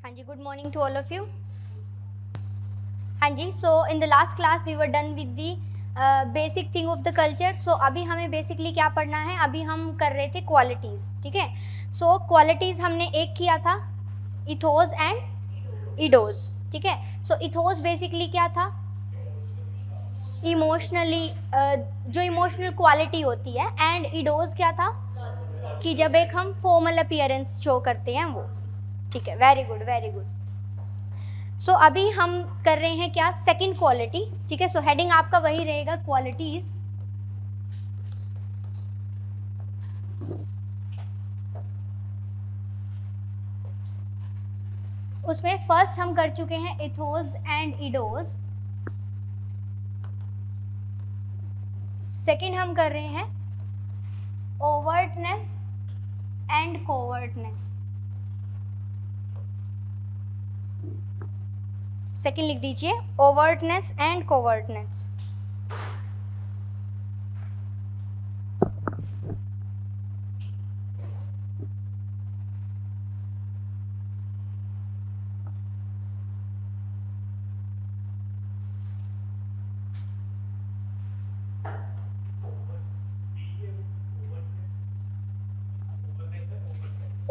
हाँ जी, good morning to all of you. हाँ जी, so in the last class we were done with the basic thing of the culture. So अभी हमें basically क्या पढ़ना है, अभी हम कर रहे थे क्वालिटीज़. ठीक है, सो क्वालिटीज़ हमने एक किया था, इथोस एंड इडोज. ठीक है, सो इथोस बेसिकली क्या था, इमोशनली जो इमोशनल क्वालिटी होती है, एंड इडोज क्या था कि जब एक हम फॉर्मल अपीयरेंस शो करते हैं वो. ठीक है, वेरी गुड वेरी गुड. सो अभी हम कर रहे हैं क्या, सेकंड क्वालिटी. ठीक है, सो हेडिंग आपका वही रहेगा, क्वालिटीज. उसमें फर्स्ट हम कर चुके हैं इथोस एंड इडोस. सेकंड हम कर रहे हैं ओवर्टनेस एंड कोवर्टनेस. सेकंड लिख दीजिए, ओवर्टनेस and कोवर्टनेस.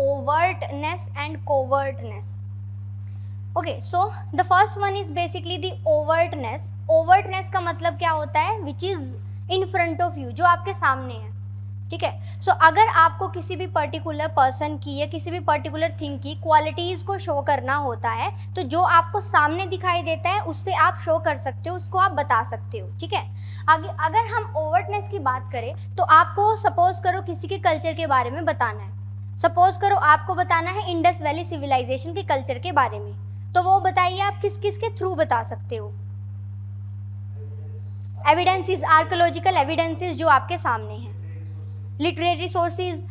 Overtness and covertness. Okay, so the first one is basically the overtness. Overtness का मतलब क्या होता है, which is in front of you, जो आपके सामने है. ठीक है, सो अगर आपको किसी भी पर्टिकुलर पर्सन की या किसी भी पर्टिकुलर थिंग की क्वालिटीज़ को शो करना होता है, तो जो आपको सामने दिखाई देता है उससे आप शो कर सकते हो, उसको आप बता सकते हो. ठीक है, आगे अगर हम ओवर्टनेस की बात करें तो आपको सपोज करो किसी के कल्चर के बारे में बताना है. सपोज करो आपको बताना है इंडस वैली सिविलाइजेशन के कल्चर के बारे में, तो वो बताइए आप किस किस के थ्रू बता सकते हो. एविडेंसेस, आर्कियोलॉजिकल एविडेंसेस जो आपके सामने हैं, लिटरेरी सोर्सेज,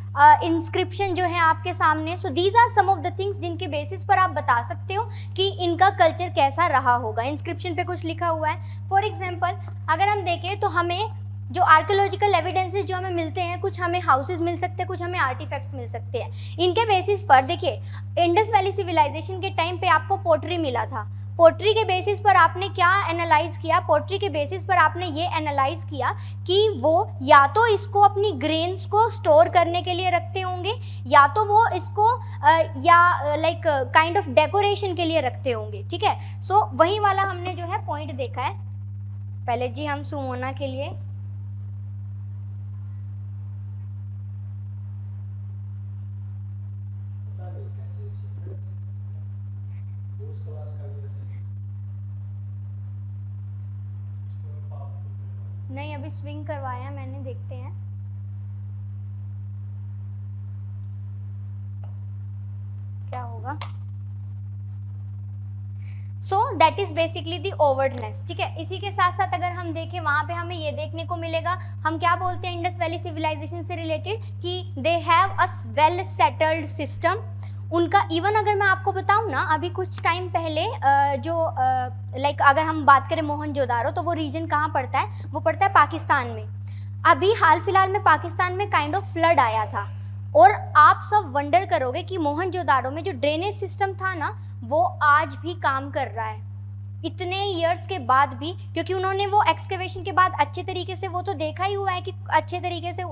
इंस्क्रिप्शन जो है आपके सामने. So these are some of the things जिनके बेसिस पर आप बता सकते हो कि इनका कल्चर कैसा रहा होगा. इंस्क्रिप्शन पे कुछ लिखा हुआ है. फॉर एग्जांपल अगर हम देखें तो हमें जो आर्कियोलॉजिकल एविडेंसेस जो हमें मिलते हैं, कुछ हमें हाउसेस मिल सकते हैं, कुछ हमें आर्टिफैक्ट्स मिल सकते हैं. इनके बेसिस पर देखिए, इंडस वैली सिविलाइजेशन के टाइम पे आपको पोट्री मिला था. पोट्री के बेसिस पर आपने क्या एनालाइज किया, पोट्री के बेसिस पर आपने ये एनालाइज किया कि वो या तो इसको अपनी ग्रेन्स को स्टोर करने के लिए रखते होंगे, या तो वो इसको या लाइक काइंड ऑफ डेकोरेशन के लिए रखते होंगे. ठीक है, सो वही वाला हमने जो है पॉइंट देखा है. पहले जी हम सुमोना के लिए नहीं, अभी स्विंग करवाया मैंने, देखते हैं. क्या होगा. So that is basically the overtness. ठीक है, इसी के साथ साथ अगर हम देखें वहां पे हमें ये देखने को मिलेगा, हम क्या बोलते हैं इंडस वैली सिविलाइजेशन से रिलेटेड कि they have a well settled system. उनका इवन अगर मैं आपको बताऊं ना, अभी कुछ टाइम पहले जो लाइक अगर हम बात करें मोहनजोदारो, तो वो रीजन कहाँ पड़ता है, वो पड़ता है पाकिस्तान में. अभी हाल फिलहाल में पाकिस्तान में काइंड ऑफ फ्लड आया था, और आप सब वंडर करोगे कि मोहनजोदारो में जो ड्रेनेज सिस्टम था ना, वो आज भी काम कर रहा है इतने ईयर्स के बाद भी, क्योंकि उन्होंने वो एक्सकेवेशन के बाद अच्छे तरीके से वो तो देखा ही हुआ है कि अच्छे तरीके से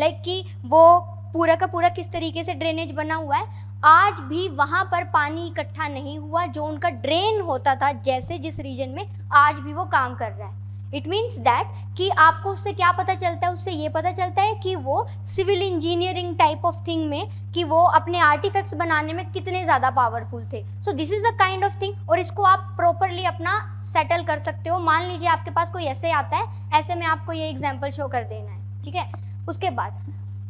लाइक कि वो पूरा का पूरा किस तरीके से ड्रेनेज बना हुआ है. आज भी वहाँ पर पानी इकट्ठा नहीं हुआ, जो उनका ड्रेन होता था जैसे जिस रीजन में, आज भी वो काम कर रहा है. इट मीन्स दैट कि आपको उससे क्या पता चलता है, उससे ये पता चलता है कि वो civil engineering type of thing में, कि वो अपने आर्टिफैक्ट्स बनाने में कितने ज़्यादा पावरफुल थे. So this is a kind of thing, और इसको आप प्रॉपरली अपना सेटल कर सकते हो. मान लीजिए आपके पास कोई ऐसे आता है, ऐसे में आपको ये एग्जाम्पल शो कर देना है. ठीक है, उसके बाद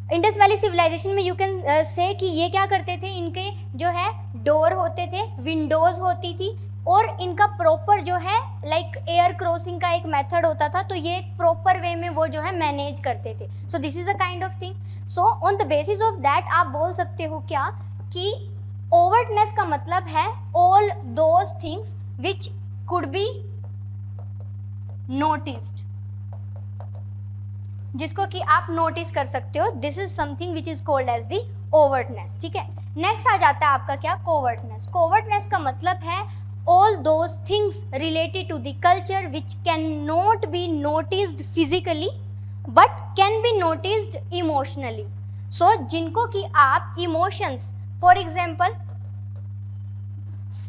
इंडस वैली सिविलाइजेशन में यू कैन से कि ये क्या करते थे, इनके जो है डोर होते थे, विंडोज़ होती थी, और इनका प्रॉपर जो है लाइक एयर क्रॉसिंग का एक मेथड होता था, तो ये एक प्रॉपर वे में वो जो है मैनेज करते थे. सो this is a kind of thing. So on the basis of that आप बोल सकते हो क्या कि ओवर्टनेस का मतलब है all those things which could be noticed, जिसको कि आप नोटिस कर सकते हो. This is something which is called as the overtness. ठीक है, नेक्स्ट आ जाता है आपका क्या, कोवर्टनेस। कोवर्टनेस का मतलब है all those things related to the culture which cannot be noticed physically but can be noticed emotionally. So जिनको कि आप emotions, for example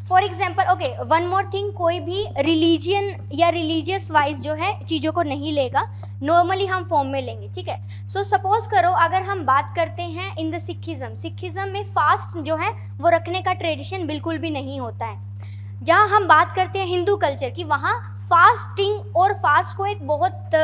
okay, one more thing, कोई भी रिलीजियन या रिलीजियस वाइज जो है चीज़ों को नहीं लेगा, नॉर्मली हम फॉर्म में लेंगे, ठीक है। सो सपोज करो अगर हम बात करते हैं इन द सिखिज्म में फास्ट जो है वो रखने का ट्रेडिशन बिल्कुल भी नहीं होता है। जहाँ हम बात करते हैं हिंदू कल्चर की, वहाँ फास्टिंग और फास्ट को एक बहुत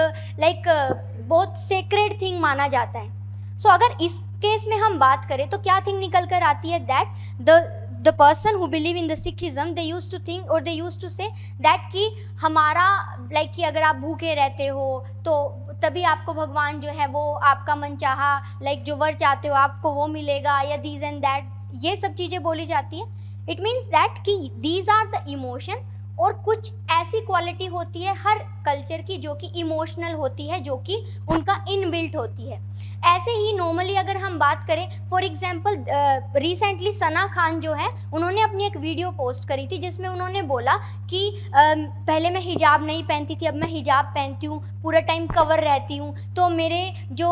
बहुत सेक्रेड थिंग माना जाता है। सो अगर इस केस में हम बात करें तो क्या थिंग निकल कर आती है, that the person who believe in the Sikhism, they used to think or they used to say that कि हमारा कि अगर आप भूखे रहते हो तो तभी आपको भगवान जो है वो आपका मनचाहा जो वर चाहते हो आपको वो मिलेगा, या दीज एंड दैट, ये सब चीज़ें बोली जाती है। इट मीन्स दैट कि दीज आर द इमोशन, और कुछ ऐसी क्वालिटी होती है हर कल्चर की जो कि इमोशनल होती है, जो कि उनका इनबिल्ट होती है। ऐसे ही नॉर्मली अगर हम बात करें, for example recently Sana Khan जो है उन्होंने अपनी एक वीडियो पोस्ट करी थी जिसमें उन्होंने बोला कि पहले मैं हिजाब नहीं पहनती थी, अब मैं हिजाब पहनती हूँ, पूरा टाइम कवर रहती हूँ, तो मेरे जो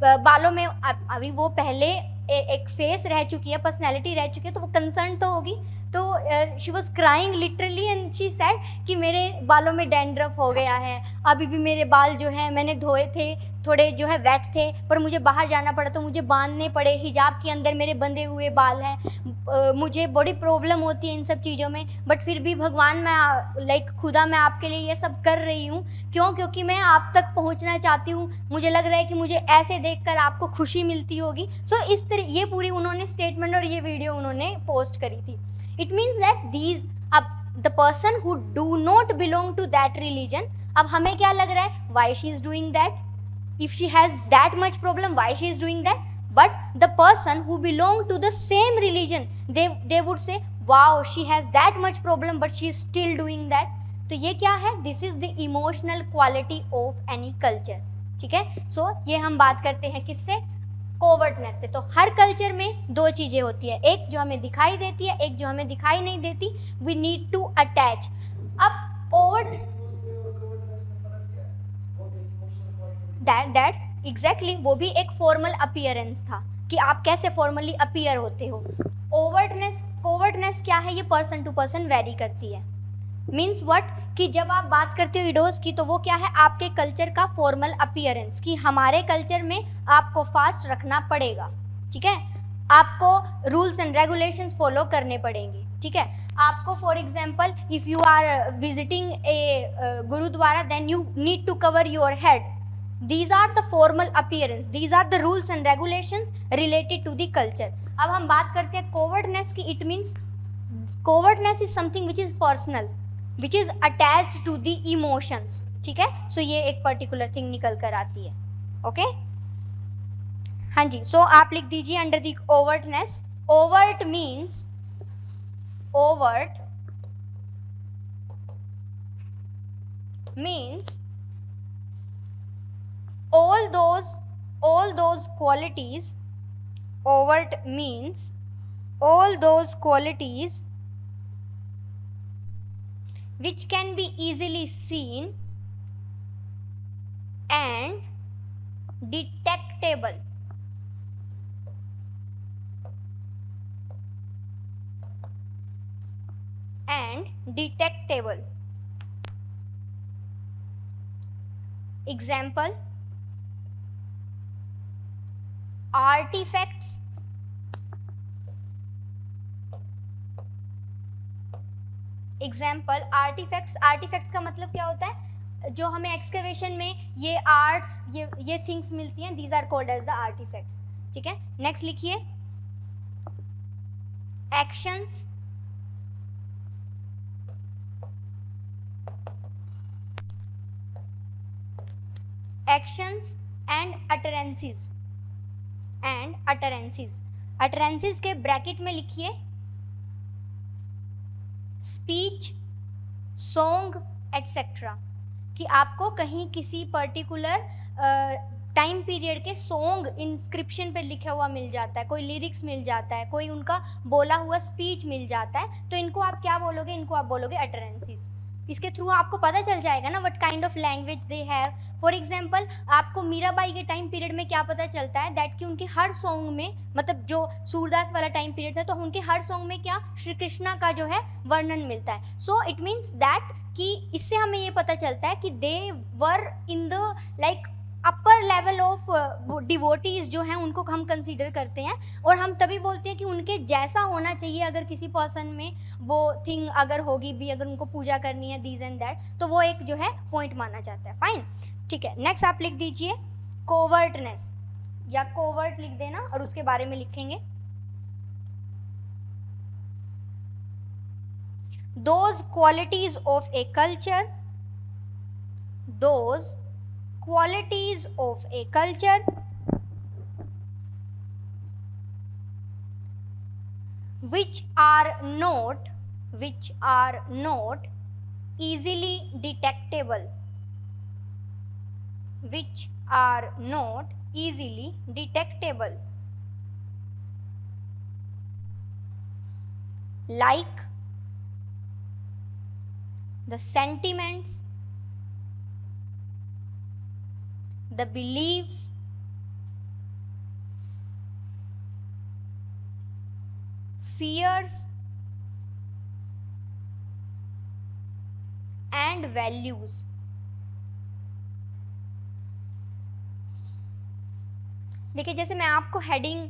बालों में अभी वो पहले एक फेस रह चुकी है, पर्सनैलिटी रह चुकी है, तो वो कंसर्न तो होगी। तो she was crying literally and she said कि मेरे बालों में डैंड्रफ हो गया है, अभी भी मेरे बाल जो हैं मैंने धोए थे, थोड़े जो है वेट थे, पर मुझे बाहर जाना पड़ा तो मुझे बांधने पड़े, हिजाब के अंदर मेरे बंधे हुए बाल हैं, मुझे बड़ी प्रॉब्लम होती है इन सब चीज़ों में, बट फिर भी भगवान मैं खुदा मैं आपके लिए ये सब कर रही हूँ, क्यों? क्योंकि मैं आप तक पहुँचना चाहती हूँ, मुझे लग रहा है कि मुझे ऐसे देखकर आपको खुशी मिलती होगी। सो इस तरह ये पूरी उन्होंने स्टेटमेंट और ये वीडियो उन्होंने पोस्ट करी थी। It means that these the person who do not belong to that religion, अब हमें क्या लग रहा है, why she is doing that, if she has that much problem why she is doing that, but the person who belong to the same religion they would say wow she has that much problem but she is still doing that. तो ये क्या है, this is the emotional quality of any culture, ठीक है। सो ये हम बात करते हैं किससे, कोवर्टनेस से। तो हर कल्चर में दो चीजें होती है, एक जो हमें दिखाई देती है, एक जो हमें दिखाई नहीं देती। We need to attach. अब दैट्स एग्जैक्टली, वो भी एक फॉर्मल अपीयरेंस था कि आप कैसे फॉर्मली अपीयर होते हो। कोवर्टनेस क्या है, ये पर्सन टू पर्सन वेरी करती है। मीन्स व्हाट, कि जब आप बात करते हो इडोज की तो वो क्या है, आपके कल्चर का फॉर्मल अपीयरेंस, कि हमारे कल्चर में आपको फास्ट रखना पड़ेगा, ठीक है, आपको रूल्स एंड रेगुलेशंस फॉलो करने पड़ेंगे, ठीक है। आपको for example if you are visiting a gurudwara then you need to cover your head. These are the formal appearance, these are the rules and regulations related to the culture. अब हम बात करते हैं कोवर्टनेस की। It means covertness is something which is personal, which is attached to the emotions, ठीक है। सो ये एक पर्टिकुलर थिंग निकल कर आती है, ओके हाँ जी। सो आप लिख दीजिए under the overtness, overt means, overt means all those qualities, overt means all those qualities which can be easily seen and detectable, example artifacts, example artifacts का मतलब क्या होता है, जो हमें एक्सकवेशन में ये आर्ट्स ये थिंग्स मिलती हैं, these are called as the artifacts, ठीक है। नेक्स्ट लिखिए एक्शंस, एंड अटरेंसीज, अटरेंसीज के ब्रैकेट में लिखिए स्पीच, सॉन्ग एटसेट्रा, कि आपको कहीं किसी पर्टिकुलर टाइम पीरियड के सॉन्ग इंस्क्रिप्शन पे लिखा हुआ मिल जाता है, कोई लिरिक्स मिल जाता है, कोई उनका बोला हुआ स्पीच मिल जाता है, तो इनको आप क्या बोलोगे, इनको आप बोलोगे अटरेंसेस। इसके थ्रू आपको पता चल जाएगा ना what kind of language they have. For example आपको मीराबाई के टाइम पीरियड में क्या पता चलता है, दैट कि उनके हर सॉन्ग में, मतलब जो सूरदास वाला टाइम पीरियड था, तो उनके हर सॉन्ग में क्या श्री कृष्णा का जो है वर्णन मिलता है। सो इट मीन्स दैट कि इससे हमें ये पता चलता है कि they were in the like upper level of devotees जो हैं उनको हम कंसीडर करते हैं, और हम तभी बोलते हैं कि उनके जैसा होना चाहिए अगर किसी पर्सन में वो थिंग अगर होगी भी, अगर उनको पूजा करनी है दीज एंड दैट, तो वो एक जो है पॉइंट माना जाता है। फाइन, ठीक है। नेक्स्ट आप लिख दीजिए कोवर्टनेस, या कोवर्ट लिख देना और उसके बारे में लिखेंगे those qualities of a culture, those qualities of a culture which are not easily detectable, which are not easily detectable, like the sentiments, the beliefs, fears and values। देखिए जैसे मैं आपको हेडिंग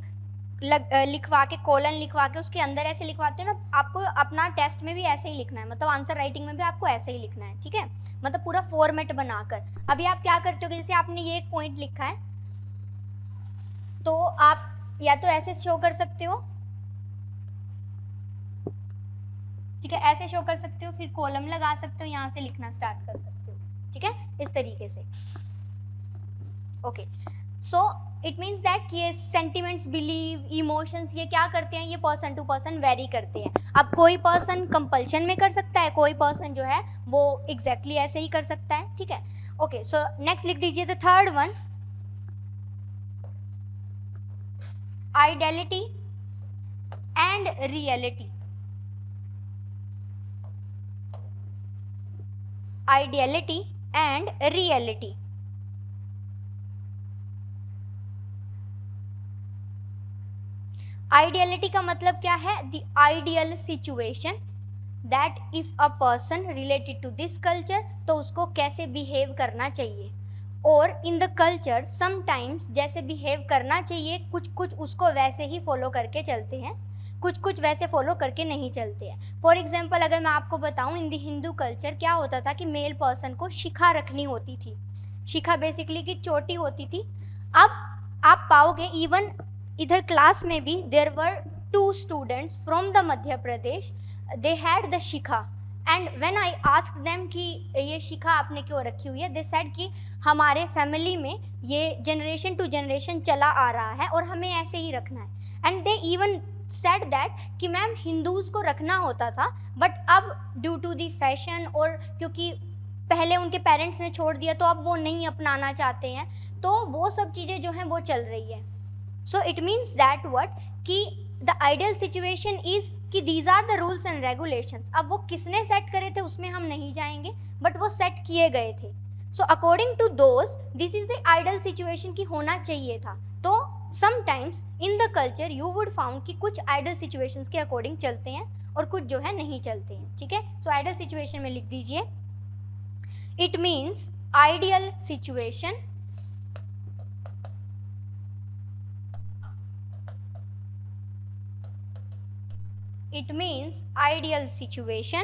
लिखवा के, कॉलन लिखवा के उसके अंदर ऐसे लिखवाते हो ना, आपको अपना टेस्ट में भी ऐसे ही लिखना है, मतलब आंसर राइटिंग में भी आपको ऐसे ही लिखना है, ठीक है, मतलब पूरा फॉर्मेट बनाकर। अभी आप क्या करते हो कि जैसे आपने ये एक पॉइंट लिखा है, तो आप या तो ऐसे शो कर सकते हो, ठीक है, ऐसे शो कर सकते हो, फिर कॉलम लगा सकते हो, यहाँ से लिखना स्टार्ट कर सकते हो, ठीक है, इस तरीके से। Okay, so it means that ये सेंटिमेंट्स, बिलीव, इमोशंस, ये क्या करते हैं, ये पर्सन टू पर्सन वेरी करते हैं। अब कोई पर्सन कंपल्शन में कर सकता है, कोई पर्सन जो है वो एग्जैक्टली ऐसे ही कर सकता है, ठीक है। ओके, सो नेक्स्ट लिख दीजिए the third one, ideality and reality. Ideality and reality. Ideality का मतलब क्या है, the ideal situation that if a person related to this culture, तो उसको कैसे बिहेव करना चाहिए, और इन द कल्चर समटाइम्स जैसे बिहेव करना चाहिए, कुछ कुछ उसको वैसे ही फॉलो करके चलते हैं, कुछ कुछ वैसे फॉलो करके नहीं चलते हैं। फॉर एग्जाम्पल अगर मैं आपको बताऊं, इन द हिंदू कल्चर क्या होता था कि मेल पर्सन को शिखा रखनी होती थी। शिखा बेसिकली की चोटी होती थी। अब आप पाओगे इवन इधर क्लास में भी there were 2 students from the Madhya Pradesh, they had the shikha, and when I asked them कि ये शिखा आपने क्यों रखी हुई है, दे सेड कि हमारे फैमिली में ये जनरेशन टू जनरेशन चला आ रहा है और हमें ऐसे ही रखना है। And they even said that कि मैम हिंदूज को रखना होता था, बट अब ड्यू टू दी फैशन, और क्योंकि पहले उनके पेरेंट्स ने छोड़ दिया तो अब वो नहीं अपनाना चाहते हैं, तो वो सब चीज़ें जो हैं वो चल रही है। So it means that what कि द आइडियल सिचुएशन इज कि these are the rules and regulations. अब वो किसने सेट करे थे उसमें हम नहीं जाएंगे, बट वो सेट किए गए थे। So according to those this is the ideal situation की होना चाहिए था। तो sometimes in the culture you would found कि कुछ आइडियल सिचुएशंस के अकॉर्डिंग चलते हैं और कुछ जो है नहीं चलते हैं, ठीक है। सो आइडियल सिचुएशन में लिख दीजिए, it means ideal situation it means ideal situation.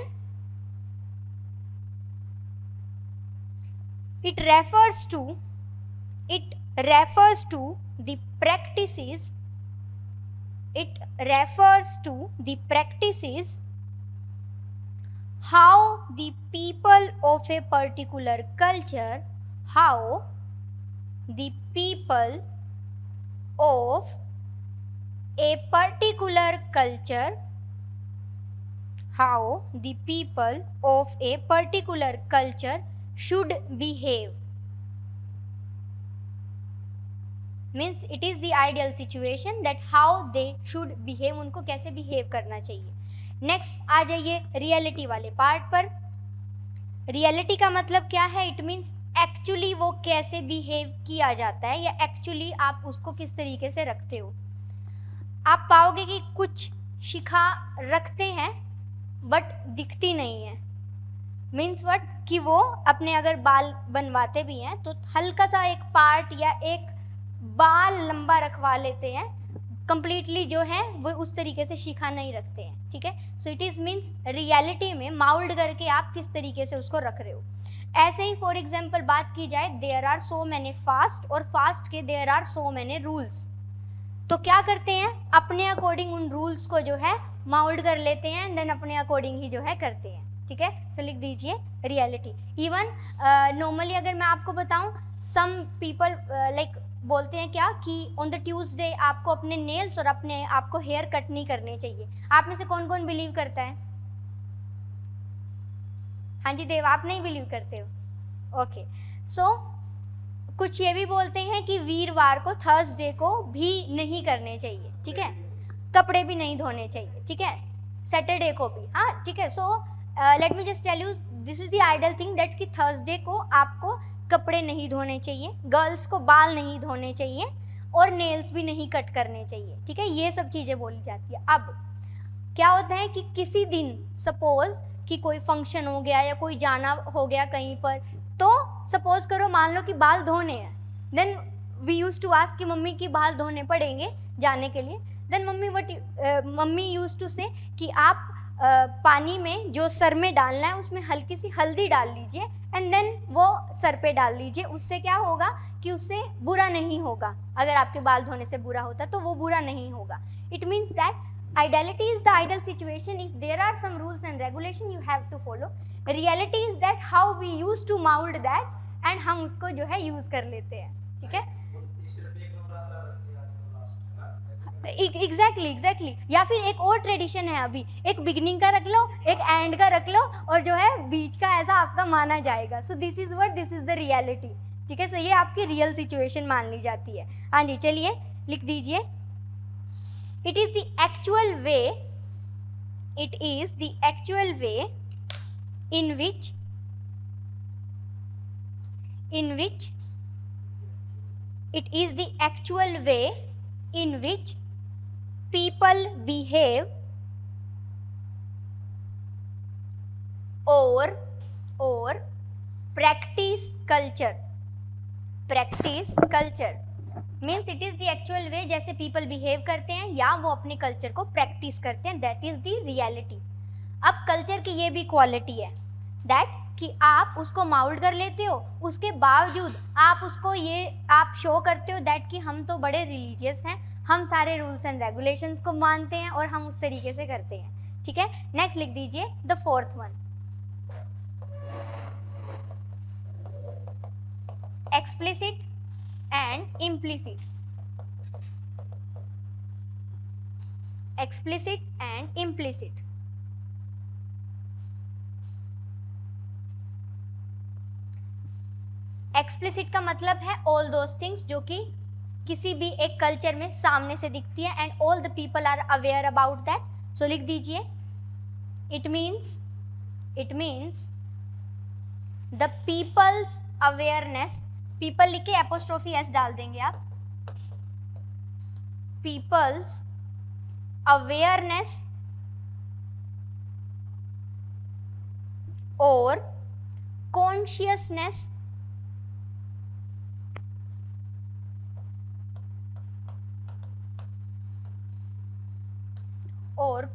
It refers to the practices, it refers to the practices how the people of a particular culture, how the people of a particular culture, how the people of a particular culture should behave. Means it is the ideal situation that how they should behave, उनको कैसे behave करना चाहिए। Next आ जाइए reality वाले part पर। Reality का मतलब क्या है? इट मीन्स एक्चुअली वो कैसे बिहेव किया जाता है या एक्चुअली आप उसको किस तरीके से रखते हो। आप पाओगे कि कुछ शिखा रखते हैं बट दिखती नहीं है। मीन्स व्हाट, कि वो अपने अगर बाल बनवाते भी हैं तो हल्का सा एक पार्ट या एक बाल लंबा रखवा लेते हैं, कंप्लीटली जो है वो उस तरीके से शिखा नहीं रखते हैं। ठीक है, so it is means reality में माउल्ड करके आप किस तरीके से उसको रख रहे हो। ऐसे ही फॉर एग्जाम्पल बात की जाए, there are so many fast, और फास्ट के there are so many rules. तो क्या करते हैं, अपने अकॉर्डिंग उन रूल्स को जो है माउल्ड कर लेते हैं, देन अपने अकॉर्डिंग ही जो है करते हैं। ठीक है, सो लिख दीजिए रियलिटी। इवन नॉर्मली अगर मैं आपको बताऊं, सम पीपल लाइक बोलते हैं क्या कि ऑन द ट्यूसडे आपको अपने नेल्स और अपने आपको हेयर कट नहीं करने चाहिए। आप में से कौन कौन बिलीव करता है? हाँ जी देव, आप नहीं बिलीव करते हो? ओके, सो कुछ ये भी बोलते हैं कि वीरवार को, थर्सडे को भी नहीं करने चाहिए। ठीक है, कपड़े भी नहीं धोने चाहिए। ठीक है, सैटरडे को भी। हाँ ठीक है, so let me just tell you, this is the ideal thing that कि थर्सडे को आपको कपड़े नहीं धोने चाहिए, गर्ल्स को बाल नहीं धोने चाहिए और नेल्स भी नहीं कट करने चाहिए। ठीक है, ये सब चीज़ें बोली जाती है। अब क्या होता है कि किसी दिन सपोज कि कोई फंक्शन हो गया या कोई जाना हो गया कहीं पर, तो सपोज करो मान लो कि बाल धोने हैं, then we use to ask कि मम्मी की बाल धोने पड़ेंगे जाने के लिए। देन मम्मी यूज टू से कि आप पानी में जो सर में डालना है उसमें हल्की सी हल्दी डाल लीजिए एंड देन वो सर पे डाल लीजिए। उससे क्या होगा कि उससे बुरा नहीं होगा। अगर आपके बाल धोने से बुरा होता तो वो बुरा नहीं होगा। It means that ideality is the ideal situation. If there are some rules and regulation you have to follow. Reality is that how we used to mold that and हम उसको जो है यूज कर लेते हैं। ठीक है, एग्जैक्टली। या फिर एक और ट्रेडिशन है, अभी एक बिगिनिंग का रख लो, एक एंड का रख लो और जो है बीच का ऐसा आपका माना जाएगा। सो this is what, this is the reality. ठीक है, सो ये आपकी रियल सिचुएशन मान ली जाती है। हाँ जी, चलिए लिख दीजिए, it is the actual way in which it is the actual way in which people behave or practice culture means it is the actual way जैसे पीपल बिहेव करते हैं या वो अपने कल्चर को प्रैक्टिस करते हैं, दैट इज़ द रियलिटी। अब कल्चर की ये भी क्वालिटी है दैट कि आप उसको माउल्ड कर लेते हो, उसके बावजूद आप उसको ये आप शो करते हो दैट कि हम तो बड़े रिलीजियस हैं, हम सारे रूल्स एंड रेगुलेशंस को मानते हैं और हम उस तरीके से करते हैं। ठीक है, नेक्स्ट लिख दीजिए the fourth one, explicit and implicit। explicit and implicit। explicit का मतलब है all those things जो कि किसी भी एक कल्चर में सामने से दिखती है and all the people are aware about that। so लिख दीजिए it means the people's awareness, people लिख के एपोस्ट्रोफी एस डाल देंगे आप, पीपल्स अवेयरनेस और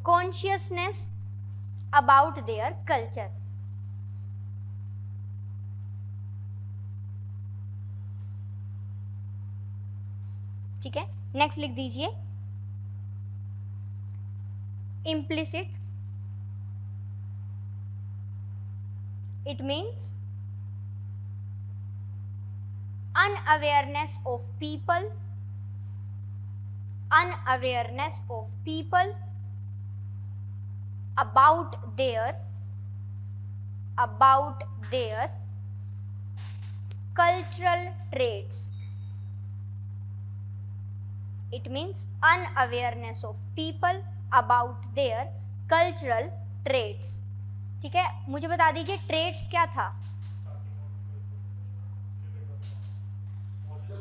कॉन्शियसनेस अबाउट देयर कल्चर। ठीक है, नेक्स्ट लिख दीजिए implicit, it means unawareness of people about their cultural traits। It means unawareness of people about their cultural traits. ठीक है, मुझे बता दीजिए ट्रेड्स क्या था?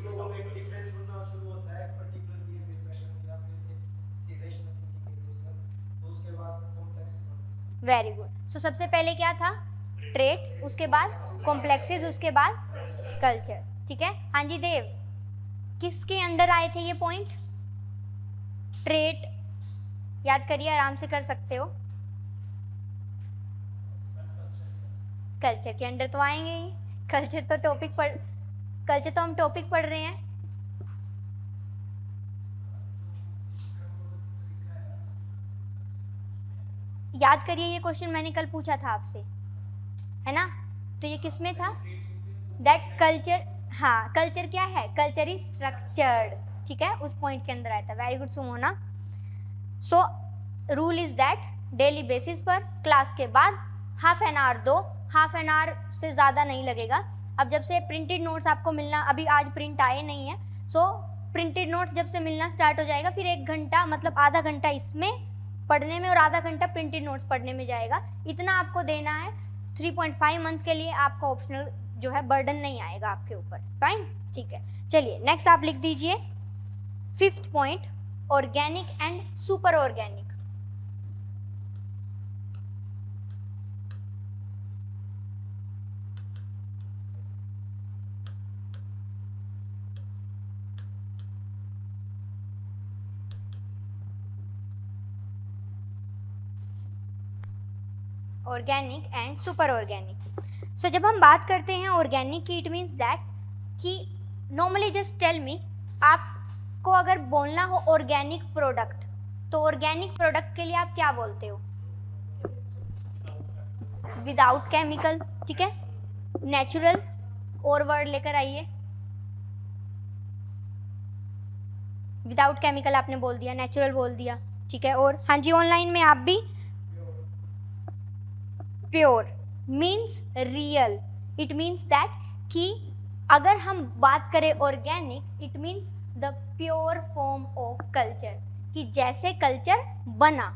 लोगों में एक डिफरेंस बनना शुरू होता है पर्टिकुलर बिहेवियर पैटर्न या फिर एक इरेशनल थिंकिंग के बेस पर, तो उसके बाद कॉम्प्लेक्सेस बनते हैं। Very good. सो सबसे पहले क्या था? ट्रेड, उसके बाद कॉम्प्लेक्सेस, उसके बाद कल्चर। ठीक है, हाँ जी देव, किसके अंडर आए थे ये पॉइंट? ट्रेड, याद करिए, आराम से कर सकते हो। कल्चर के अंडर तो आएंगे ही, कल्चर तो हम टॉपिक पढ़ रहे हैं। याद करिए, ये क्वेश्चन मैंने कल पूछा था आपसे, है ना? तो ये किस में था? दैट कल्चर, हाँ, कल्चर क्या है? Culture is structured. ठीक है, उस पॉइंट के अंदर आया था। Very good Sumona. So rule is that daily basis पर क्लास के बाद हाफ एन आवर दो, हाफ एन आवर से ज़्यादा नहीं लगेगा। अब जब से प्रिंटेड नोट्स आपको मिलना, अभी आज प्रिंट आए नहीं है, सो प्रिंटेड नोट्स जब से मिलना स्टार्ट हो जाएगा, फिर 1 घंटा मतलब आधा घंटा इसमें पढ़ने में और आधा घंटा प्रिंटेड नोट्स पढ़ने में जाएगा। इतना आपको देना है। 3.5 मंथ के लिए आपका ऑप्शनल जो है बर्डन नहीं आएगा आपके ऊपर। फाइन, ठीक है। चलिए नेक्स्ट आप लिख दीजिए 5th point, organic and super organic. Organic and super organic. So जब हम बात करते हैं ऑर्गेनिक की, इट मीन्स दैट कि नॉर्मली जस्ट टेल मी, आपको अगर बोलना हो ऑर्गेनिक प्रोडक्ट, तो ऑर्गेनिक प्रोडक्ट के लिए आप क्या बोलते हो? Without chemical. ठीक है, नेचुरल और वर्ड लेकर आइए। विदाउट केमिकल आपने बोल दिया, नेचुरल बोल दिया। ठीक है, और हाँ जी ऑनलाइन में आप भी pure means real. It means that कि अगर हम बात करें organic, it means the pure form of culture, कि जैसे कल्चर बना।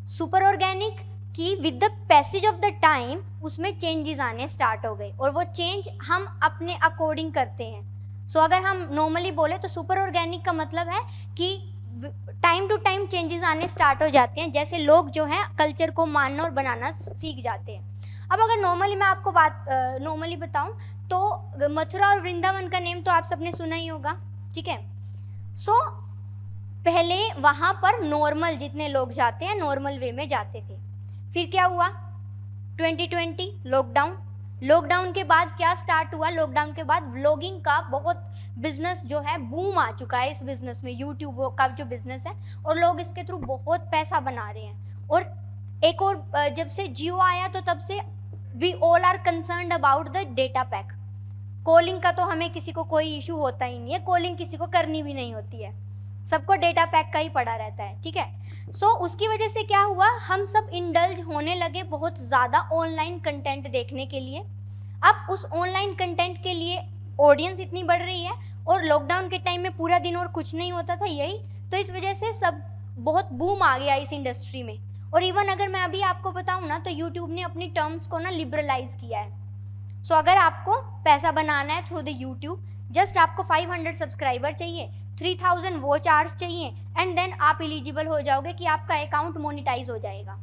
सुपर ऑर्गेनिक कि with the passage of the time उसमें चेंजेस आने स्टार्ट हो गए और वो चेंज हम अपने अकॉर्डिंग करते हैं। सो अगर हम नॉर्मली बोले तो सुपर ऑर्गेनिक का मतलब है कि टाइम टू टाइम चेंजेस आने स्टार्ट हो जाते हैं, जैसे लोग जो है कल्चर को मानना और बनाना सीख जाते हैं। अब अगर नॉर्मली मैं आपको बात नॉर्मली बताऊं तो मथुरा और वृंदावन का नेम तो आप सबने सुना ही होगा। ठीक है, सो पहले वहाँ पर नॉर्मल जितने लोग जाते हैं नॉर्मल वे में जाते थे। फिर क्या हुआ? 2020 लॉकडाउन के बाद क्या स्टार्ट हुआ? लॉकडाउन के बाद व्लॉगिंग का बहुत बिजनेस जो है बूम आ चुका है। इस बिजनेस में यूट्यूब का जो बिजनेस है और लोग इसके थ्रू बहुत पैसा बना रहे हैं। और एक और जब से जियो आया तो तब से we all are concerned about the data pack. Calling का तो हमें किसी को कोई इशू होता ही नहीं है, कॉलिंग किसी को करनी भी नहीं होती है, सबको डेटा पैक का ही पड़ा रहता है। ठीक है, सो उसकी वजह से क्या हुआ, हम सब इंडल्ज होने लगे बहुत ज़्यादा ऑनलाइन कंटेंट देखने के लिए। अब उस ऑनलाइन कंटेंट के लिए ऑडियंस इतनी बढ़ रही है और लॉकडाउन के टाइम में पूरा दिन और कुछ नहीं होता था यही, तो इस वजह से सब बहुत बूम आ गया इस इंडस्ट्री में। और इवन अगर मैं अभी आपको बताऊँ ना तो यूट्यूब ने अपनी टर्म्स को ना लिबरलाइज किया है। सो अगर आपको पैसा बनाना है थ्रू द यूट्यूब, जस्ट आपको 500 सब्सक्राइबर चाहिए, 3000 वॉच आवर्स चाहिए एंड देन आप एलिजिबल हो जाओगे कि आपका अकाउंट मोनेटाइज हो जाएगा।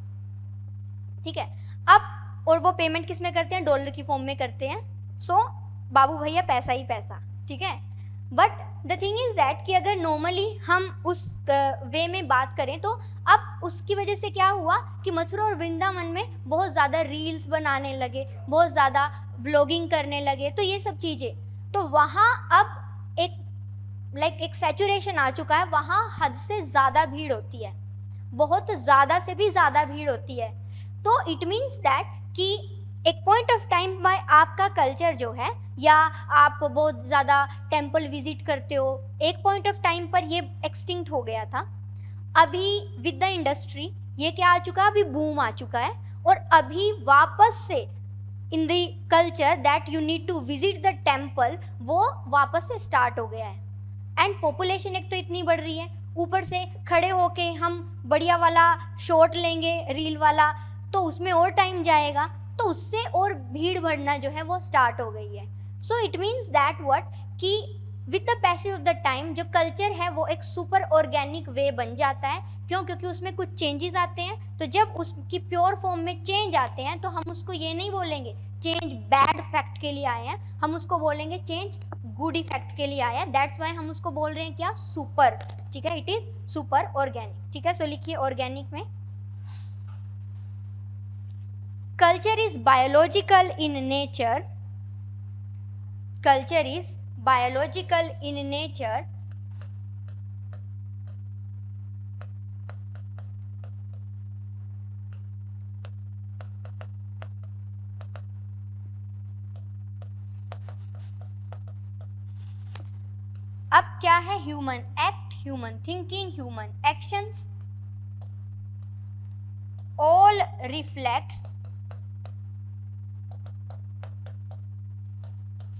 ठीक है, अब और वो पेमेंट किस में करते हैं? डॉलर की फॉर्म में करते हैं। सो बाबू भैया पैसा ही पैसा। ठीक है, but the thing is that कि अगर नॉर्मली हम उस वे में बात करें तो अब उसकी वजह से क्या हुआ कि मथुरा और वृंदावन में बहुत ज़्यादा रील्स बनाने लगे, बहुत ज़्यादा व्लॉगिंग करने लगे, तो ये सब चीज़ें, तो वहाँ अब एक सैचुरेशन आ चुका है। वहाँ हद से ज़्यादा भीड़ होती है, बहुत ज़्यादा से भी ज़्यादा भीड़ होती है। तो इट मीन्स दैट कि एक पॉइंट ऑफ टाइम में आपका कल्चर जो है, या आप बहुत ज़्यादा टेम्पल विजिट करते हो, एक पॉइंट ऑफ टाइम पर ये एक्सटिंक्ट हो गया था। अभी विद द इंडस्ट्री ये क्या आ चुका है? अभी बूम आ चुका है और अभी वापस से in the culture that you need to visit the temple, वो वापस से स्टार्ट हो गया है। एंड पॉपुलेशन एक तो इतनी बढ़ रही है, ऊपर से खड़े होके हम बढ़िया वाला शॉट लेंगे रील वाला, तो उसमें और टाइम जाएगा, तो उससे और भीड़ बढ़ना जो है वो स्टार्ट हो गई है. So it means that what कि with the passage of the time जो कल्चर है वो एक सुपर ऑर्गेनिक वे बन जाता है. क्यों? क्योंकि उसमें कुछ चेंजेस आते हैं. तो जब उसकी प्योर फॉर्म में चेंज आते हैं तो हम उसको ये नहीं बोलेंगे चेंज बैड फैक्ट के लिए आए हैं, हम उसको बोलेंगे चेंज गुड इफेक्ट के लिए आया है. दैट्स वाई हम उसको बोल रहे हैं क्या? सुपर. ठीक है, इट इज सुपर ऑर्गेनिक. ठीक है, सो लिखिए ऑर्गेनिक में culture is biological in nature. Culture is biological in nature अब क्या है? Human act, human thinking, human actions all reflects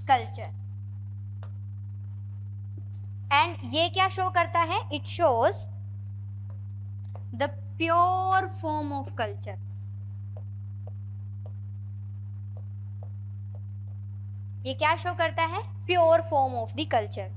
culture. And ये क्या शो करता है? It shows the pure form of culture. ये क्या शो करता है? Pure form of the culture.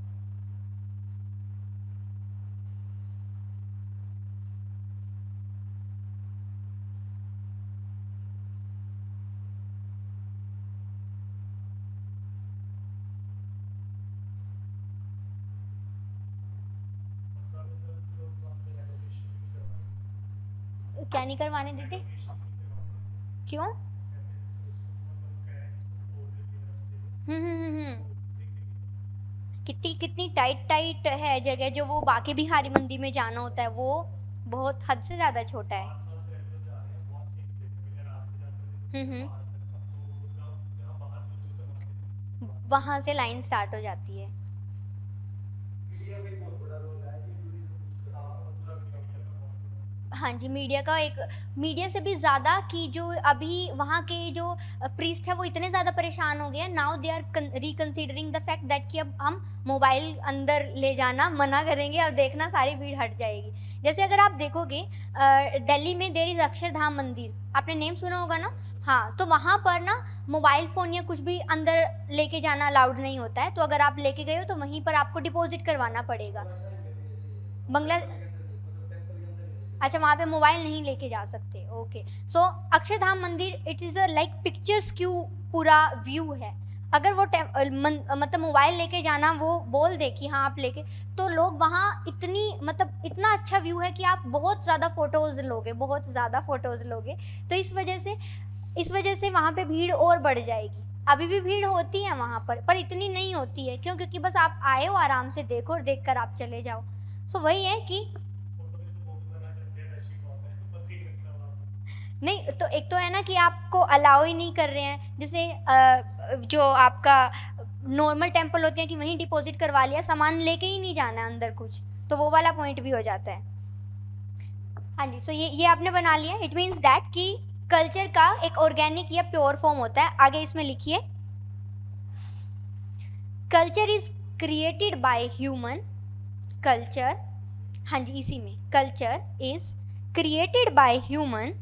क्या नहीं करवाने देते? क्यों? कितनी कितनी टाइट है जगह, जो वो बाकी बिहारी मंदी में जाना होता है वो बहुत हद से ज्यादा छोटा है. वहां से लाइन स्टार्ट हो जाती है. मीडिया का भी बहुत बड़ा रोल है कि टूरिज्म हाँ जी, मीडिया का एक, मीडिया से भी ज़्यादा कि जो अभी वहाँ के जो प्रीस्ट है वो इतने ज़्यादा परेशान हो गए हैं. Now they are reconsidering the fact that कि अब हम मोबाइल अंदर ले जाना मना करेंगे, अब देखना सारी भीड़ हट जाएगी. जैसे अगर आप देखोगे दिल्ली में देर इज़ अक्षरधाम मंदिर, आपने नेम सुना होगा ना? हाँ, तो वहाँ पर ना मोबाइल फ़ोन या कुछ भी अंदर लेके जाना अलाउड नहीं होता है. तो अगर आप लेके गए हो तो वहीं पर आपको डिपॉजिट करवाना पड़ेगा. बंगला अच्छा, वहाँ पे मोबाइल नहीं लेके जा सकते. ओके, सो अक्षरधाम मंदिर it is a like pictures Q पूरा व्यू है. अगर वो मतलब मोबाइल लेके जाना वो बोल दे कि हाँ आप लेके, तो लोग वहाँ इतनी मतलब इतना अच्छा व्यू है कि आप बहुत ज़्यादा फ़ोटोज़ लोगे, बहुत ज़्यादा फ़ोटोज़ लोगे. तो इस वजह से वहाँ पे भीड़ और बढ़ जाएगी. अभी भी भीड़ होती है वहाँ पर इतनी नहीं होती है. क्यों? क्योंकि बस आप आए हो, आराम से देखो और देख कर आप चले जाओ. सो वही है कि नहीं, तो एक तो है ना कि आपको अलाउ ही नहीं कर रहे हैं. जैसे जो आपका नॉर्मल टेम्पल होते हैं कि वहीं डिपॉजिट करवा लिया, सामान लेके ही नहीं जाना है अंदर कुछ, तो वो वाला पॉइंट भी हो जाता है. हाँ जी, सो ये आपने बना लिया. इट मीन्स दैट कि कल्चर का एक ऑर्गेनिक या प्योर फॉर्म होता है. आगे इसमें लिखिए culture is created by human. Culture, हाँ जी इसी में, culture is created by human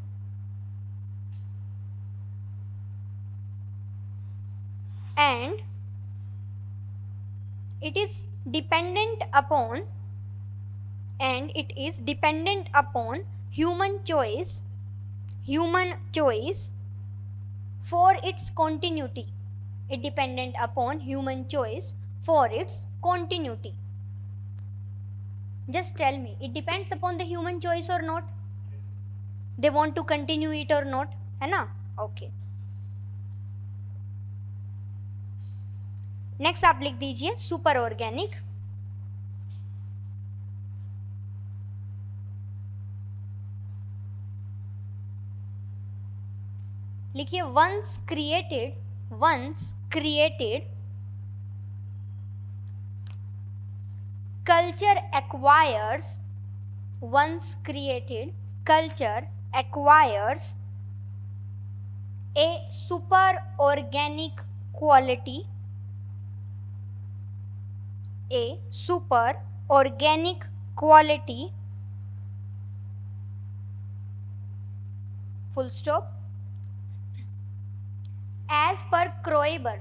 and it is dependent upon human choice for its continuity. It dependent upon human choice for its continuity. Just tell me, it depends upon the human choice or not? They want to continue it or not, है ना? Okay. Next आप लिख दीजिए super organic. लिखिए once created culture acquires a super organic quality a super organic quality, full stop, as per Kroeber.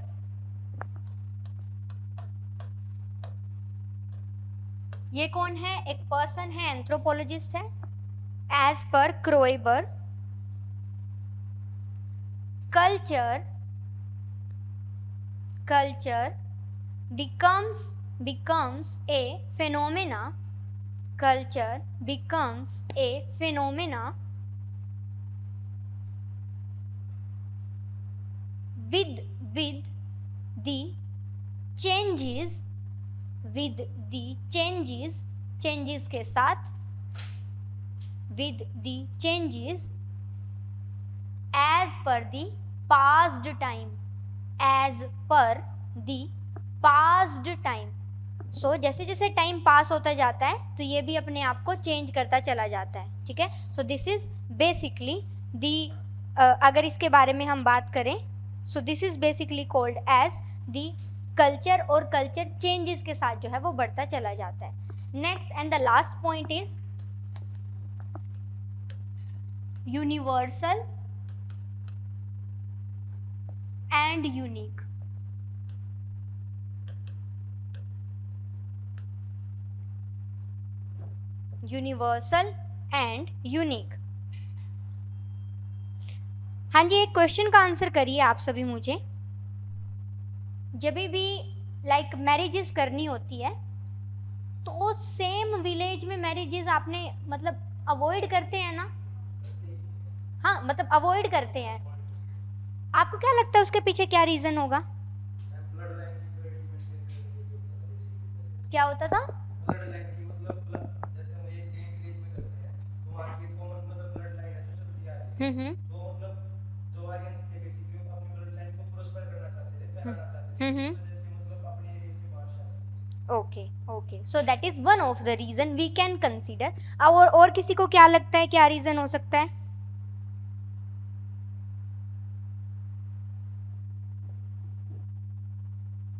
ये कौन है? एक पर्सन है, एंथ्रोपोलॉजिस्ट है. As per क्रोएबर, culture becomes a phenomena. Culture becomes a phenomena with the changes के साथ, with the changes as per the past time, as per the past time. सो जैसे जैसे टाइम पास होता जाता है तो ये भी अपने आप को चेंज करता चला जाता है. ठीक है. So this is basically the, अगर इसके बारे में हम बात करें, so this is basically called as the culture, और कल्चर चेंजेस के साथ जो है वो बढ़ता चला जाता है. Next and the last point is universal and unique. Universal and unique. हाँ जी, एक क्वेश्चन का आंसर करिए आप सभी मुझे. जब भी लाइक मैरिजेस करनी होती है तो सेम विलेज में मैरिजेस आपने मतलब अवॉइड करते हैं ना? हाँ, मतलब अवॉइड करते हैं. आपको क्या लगता है उसके पीछे क्या रीजन होगा? क्या होता था? Okay. So that is one of the reason we can consider. और किसी को क्या लगता है क्या रीजन हो सकता है?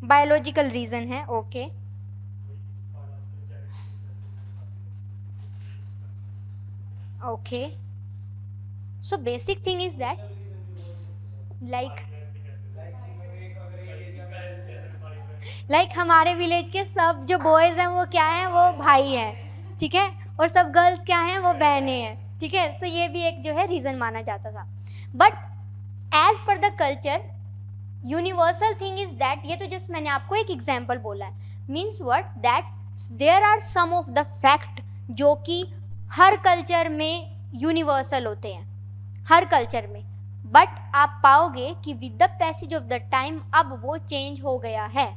बायोलॉजिकल रीजन है. Okay. So basic thing is that like हमारे विलेज के सब जो बॉयज हैं वो क्या हैं? वो भाई हैं. ठीक है. और सब गर्ल्स क्या हैं? वो बहनें हैं. ठीक है. सो ये भी एक जो है रीजन माना जाता था. But as per the culture universal thing is that, ये तो जस्ट मैंने आपको एक एग्जाम्पल बोला है. Means what? That there are some of the fact जो कि हर कल्चर में यूनिवर्सल होते हैं, हर कल्चर में. बट आप पाओगे कि with the passage of the time अब वो चेंज हो गया है.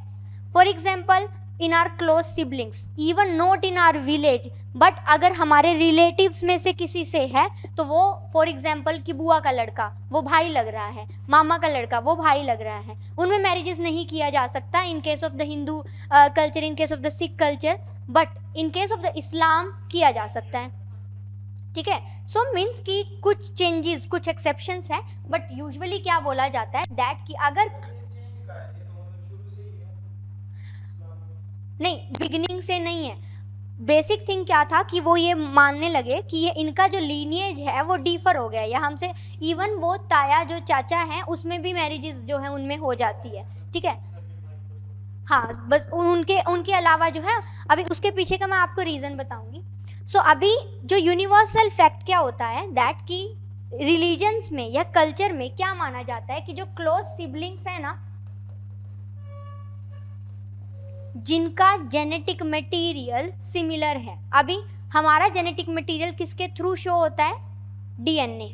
For example in are close siblings, even not in are village, but अगर हमारे रिलेटिव्स में से किसी से है तो वो फॉर एग्जाम्पल कि बुआ का लड़का वो भाई लग रहा है, मामा का लड़का वो भाई लग रहा है, उनमें मैरिजेस नहीं किया जा सकता in case of the Hindu culture, in case of the Sikh culture, but in case of the Islam किया जा सकता है. ठीक है. सो मीन्स कि कुछ चेंजेस, कुछ एक्सेप्शंस है, बट यूजुअली क्या बोला जाता है दैट कि अगर नहीं, बिगिनिंग से नहीं है. बेसिक थिंग क्या था कि वो ये मानने लगे कि ये इनका जो लीनिएज है वो डिफर हो गया या हमसे. इवन वो ताया जो चाचा हैं उसमें भी मैरिजेस जो है उनमें हो जाती है. ठीक है. हाँ, बस उनके अलावा जो है, अभी उसके पीछे का मैं आपको रीज़न बताऊंगी. सो अभी जो यूनिवर्सल फैक्ट क्या होता है दैट कि रिलीजन्स में या कल्चर में क्या माना जाता है कि जो क्लोज सिबलिंग्स है ना, जिनका जेनेटिक मटेरियल सिमिलर है. अभी हमारा जेनेटिक मटेरियल किसके थ्रू शो होता है? डीएनए.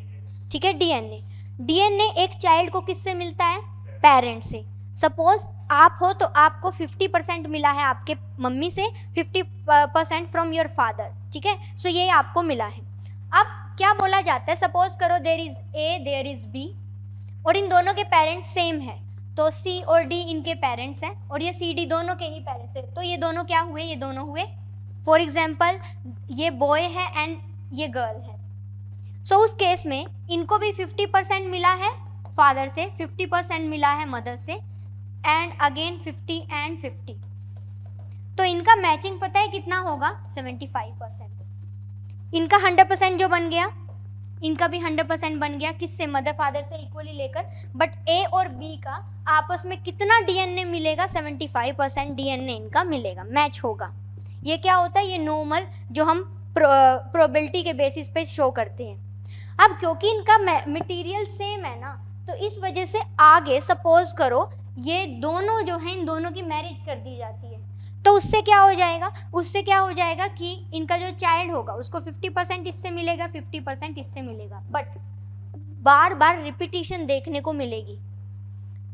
ठीक है. डीएनए एक चाइल्ड को किससे मिलता है? पेरेंट्स से. सपोज आप हो तो आपको 50% मिला है आपके मम्मी से, 50% फ्रॉम योर फादर. ठीक है. सो ये आपको मिला है. अब क्या बोला जाता है? सपोज करो there is A, there is B, और इन दोनों के पेरेंट्स सेम है, तो सी और डी इनके पेरेंट्स हैं और ये सी डी दोनों के ही पेरेंट्स हैं. तो ये दोनों क्या हुए? ये दोनों हुए फॉर एग्जाम्पल ये बॉय है एंड ये गर्ल है. सो उस केस में इनको भी 50% मिला है फादर से, 50% मिला है मदर से, एंड अगेन 50 and 50. तो इनका मैचिंग पता है कितना होगा, 75%। इनका 100% जो बन गया, इनका भी 100% बन गया, किससे, मदर फादर से इक्वली लेकर। बट ए और बी का आपस में कितना डीएनए मिलेगा, 75% डीएनए इनका मिलेगा, मैच होगा। ये क्या होता है, ये नॉर्मल जो हम प्रोबेबिलिटी के बेसिस पे शो करते हैं। अब क्योंकि इनका मटेरियल सेम है ना, तो इस वजह से आगे सपोज करो ये दोनों जो हैं, इन दोनों की मैरिज कर दी जाती है, तो उससे क्या हो जाएगा, उससे क्या हो जाएगा कि इनका जो चाइल्ड होगा उसको 50% इससे मिलेगा, 50% इससे मिलेगा। बट बार बार रिपीटिशन देखने को मिलेगी।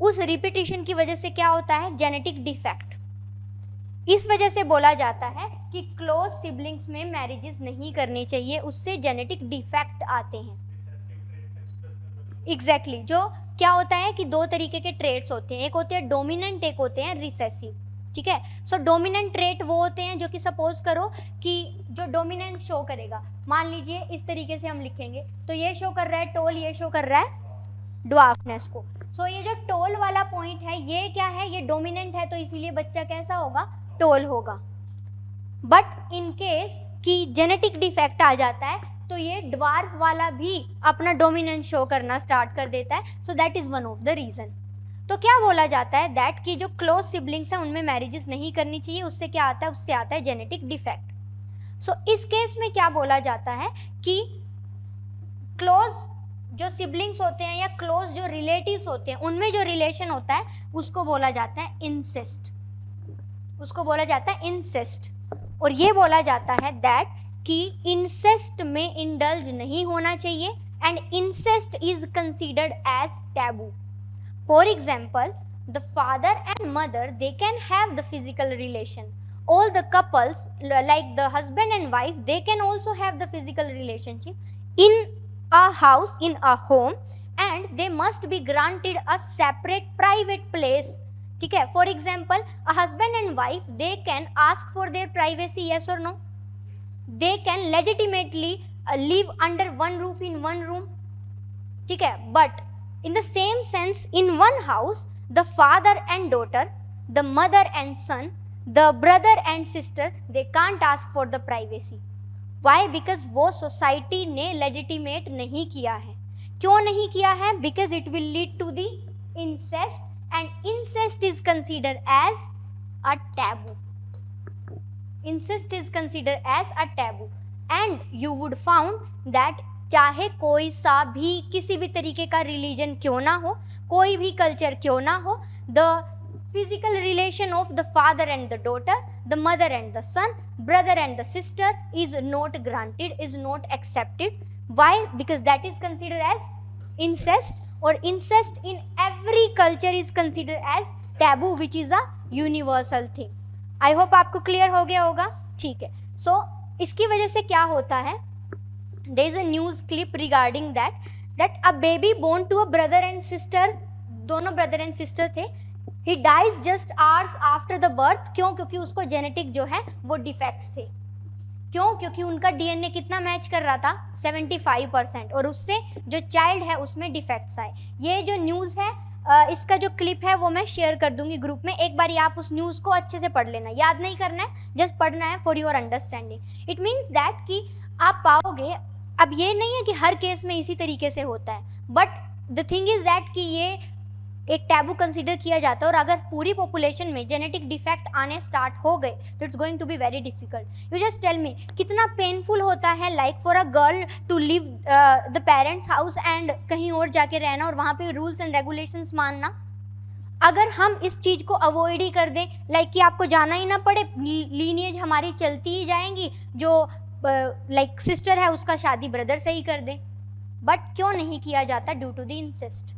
उस रिपीटिशन की वजह से क्या होता है, जेनेटिक डिफेक्ट। इस वजह से बोला जाता है कि क्लोज सिबलिंग्स में मैरिजेस नहीं करनी चाहिए, उससे जेनेटिक डिफेक्ट आते हैं। एग्जैक्टली जो क्या होता है कि दो तरीके के ट्रेट्स होते हैं, एक होते हैं डोमिनेंट, एक होते हैं रिसेसिव। ठीक है, सो डोमिनेंट ट्रेट वो होते हैं जो कि सपोज करो कि जो डोमिनेंस शो करेगा, मान लीजिए इस तरीके से हम लिखेंगे, तो ये शो कर रहा है टोल, ये शो कर रहा है ड्वार्फनेस को। सो ये जो टोल वाला पॉइंट है, ये क्या है, ये डोमिनेंट है, तो इसीलिए बच्चा कैसा होगा, टोल होगा। बट इन केस कि जेनेटिक डिफेक्ट आ जाता है, तो ये ड्वार्फ वाला भी अपना डोमिनेंस शो करना स्टार्ट कर देता है। So that is one of the reason. तो क्या बोला जाता है, दैट कि जो क्लोज सिबलिंग्स हैं उनमें मैरिजेस नहीं करनी चाहिए, उससे क्या आता है, उससे आता है जेनेटिक डिफेक्ट। सो इस केस में क्या बोला जाता है कि क्लोज जो सिबलिंग्स होते हैं या क्लोज जो रिलेटिव्स होते हैं, उनमें जो रिलेशन होता है उसको बोला जाता है इंसेस्ट, उसको बोला जाता है इंसेस्ट। और ये बोला जाता है दैट कि इंसेस्ट में इंडल्ज नहीं होना चाहिए, and incest is considered as taboo. For example, the father and mother, they can have the physical relation. All the couples, like the husband and wife, they can also have the physical relationship in a house, in a home, and they must be granted a separate private place. ठीक है, for example, a husband and wife, they can ask for their privacy, yes or no? They can legitimately live under one roof in one room. ठीक है, but in the same sense, in one house, the father and daughter, the mother and son, the brother and sister, they can't ask for the privacy. Why? Because वो society ने legitimate नहीं किया है। क्यों नहीं किया है? Because it will lead to the incest, and incest is considered as a taboo. Incest is considered as a taboo, and you would found that चाहे कोई सा भी किसी भी तरीके का रिलीजन क्यों ना हो, कोई भी कल्चर क्यों ना हो, the physical relation of the father and the daughter, the mother and the son, brother and the sister is not granted, is not accepted. Why? Because that is considered as incest, और incest in every culture is considered as taboo, which is a universal thing. I hope आपको clear हो गया होगा. ठीक है, सो इसकी वजह से क्या होता है, there is a news clip regarding that a baby born to a brother and sister, दोनों brother and sister थे, he dies just hours after the birth. क्यों? क्योंकि उसको जेनेटिक जो है वो डिफेक्ट्स थे. क्यों? क्योंकि उनका डीएनए कितना मैच कर रहा था, 75%, और उससे जो चाइल्ड है उसमें डिफेक्ट्स आए. ये जो न्यूज़ है, इसका जो क्लिप है वो मैं शेयर कर दूंगी ग्रुप में. एक बार आप उस न्यूज़ को अच्छे से पढ़ लेना, याद नहीं करना है, जस्ट पढ़ना है for your understanding. It means that कि आप पाओगे, अब ये नहीं है कि हर केस में इसी तरीके से होता है, but the thing is that कि ये एक टैबू कंसीडर किया जाता है. और अगर पूरी पॉपुलेशन में जेनेटिक डिफेक्ट आने स्टार्ट हो गए तो it's going to be very difficult. You just tell me, कितना पेनफुल होता है like for a girl to leave the parents house and कहीं और जाके रहना और वहाँ पे रूल्स एंड रेगुलेशंस मानना. अगर हम इस चीज़ को अवॉइड ही कर दें, लाइक कि आपको जाना ही ना पड़े, लीनिएज हमारी चलती ही जाएंगी, जो लाइक सिस्टर है उसका शादी ब्रदर से ही कर दे. बट क्यों नहीं किया जाता? Due to the incest.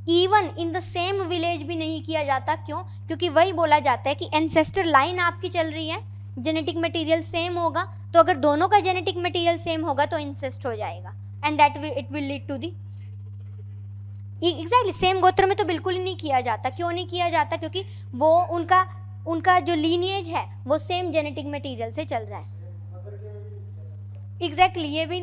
Even in the same village भी नहीं किया जाता. क्यों? क्योंकि वही बोला जाता है कि एंसेस्टर लाइन आपकी चल रही है, जेनेटिक मटेरियल सेम होगा, तो अगर दोनों का जेनेटिक मटेरियल सेम होगा तो इंसेस्ट हो जाएगा, and that it will lead to the exactly same gotra में तो बिल्कुल ही नहीं किया जाता. क्यों नहीं किया जाता? क्योंकि वो उनका जो लीनिएज है वो सेम जेनेटिक मटेरियल से चल रहा है. एग्जैक्टली ये भी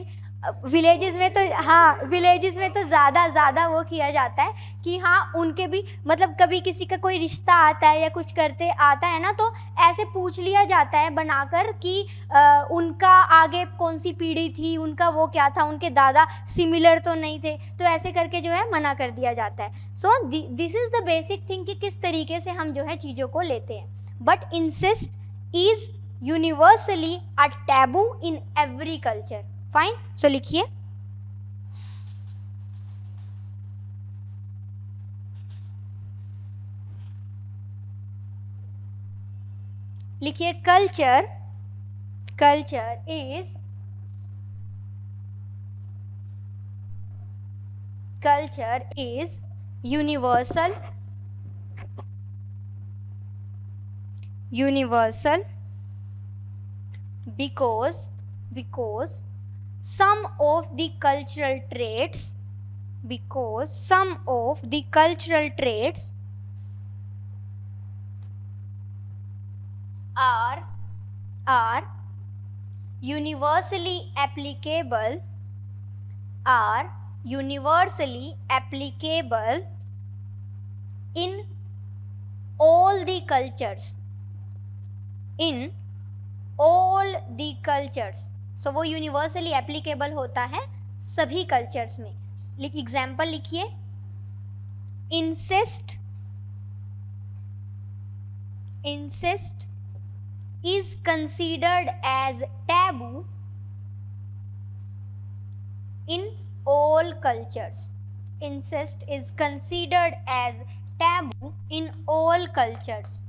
विलेजेस में तो, हाँ विलेजेस में तो ज़्यादा वो किया जाता है कि हाँ उनके भी मतलब कभी किसी का कोई रिश्ता आता है या कुछ करते आता है ना, तो ऐसे पूछ लिया जाता है बनाकर कि उनका आगे कौन सी पीढ़ी थी, उनका वो क्या था, उनके दादा सिमिलर तो नहीं थे, तो ऐसे करके जो है मना कर दिया जाता है. So this is the basic thing कि किस तरीके से हम जो है चीज़ों को लेते हैं. But incest is universally a taboo in every culture. Fine. So लिखिए लिखिए culture is universal because some of the cultural traits are universally applicable in all the cultures. सो वो यूनिवर्सली एप्लीकेबल होता है सभी कल्चर्स में. एग्जाम्पल लिखिए. Incest is considered as taboo in all cultures. Incest is considered as taboo in all cultures.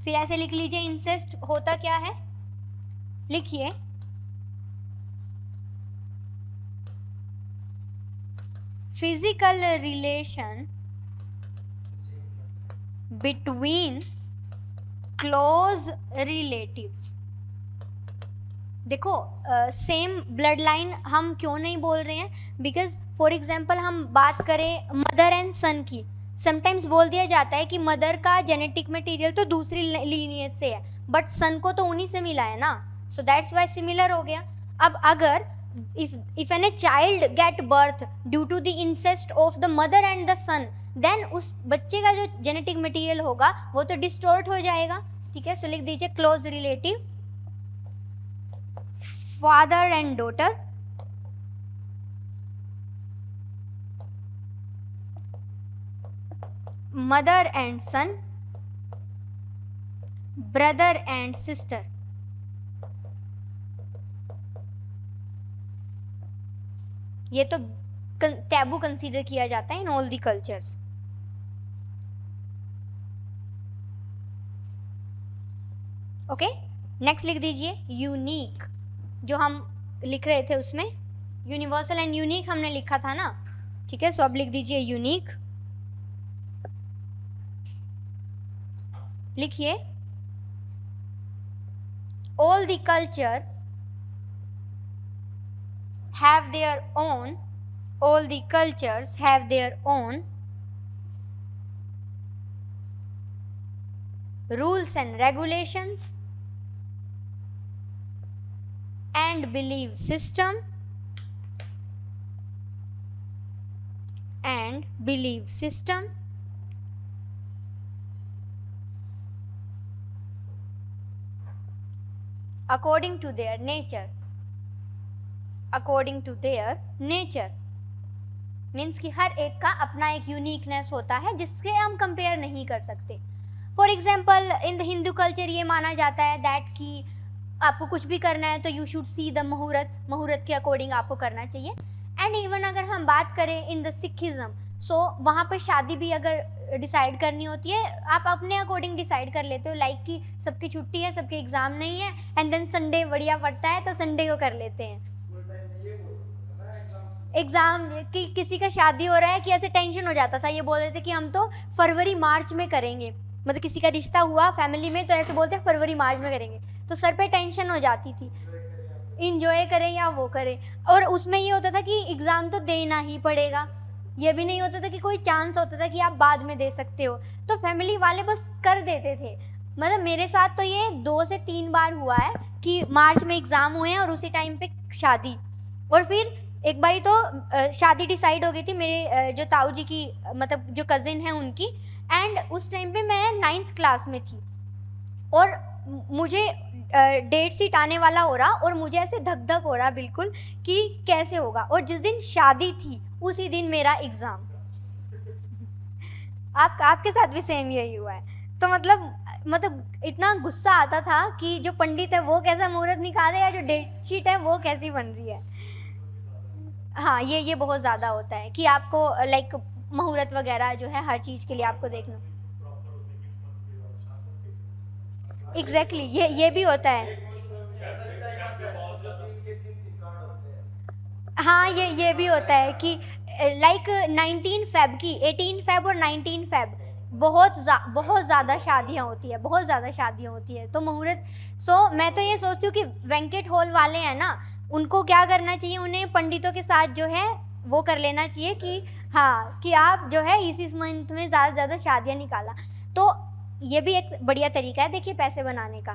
फिर ऐसे लिख लीजिए इंसेस्ट होता क्या है. लिखिए physical relation between close relatives. देखो सेम ब्लड लाइन हम क्यों नहीं बोल रहे हैं, बिकॉज फॉर एग्जांपल हम बात करें मदर एंड सन की, समटाइम्स बोल दिया जाता है कि मदर का जेनेटिक मटेरियल तो दूसरी लीनियज से है, बट सन को तो उन्हीं से मिला है ना, सो दैट्स वाई सिमिलर हो गया. अब अगर if a child get birth due to the incest of the mother and the son, then उस बच्चे का जो जेनेटिक मटेरियल होगा वो तो डिस्टोर्ट हो जाएगा. ठीक है. सो लिख दीजिए close relative father and daughter, mother and son, brother and sister. ये तो टैबू कंसीडर किया जाता है in all the cultures. Okay. Next लिख दीजिए यूनिक. जो हम लिख रहे थे उसमें यूनिवर्सल एंड यूनिक हमने लिखा था ना. ठीक है. सो अब लिख दीजिए यूनिक. लिखिए all the culture have their own, all the cultures have their own rules and regulations and belief system according to their nature. Means कि हर एक का अपना एक यूनिकनेस होता है जिससे हम कंपेयर नहीं कर सकते. For example in the Hindu culture ये माना जाता है दैट कि आपको कुछ भी करना है तो यू शुड सी द मुहूर्त के अकॉर्डिंग आपको करना चाहिए. एंड इवन अगर हम बात करें इन द सिखिज्म, सो वहाँ पर शादी भी अगर डिसाइड करनी होती है आप अपने अकॉर्डिंग डिसाइड कर लेते हो, लाइक कि सबकी छुट्टी है, सबके एग्ज़ाम नहीं है, एंड देन संडे बढ़िया पड़ता है तो संडे को कर लेते हैं. एग्ज़ाम कि किसी का शादी हो रहा है कि ऐसे टेंशन हो जाता था, ये बोल रहे थे कि हम तो फरवरी मार्च में करेंगे, मतलब किसी का रिश्ता हुआ फैमिली में तो ऐसे बोलते हैं फरवरी मार्च में करेंगे, तो सर पे टेंशन हो जाती थी, इंजॉय करें या वो करें. और उसमें ये होता था कि एग्ज़ाम तो देना ही पड़ेगा, ये भी नहीं होता था कि कोई चांस होता था कि आप बाद में दे सकते हो, तो फैमिली वाले बस कर देते थे. मतलब मेरे साथ तो ये 2 से 3 बार हुआ है कि मार्च में एग्ज़ाम हुए हैं और उसी टाइम पे शादी. और फिर एक बारी तो शादी डिसाइड हो गई थी मेरे जो ताऊ जी की मतलब जो कज़िन है उनकी, एंड उस टाइम पे मैं 9th क्लास में थी और मुझे डेट शीट आने वाला हो रहा और मुझे ऐसे धक धक हो रहा बिल्कुल कि कैसे होगा। और जिस दिन शादी थी उसी दिन मेरा एग्ज़ाम। आपके साथ भी सेम यही हुआ है। तो मतलब इतना गुस्सा आता था कि जो पंडित है वो कैसा मुहूर्त निकाले या जो डेट शीट है वो कैसी बन रही है। हाँ, ये बहुत ज़्यादा होता है कि आपको लाइक मुहूर्त वगैरह जो है हर चीज़ के लिए आपको देखना। एग्जैक्टली ये भी होता है। हाँ, ये भी होता है कि लाइक 19 फेब की 18 फेब और 19 फेब बहुत ज़्यादा शादियाँ होती है, बहुत ज़्यादा शादियाँ होती है। तो मुहूर्त मैं तो ये सोचती हूँ कि वेंकट हॉल वाले हैं ना, उनको क्या करना चाहिए, उन्हें पंडितों के साथ जो है वो कर लेना चाहिए कि हाँ कि आप जो है इस मंथ में ज़्यादा से ज़्यादा शादियाँ निकाला। तो ये भी एक बढ़िया तरीका है देखिए पैसे बनाने का,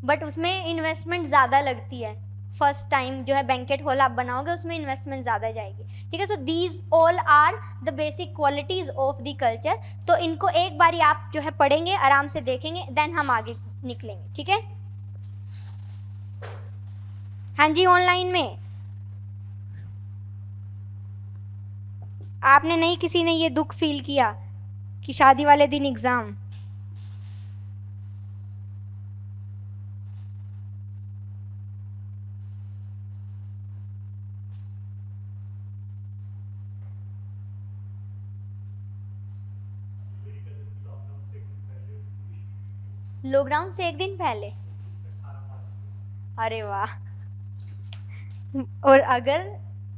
बट उसमें इन्वेस्टमेंट ज़्यादा लगती है। फर्स्ट टाइम जो है बैंकेट हॉल आप बनाओगे उसमें इन्वेस्टमेंट ज़्यादा जाएगी, ठीक है। So these all are the basic qualities of the culture. तो इनको एक बारी आप जो है पढ़ेंगे, आराम से देखेंगे, देन हम आगे निकलेंगे, ठीक है। हाँ जी, ऑनलाइन में आपने नहीं, किसी ने ये दुख फील किया कि शादी वाले दिन एग्ज़ाम। लॉकडाउन से एक दिन पहले, अरे वाह। और अगर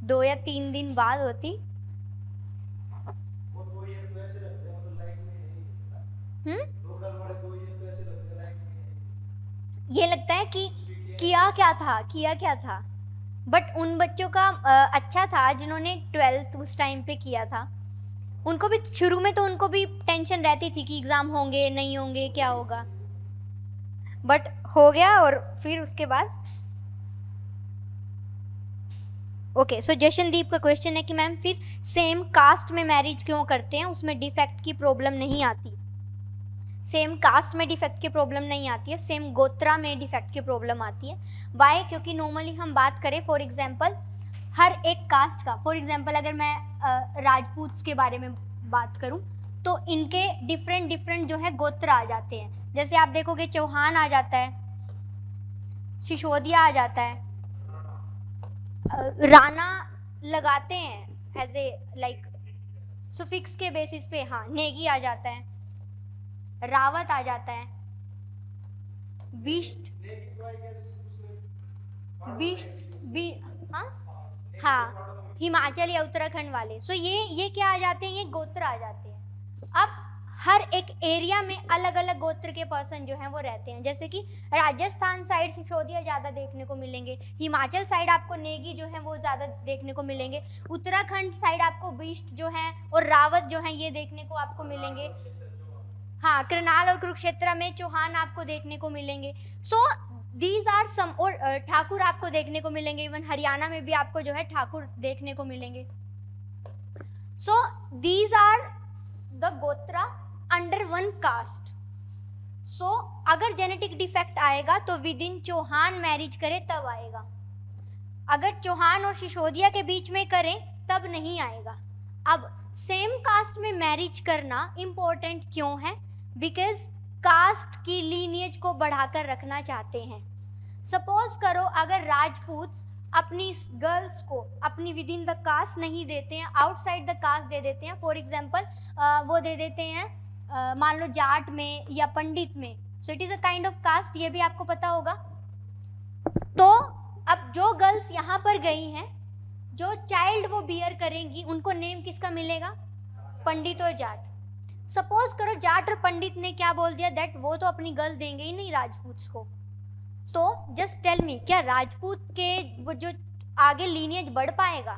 2 या 3 दिन बाद होती। वो 2 ईयर तो ऐसे लगते हैं मतलब लाइफ में है ही। लॉकडाउन वाले 2 ईयर तो ऐसे लगते हैं लाइफ में है। ये लगता है कि किया क्या था। बट उन बच्चों का अच्छा था जिन्होंने 12th उस टाइम पे किया था। उनको भी शुरू में तो उनको भी टेंशन रहती थी कि एग्ज़ाम होंगे नहीं होंगे क्या होगा, बट हो गया। और फिर उसके बाद ओके। सो जशनदीप का क्वेश्चन है कि मैम फिर सेम कास्ट में मैरिज क्यों करते हैं, उसमें डिफेक्ट की प्रॉब्लम नहीं आती। सेम कास्ट में डिफेक्ट की प्रॉब्लम नहीं आती है, सेम गोत्रा में डिफेक्ट की प्रॉब्लम आती है। वाई? क्योंकि नॉर्मली हम बात करें फॉर एग्जांपल हर एक कास्ट का, फॉर एग्जांपल अगर मैं राजपूत के बारे में बात करूं तो इनके डिफरेंट जो है गोत्र आ जाते हैं। जैसे आप देखोगे चौहान आ जाता है, सिसोदिया आ जाता है, राणा लगाते हैं एज ए लाइक सुफिक्स के बेसिस पे। हाँ, नेगी आ जाता है, रावत आ जाता है, बिष्ट हाँ हिमाचल या उत्तराखंड वाले। सो ये क्या आ जाते हैं, ये गोत्र आ जाते हैं। अब हर एक एरिया में अलग अलग गोत्र के पर्सन जो हैं वो रहते हैं। जैसे कि राजस्थान साइड सिसोदिया ज़्यादा देखने को मिलेंगे, हिमाचल साइड आपको नेगी जो है वो ज़्यादा देखने को मिलेंगे, उत्तराखंड साइड आपको बिष्ट जो है और रावत जो है ये देखने को आपको मिलेंगे। हाँ, करनाल और कुरुक्षेत्र में चौहान आपको देखने को मिलेंगे। सो दीज आर सम, और ठाकुर आपको देखने को मिलेंगे। इवन हरियाणा में भी आपको जो है ठाकुर देखने को मिलेंगे। सो दीज आर द गोत्रा अंडर वन कास्ट। सो अगर जेनेटिक डिफेक्ट आएगा तो विद इन चौहान मैरिज करे तब आएगा, अगर चौहान और सिसोदिया के बीच में करें तब नहीं आएगा। अब सेम कास्ट में मैरिज करना इम्पोर्टेंट क्यों है? बिकॉज कास्ट की लीनिएज को बढ़ाकर रखना चाहते हैं। सपोज करो अगर राजपूत अपनी गर्ल्स को अपनी विद इन द कास्ट नहीं देते हैं, आउटसाइड द कास्ट दे देते हैं। फॉर एग्जांपल वो दे देते हैं मान लो जाट में या पंडित में। So it is a kind of caste, ये भी आपको पता होगा। तो अब जो गर्ल्स यहाँ पर गई हैं, जो चाइल्ड वो बियर करेंगी, उनको नेम किसका मिलेगा? पंडित और जाट। सपोज करो जाट और पंडित ने क्या बोल दिया, दैट वो तो अपनी गर्ल देंगे ही नहीं राजपूत को। तो जस्ट टेल मी, क्या राजपूत के वो जो आगे लीनिएज बढ़ पाएगा?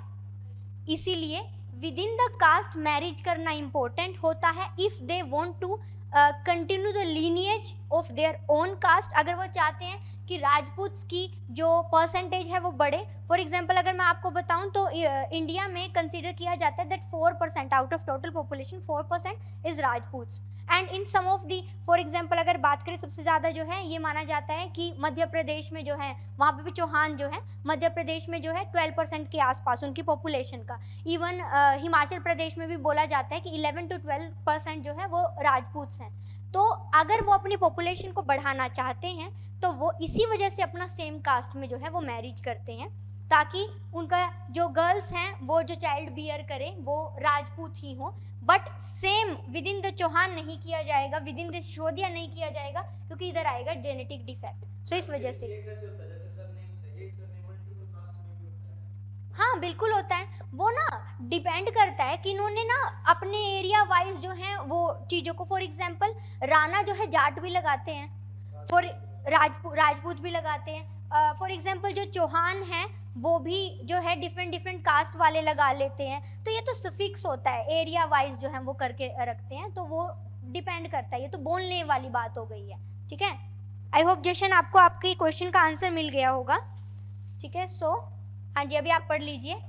इसीलिए within the caste marriage करना इम्पोर्टेंट होता है if they want to continue the lineage of their own caste. अगर वो चाहते हैं कि राजपूत्स की जो परसेंटेज है वो बढ़े। फॉर एग्जांपल अगर मैं आपको बताऊं तो इंडिया में कंसीडर किया जाता है that 4% out of total population 4% is Rajputs. And in some of the, for example अगर बात करें सबसे ज़्यादा जो है ये माना जाता है कि मध्य प्रदेश में जो है वहाँ पे भी चौहान जो है मध्य प्रदेश में जो है 12% के आसपास उनकी पॉपुलेशन का। इवन हिमाचल प्रदेश में भी बोला जाता है कि 11 to 12% जो है वो राजपूत्स हैं। तो अगर वो अपनी पॉपुलेशन को बढ़ाना चाहते हैं तो वो इसी वजह से अपना सेम कास्ट में जो है वो मैरिज करते हैं, ताकि उनका जो गर्ल्स हैं वो जो चाइल्ड बियर करें वो राजपूत ही हो। But same within the Chauhan नहीं किया जाएगा, विद इन द सिसोदिया नहीं किया जाएगा, क्योंकि इधर आएगा जेनेटिक डिफेक्ट। सो इस वजह से ये कैसे होता है, जैसे सरनेम से एक सरनेम मल्टीपल कास्ट में भी होता है? हाँ बिल्कुल होता है। वो ना डिपेंड करता है कि इन्होंने ना अपने एरिया वाइज जो है वो चीज़ों को, फॉर एग्जांपल राणा जो है जाट भी लगाते हैं, फॉर राजपूत भी लगाते हैं। फॉर एग्जांपल जो चौहान है वो भी जो है डिफरेंट कास्ट वाले लगा लेते हैं। तो ये तो सफिक्स होता है, एरिया वाइज जो है वो करके रखते हैं, तो वो डिपेंड करता है। ये तो बोलने वाली बात हो गई है, ठीक है। आई होप जशन आपको आपके क्वेश्चन का आंसर मिल गया होगा, ठीक है। सो हाँ जी, अभी आप पढ़ लीजिए।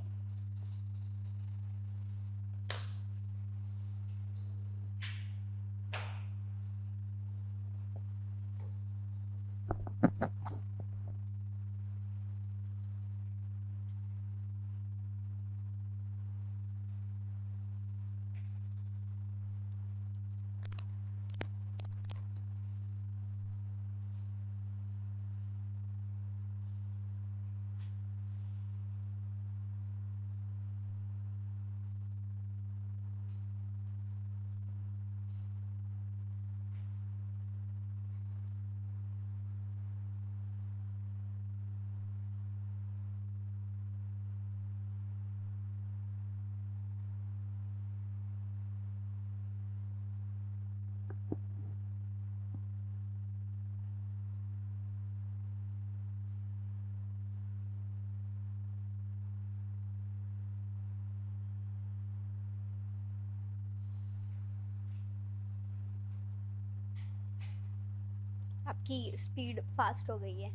आपकी स्पीड फास्ट हो गई है।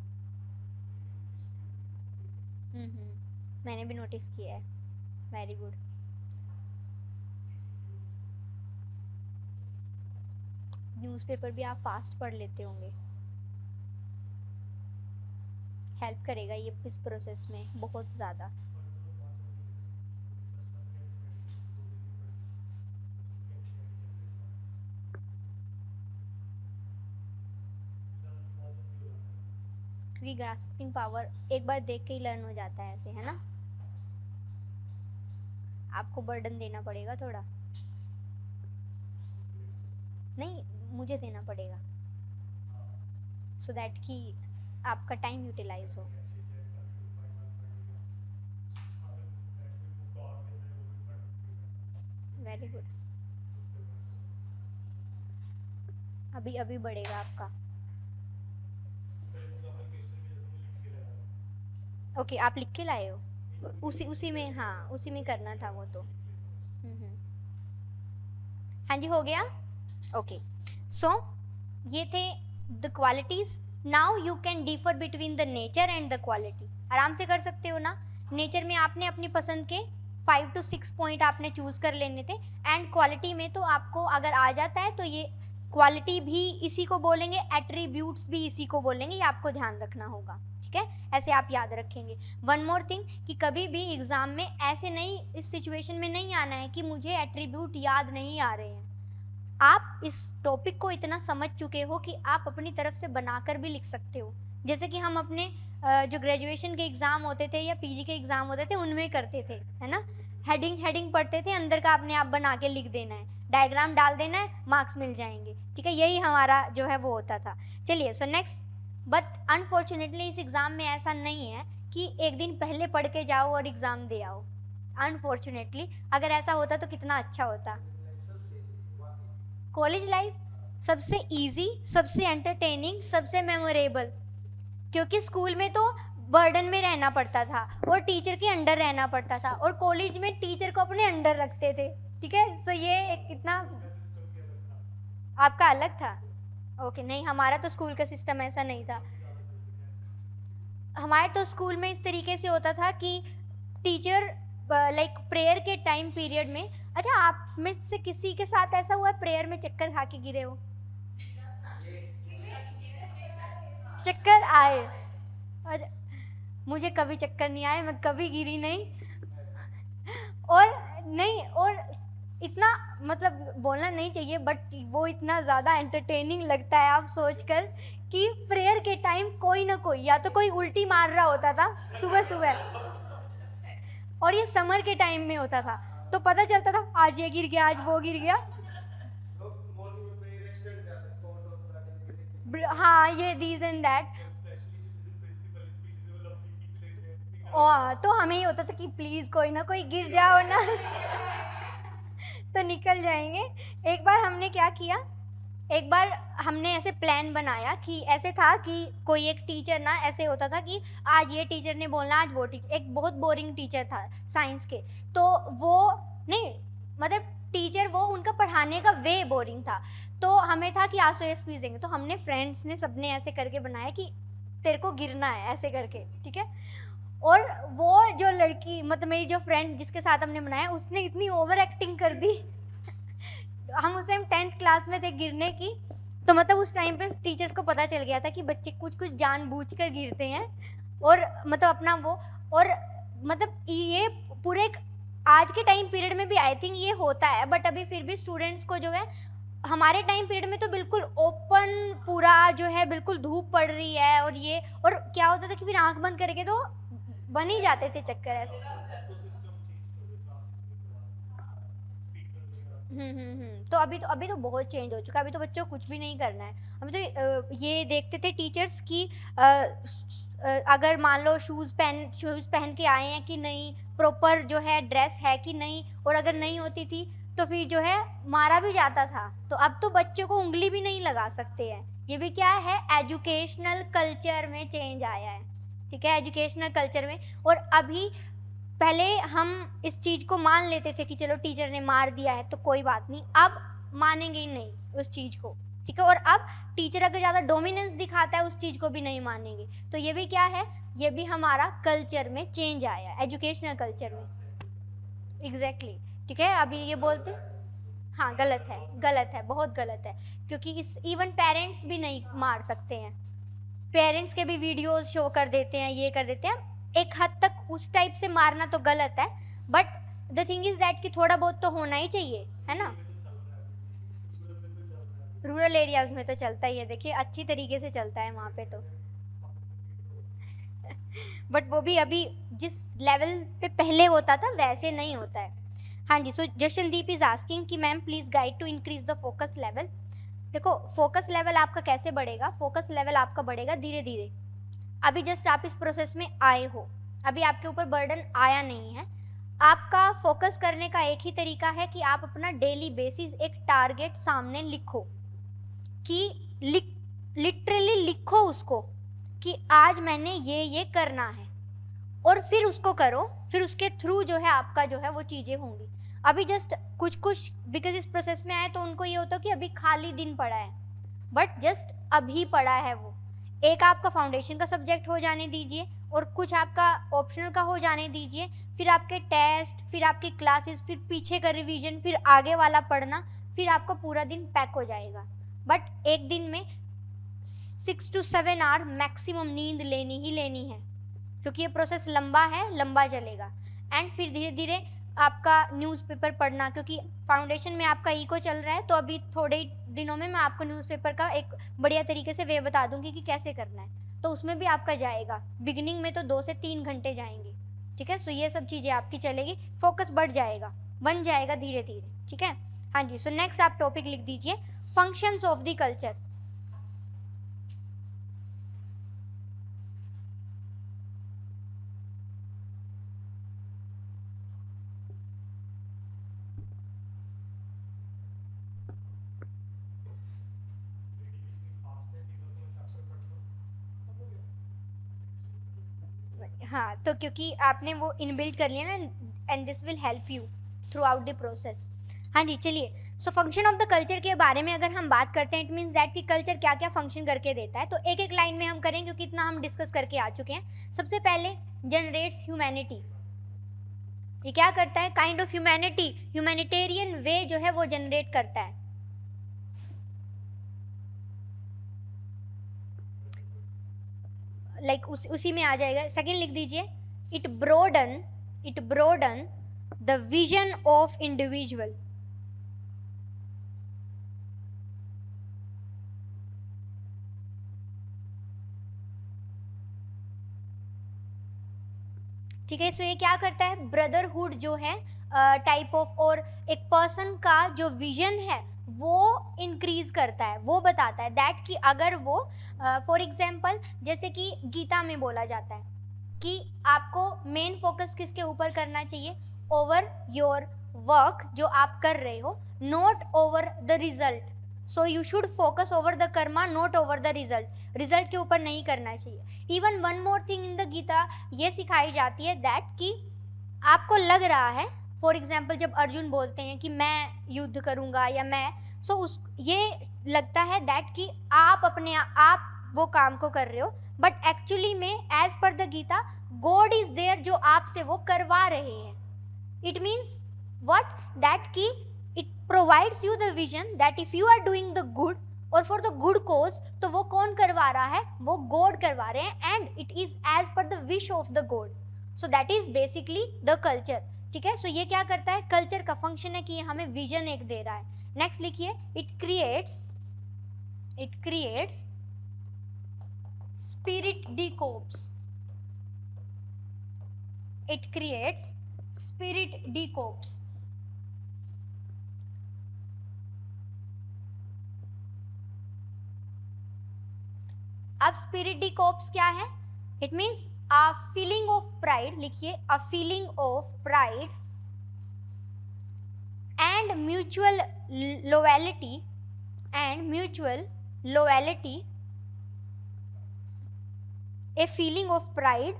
मैंने भी नोटिस किया है। Very good. न्यूज़पेपर भी आप फास्ट पढ़ लेते होंगे, हेल्प करेगा ये इस प्रोसेस में बहुत ज़्यादा। क्योंकि ग्रास्पिंग पावर एक बार देख के ही लर्न हो जाता है ऐसे, है ना। आपको बर्डन देना पड़ेगा थोड़ा, नहीं मुझे देना पड़ेगा, सो दैट कि आपका टाइम यूटिलाइज हो। Very good. अभी अभी बढ़ेगा आपका। ओके आप लिख के लाए हो, उसी में, हाँ उसी में करना था वो तो। हाँ जी हो गया। ओके सो ये थे the qualities. Now you can differ between the nature and the quality. आराम से कर सकते हो ना। नेचर में आपने अपनी पसंद के 5 to 6 पॉइंट आपने चूज कर लेने थे, एंड क्वालिटी में तो आपको अगर आ जाता है तो ये क्वालिटी भी इसी को बोलेंगे, एट्रीब्यूट्स भी इसी को बोलेंगे, ये आपको ध्यान रखना होगा, ठीक है। ऐसे आप याद रखेंगे। वन मोर थिंग कि कभी भी एग्जाम में ऐसे नहीं, इस सिचुएशन में नहीं आना है कि मुझे एट्रीब्यूट याद नहीं आ रहे हैं। आप इस टॉपिक को इतना समझ चुके हो कि आप अपनी तरफ से बनाकर भी लिख सकते हो, जैसे कि हम अपने जो ग्रेजुएशन के एग्ज़ाम होते थे या पीजी के एग्ज़ाम होते थे उनमें करते थे, है ना। हेडिंग पढ़ते थे, अंदर का अपने आप बना के लिख देना है, डायग्राम डाल देना है, मार्क्स मिल जाएंगे, ठीक है। यही हमारा जो है वो होता था। चलिए सो नेक्स्ट। बट अनफॉर्चुनेटली इस एग्ज़ाम में ऐसा नहीं है कि एक दिन पहले पढ़ के जाओ और एग्ज़ाम दे आओ। अनफॉर्चुनेटली अगर ऐसा होता तो कितना अच्छा होता। कॉलेज लाइफ सबसे इजी, सबसे एंटरटेनिंग, सबसे मेमोरेबल, क्योंकि स्कूल में तो बर्डन में रहना पड़ता था और टीचर के अंडर रहना पड़ता था, और कॉलेज में टीचर को अपने अंडर रखते थे, ठीक है। सो ये एक कितना आपका अलग था। ओके नहीं, हमारा तो स्कूल का सिस्टम ऐसा नहीं था। हमारे तो स्कूल में इस तरीके से होता था कि टीचर लाइक प्रेयर के टाइम पीरियड में, अच्छा आप में से किसी के साथ ऐसा हुआ है प्रेयर में चक्कर खा के गिरे हो? चक्कर आए? अच्छा, मुझे कभी चक्कर नहीं आए, मैं कभी गिरी नहीं। और नहीं, और इतना मतलब बोलना नहीं चाहिए बट वो इतना ज़्यादा एंटरटेनिंग लगता है आप सोचकर कि प्रेयर के टाइम कोई ना कोई, या तो कोई उल्टी मार रहा होता था सुबह सुबह, और ये समर के टाइम में होता था, तो पता चलता था आज ये गिर गया, आज वो गिर गया। So morning में prayer extend जाता है thought of that day देख के। हाँ, ये दिस एंड दैट। तो हमें ही होता था कि प्लीज कोई ना कोई गिर जाओ ना तो निकल जाएंगे। एक बार हमने क्या किया, एक बार हमने ऐसे प्लान बनाया कि ऐसे था कि कोई एक टीचर ना, ऐसे होता था कि आज ये टीचर ने बोलना, आज वो टीचर, एक बहुत बोरिंग टीचर था साइंस के, तो वो नहीं मतलब टीचर वो उनका पढ़ाने का वे बोरिंग था, तो हमें था कि आज तो ये स्पीच देंगे, तो हमने फ्रेंड्स ने सबने ऐसे करके बनाया कि तेरे को गिरना है ऐसे करके, ठीक है। और वो जो लड़की मतलब मेरी जो फ्रेंड जिसके साथ हमने बनाया, उसने इतनी ओवर एक्टिंग कर दी हम उस टाइम 10th क्लास में थे गिरने की, तो मतलब उस टाइम पे टीचर्स को पता चल गया था कि बच्चे कुछ कुछ जानबूझकर गिरते हैं, और मतलब अपना वो, और मतलब ये पूरे एक आज के टाइम पीरियड में भी आई थिंक ये होता है, बट अभी फिर भी स्टूडेंट्स को जो है, हमारे टाइम पीरियड में तो बिल्कुल ओपन पूरा जो है, बिल्कुल धूप पड़ रही है, और ये, और क्या होता था कि फिर आंख बंद करके तो बन ही जाते थे चक्कर ऐसे। तो अभी तो बहुत चेंज हो चुका है, अभी तो बच्चों को कुछ भी नहीं करना है। अभी तो ये देखते थे टीचर्स की अगर मान लो शूज़ पहन के आए हैं कि नहीं, प्रॉपर जो है ड्रेस है कि नहीं, और अगर नहीं होती थी तो फिर जो है मारा भी जाता था। तो अब तो बच्चों को उंगली भी नहीं लगा सकते हैं। ये भी क्या है, एजुकेशनल कल्चर में चेंज आया है, ठीक है, एजुकेशनल कल्चर में। और अभी पहले हम इस चीज़ को मान लेते थे कि चलो टीचर ने मार दिया है तो कोई बात नहीं, अब मानेंगे ही नहीं उस चीज़ को, ठीक है। और अब टीचर अगर ज़्यादा डोमिनेंस दिखाता है उस चीज़ को भी नहीं मानेंगे। तो ये भी क्या है, ये भी हमारा कल्चर में चेंज आया है, एजुकेशनल कल्चर में। एग्जैक्टली, ठीक है। अभी ये बोलते हाँ गलत है, गलत है, बहुत गलत है, क्योंकि इस इवन पेरेंट्स भी नहीं मार सकते हैं, पेरेंट्स के भी वीडियोस शो कर देते हैं, ये कर देते हैं। एक हद तक उस टाइप से मारना तो गलत है, but the thing is that कि थोड़ा बहुत तो होना ही चाहिए, है ना। रूरल एरियाज में तो चलता ही है, देखिए अच्छी तरीके से चलता है वहाँ पे तो बट वो भी अभी जिस लेवल पे पहले होता था वैसे नहीं होता है। हाँ जी, सो जशनदीप इज आस्किंग कि ma'am please guide to increase the focus level. देखो फोकस लेवल आपका कैसे बढ़ेगा, फोकस लेवल आपका बढ़ेगा धीरे धीरे। अभी जस्ट आप इस प्रोसेस में आए हो, अभी आपके ऊपर बर्डन आया नहीं है। आपका फोकस करने का एक ही तरीका है कि आप अपना डेली बेसिस एक टारगेट सामने लिखो, कि लिटरली लिखो उसको कि आज मैंने ये करना है, और फिर उसको करो, फिर उसके थ्रू जो है आपका जो है वो चीज़ें होंगी। अभी जस्ट कुछ बिकॉज इस प्रोसेस में आए तो उनको ये होता है कि अभी खाली दिन पड़ा है, बट जस्ट अभी पड़ा है वो। एक आपका फाउंडेशन का सब्जेक्ट हो जाने दीजिए और कुछ आपका ऑप्शनल का हो जाने दीजिए, फिर आपके टेस्ट, फिर आपकी क्लासेस, फिर पीछे का रिवीजन, फिर आगे वाला पढ़ना, फिर आपका पूरा दिन पैक हो जाएगा। बट एक दिन में 6 to 7 आवर मैक्सिमम नींद लेनी ही लेनी है, क्योंकि ये प्रोसेस लंबा है, लंबा चलेगा। एंड फिर धीरे धीरे आपका न्यूज़पेपर पढ़ना, क्योंकि फाउंडेशन में आपका इको चल रहा है, तो अभी थोड़े ही दिनों में मैं आपको न्यूज़पेपर का एक बढ़िया तरीके से वे बता दूंगी कि कैसे करना है, तो उसमें भी आपका जाएगा। बिगिनिंग में तो 2 से 3 घंटे जाएंगे, ठीक है। सो ये सब चीज़ें आपकी चलेगी, फोकस बढ़ जाएगा, बन जाएगा धीरे धीरे, ठीक है। हाँ जी, सो नेक्स्ट आप टॉपिक लिख दीजिए, फंक्शंस ऑफ द कल्चर। हाँ, तो क्योंकि आपने वो इनबिल्ट कर लिया ना, and this will help you through out the process. हाँ जी, चलिए so function of the culture के बारे में अगर हम बात करते हैं, इट मीन्स दैट कि कल्चर क्या क्या फंक्शन करके देता है। तो एक एक लाइन में हम करें क्योंकि इतना हम डिस्कस करके आ चुके हैं। सबसे पहले जनरेट्स ह्यूमैनिटी। ये क्या करता है? काइंड ऑफ ह्यूमैनिटी, ह्यूमैनिटेरियन वे जो है वो जनरेट करता है। लाइक उसी में आ जाएगा। सेकंड लिख दीजिए, it broaden the vision of individual. ठीक है, सो ये क्या करता है? ब्रदरहुड जो है टाइप ऑफ, और एक पर्सन का जो विजन है वो इंक्रीज करता है, वो बताता है दैट कि अगर वो फॉर एग्जांपल जैसे कि गीता में बोला जाता है कि आपको मेन फोकस किसके ऊपर करना चाहिए? ओवर योर वर्क जो आप कर रहे हो, not over the result. So you should focus over the karma, not over the result. Result के ऊपर नहीं करना चाहिए। Even one more thing in the Gita ये सिखाई जाती है दैट कि आपको लग रहा है, फॉर एग्जाम्पल जब अर्जुन बोलते हैं कि मैं युद्ध करूंगा या मैं, सो उस ये लगता है दैट कि आप अपने आप वो काम को कर रहे हो, बट एक्चुअली में as per the Gita god is there जो आपसे वो करवा रहे हैं। It means what? दैट कि it provides you the vision that if you are doing the good और फॉर द गुड कोज, तो वो कौन करवा रहा है? वो गॉड करवा रहे हैं, and it is as per the wish of the god. So that is basically the culture. ठीक है, सो ये क्या करता है? कल्चर का फंक्शन है कि ये हमें विजन एक दे रहा है। नेक्स्ट लिखिए, it creates spirit de corps. It creates spirit de corps. अब स्पिरिट डिकोप्स क्या है? It means a feeling of pride. लिखिए, a feeling of pride and mutual loyalty, a feeling of pride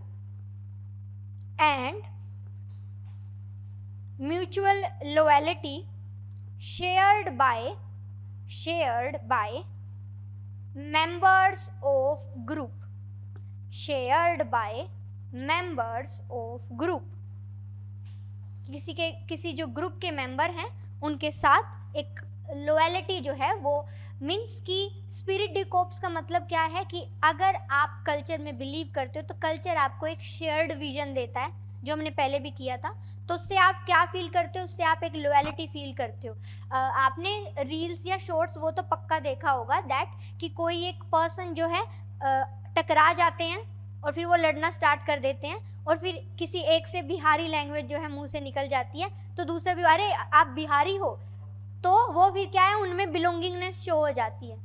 and mutual loyalty shared by members of group, किसी जो group के member हैं उनके साथ एक लॉयल्टी जो है वो मीन्स कि स्पिरिट डिकोप्स का मतलब क्या है कि अगर आप कल्चर में बिलीव करते हो तो कल्चर आपको एक शेयर्ड विजन देता है, जो हमने पहले भी किया था। तो उससे आप क्या फील करते हो? उससे आप एक लॉयल्टी फील करते हो। आपने रील्स या शॉर्ट्स वो तो पक्का देखा होगा दैट कि कोई एक पर्सन जो है टकरा जाते हैं और फिर वो लड़ना स्टार्ट कर देते हैं, और फिर किसी एक से बिहारी लैंग्वेज जो है मुंह से निकल जाती है, तो दूसरा भी अरे आप बिहारी हो, तो वो फिर क्या है? उनमें बिलोंगिंगनेस शो हो जाती है।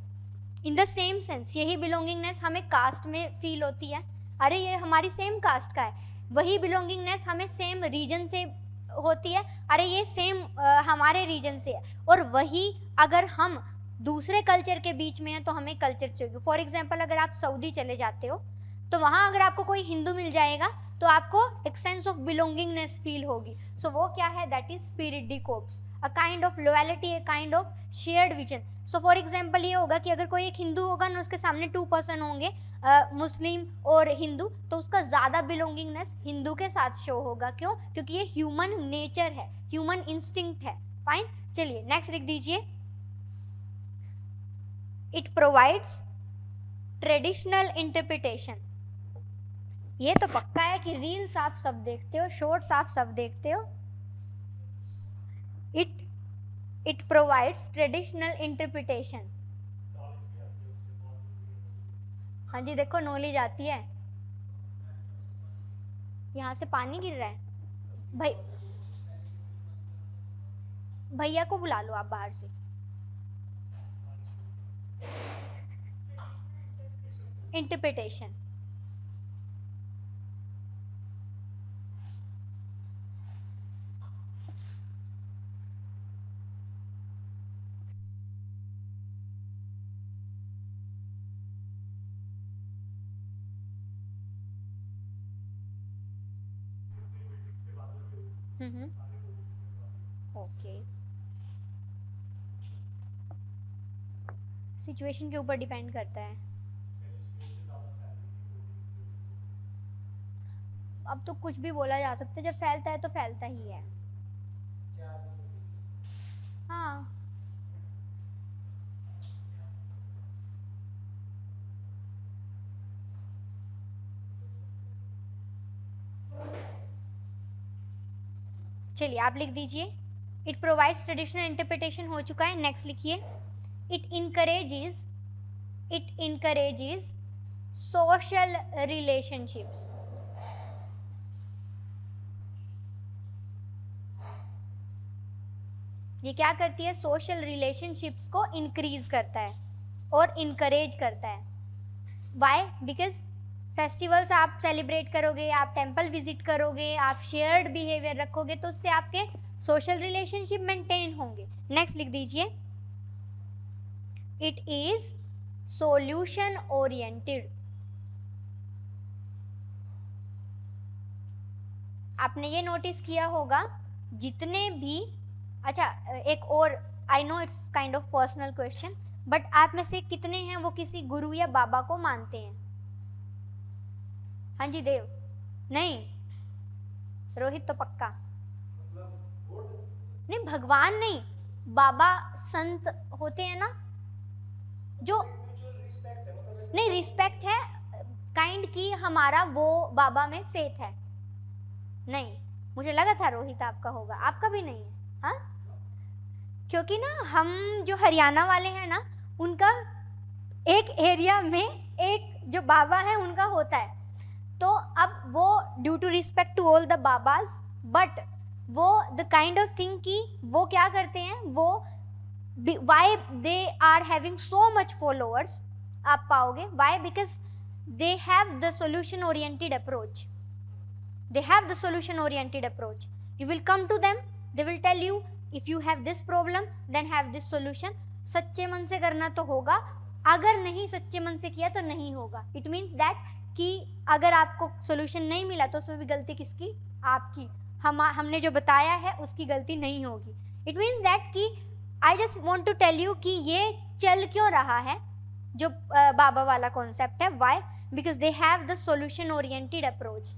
इन द सेम सेंस यही बिलोंगिंगनेस हमें कास्ट में फील होती है, अरे ये हमारी सेम कास्ट का है। वही बिलोंगिंगनेस हमें सेम रीजन से होती है, अरे ये सेम हमारे रीजन से है। और वही अगर हम दूसरे कल्चर के बीच में है तो हमें कल्चर चाहिए। फॉर एग्जाम्पल अगर आप सऊदी चले जाते हो तो वहाँ अगर आपको कोई हिंदू मिल जाएगा तो आपको एक सेंस ऑफ बिलोंगिंगनेस फील होगी। सो वो क्या है? That is spirit de corps, a kind of loyalty, a kind of shared vision. So for example ये होगा कि अगर कोई एक हिंदू होगा ना, उसके सामने 2 पर्सन होंगे मुस्लिम और हिंदू, तो उसका ज़्यादा बिलोंगिंगनेस हिंदू के साथ शो होगा। क्यों? क्योंकि ये ह्यूमन नेचर है, ह्यूमन इंस्टिंक्ट है। फाइन, चलिए नेक्स्ट लिख दीजिए, इट प्रोवाइड्स ट्रेडिशनल इंटरप्रिटेशन। ये तो पक्का है कि रील्स आप सब देखते हो, शॉर्ट्स आप सब देखते हो। It provides traditional interpretation. हाँ जी, देखो नॉलेज आती है। यहाँ से पानी गिर रहा है भाई, भैया को बुला लो आप बाहर से। Interpretation, okay. सिचुएशन के ऊपर डिपेंड करता है। अब तो कुछ भी बोला जा सकता है, जब फैलता है तो फैलता ही है। हाँ चलिए आप लिख दीजिए, इट प्रोवाइड्स ट्रेडिशनल इंटरप्रिटेशन हो चुका है। नेक्स्ट लिखिए, इट इनकरेजेस सोशल रिलेशनशिप्स। ये क्या करती है? सोशल रिलेशनशिप्स को इंक्रीज करता है और इनकरेज करता है। वाई? बिकॉज फेस्टिवल्स आप सेलिब्रेट करोगे, आप टेम्पल विजिट करोगे, आप शेयर्ड बिहेवियर रखोगे, तो उससे आपके सोशल रिलेशनशिप मेंटेन होंगे। नेक्स्ट लिख दीजिए, इट इज सॉल्यूशन ओरिएंटेड। आपने ये नोटिस किया होगा जितने भी, अच्छा एक और, I know it's kind of personal question, but आप में से कितने हैं वो किसी गुरु या बाबा को मानते हैं? हाँ जी देव? नहीं, रोहित तो पक्का नहीं, भगवान नहीं, बाबा संत होते हैं ना जो, नहीं रिस्पेक्ट है काइंड की, हमारा वो बाबा में फेथ है। नहीं, मुझे लगा था रोहित आपका होगा, आपका भी नहीं है। हाँ, क्योंकि ना हम जो हरियाणा वाले हैं ना, उनका एक एरिया में एक जो बाबा है उनका होता है, तो अब वो due to respect to all the babas, but वो द काइंड ऑफ थिंग कि वो क्या करते हैं, वो why they are having so much followers, आप पाओगे why, because they have the solution oriented approach. They have the solution oriented approach. You will come to them, they will tell you if you have this problem then have this solution. सच्चे मन से करना तो होगा, अगर नहीं सच्चे मन से किया तो नहीं होगा। It means that कि अगर आपको solution नहीं मिला तो उसमें भी गलती किसकी? आपकी। हमने जो बताया है उसकी गलती नहीं होगी। It means that कि I just want to tell you कि ये चल क्यों रहा है जो बाबा वाला कॉन्सेप्ट है। Why? Because they have the solution oriented approach.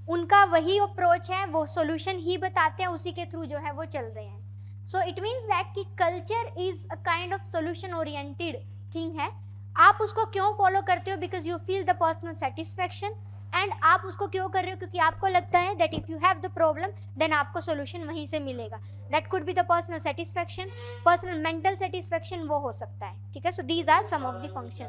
उनका वही अप्रोच है, वो सॉल्यूशन ही बताते हैं, उसी के थ्रू जो है वो चल रहे हैं। सो इट मीन्स दैट कि culture is a kind of solution oriented thing है। आप उसको क्यों फॉलो करते हो? Because you feel the personal satisfaction, and आप उसको क्यों कर रहे हो? क्योंकि आपको लगता है that if you have the problem then आपको सॉल्यूशन वहीं से मिलेगा। That could be the personal satisfaction, personal mental satisfaction वो हो सकता है। ठीक है, so these are some of the function.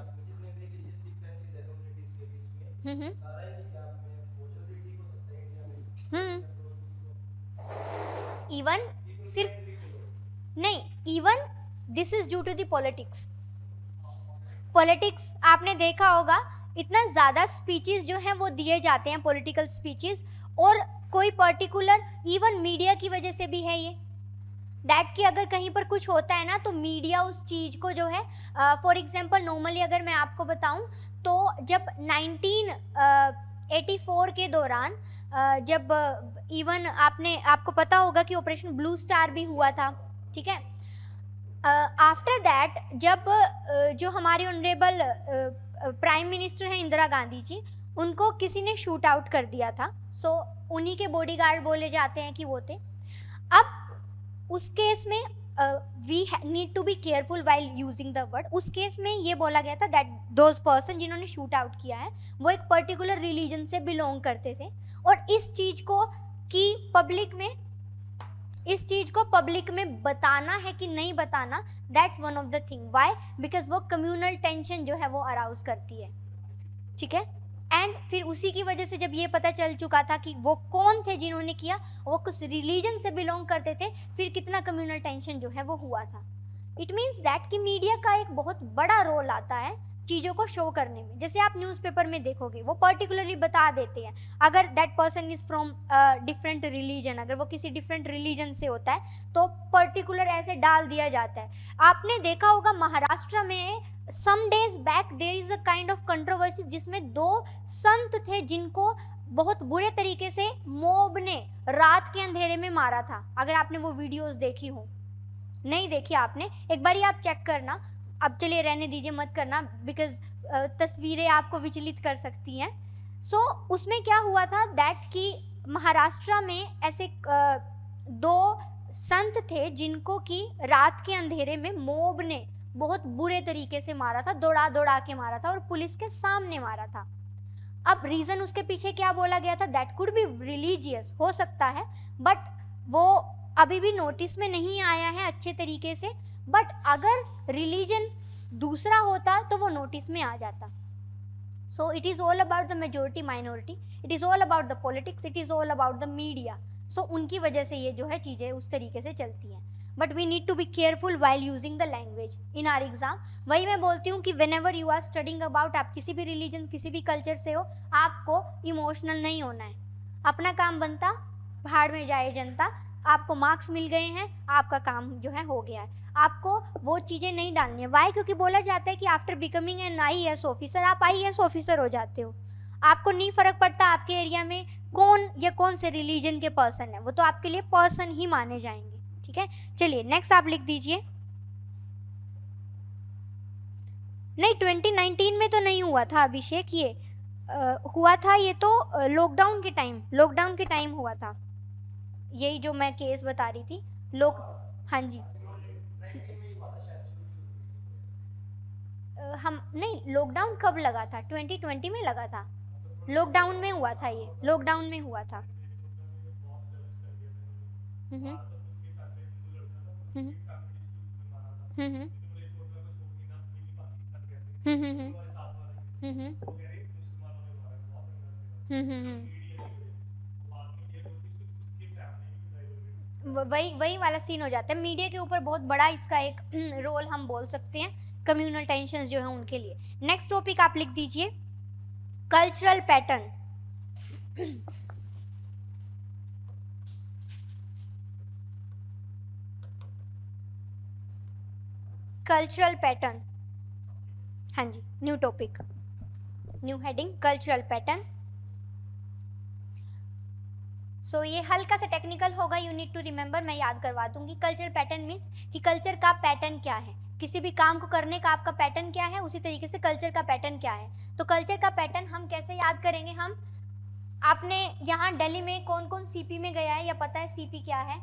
Even सिर्फ नहीं, even this is due to the politics. Politics आपने देखा होगा, इतना ज़्यादा स्पीचेस जो हैं वो दिए जाते हैं, पॉलिटिकल स्पीचेस, और कोई पर्टिकुलर इवन मीडिया की वजह से भी है ये, दैट कि अगर कहीं पर कुछ होता है ना तो मीडिया उस चीज़ को जो है, फॉर एग्जांपल नॉर्मली अगर मैं आपको बताऊं तो जब 1984 के दौरान जब इवन आपको पता होगा कि ऑपरेशन ब्लू स्टार भी हुआ था, ठीक है। आफ्टर दैट जब जो हमारी ऑनरेबल प्राइम मिनिस्टर हैं इंदिरा गांधी जी, उनको किसी ने शूट आउट कर दिया था। सो उन्हीं के बॉडीगार्ड बोले जाते हैं कि वो थे। अब उस केस में we need to be careful while using the word. उस केस में ये बोला गया था दैट दोज पर्सन जिन्होंने शूट आउट किया है वो एक पर्टिकुलर रिलीजन से बिलोंग करते थे, और इस चीज़ को कि पब्लिक में बताना है कि नहीं बताना, that's one of the thing. Why? Because वो कम्युनल टेंशन जो है वो अराउज करती है, ठीक है। एंड फिर उसी की वजह से जब ये पता चल चुका था कि वो कौन थे जिन्होंने किया, वो कुछ रिलीजन से बिलोंग करते थे, फिर कितना कम्युनल टेंशन जो है वो हुआ था। इट मीन्स दैट कि मीडिया का एक बहुत बड़ा रोल आता है चीज़ों को शो करने में। जैसे आप न्यूज़पेपर में देखोगे वो पर्टिकुलरली बता देते हैं, अगर that person is from different religion, अगर वो किसी डिफरेंट रिलीजन से होता है तो पर्टिकुलर ऐसे डाल दिया जाता है। आपने देखा होगा महाराष्ट्र में some days back there is a kind of controversy जिसमें 2 संत थे जिनको बहुत बुरे तरीके से मॉब ने रात के अंधेरे में मारा था। अगर आपने वो वीडियोस देखी हो, नहीं देखी आपने, एक बार आप चेक करना। अब चलिए रहने दीजिए, मत करना, बिकॉज तस्वीरें आपको विचलित कर सकती हैं। सो उसमें क्या हुआ था दैट कि महाराष्ट्र में ऐसे दो संत थे जिनको कि रात के अंधेरे में मोब ने बहुत बुरे तरीके से मारा था, दौड़ा दौड़ा के मारा था और पुलिस के सामने मारा था। अब रीजन उसके पीछे क्या बोला गया था, दैट कुड बी रिलीजियस, हो सकता है, बट वो अभी भी नोटिस में नहीं आया है अच्छे तरीके से। बट अगर रिलीजन दूसरा होता तो वो नोटिस में आ जाता। So it is all about the majority minority, it is all about the politics, it is all about the media. So उनकी वजह से ये जो है चीजें उस तरीके से चलती हैं। But we need to be careful while using the language in our exam. वही मैं बोलती हूँ कि whenever you are studying about, आप किसी भी रिलीजन किसी भी कल्चर से हो, आपको इमोशनल नहीं होना है। अपना काम बनता, भाड़ में जाए जनता, आपको मार्क्स मिल गए हैं, आपका काम जो है हो गया है। आपको वो चीज़ें नहीं डालनी है। वाई? क्योंकि बोला जाता है कि after becoming an IAS officer, आप IAS ऑफिसर हो जाते हो। आपको नहीं फर्क पड़ता आपके एरिया में कौन या कौन से रिलीजन के पर्सन है, वो तो आपके लिए पर्सन ही माने जाएंगे। ठीक है, चलिए नेक्स्ट आप लिख दीजिए। नहीं, 2019 में तो नहीं हुआ था अभिषेक, ये हुआ था ये तो लॉकडाउन के टाइम हुआ था। यही जो मैं केस बता रही थी हाँ जी। हम नहीं, लॉकडाउन कब लगा था? 2020 में लगा था, लॉकडाउन में हुआ था, ये लॉकडाउन में हुआ था। हम्म हम्म वही वाला सीन हो जाता है। मीडिया के ऊपर बहुत बड़ा इसका एक रोल हम बोल सकते हैं, कम्युनल टेंशंस जो है उनके लिए। नेक्स्ट टॉपिक आप लिख दीजिए, कल्चरल पैटर्न। कल्चरल पैटर्न, हाँ जी, new topic, new heading, cultural pattern. So ये हल्का सा टेक्निकल होगा, यू नीड टू रिमेंबर, मैं याद करवा दूंगी। कल्चरल पैटर्न मीन्स कि कल्चर का पैटर्न क्या है, किसी भी काम को करने का आपका पैटर्न क्या है, उसी तरीके से कल्चर का पैटर्न क्या है। तो कल्चर का पैटर्न हम कैसे याद करेंगे? हम, आपने यहाँ दिल्ली में कौन कौन CP में गया है या पता है CP क्या है?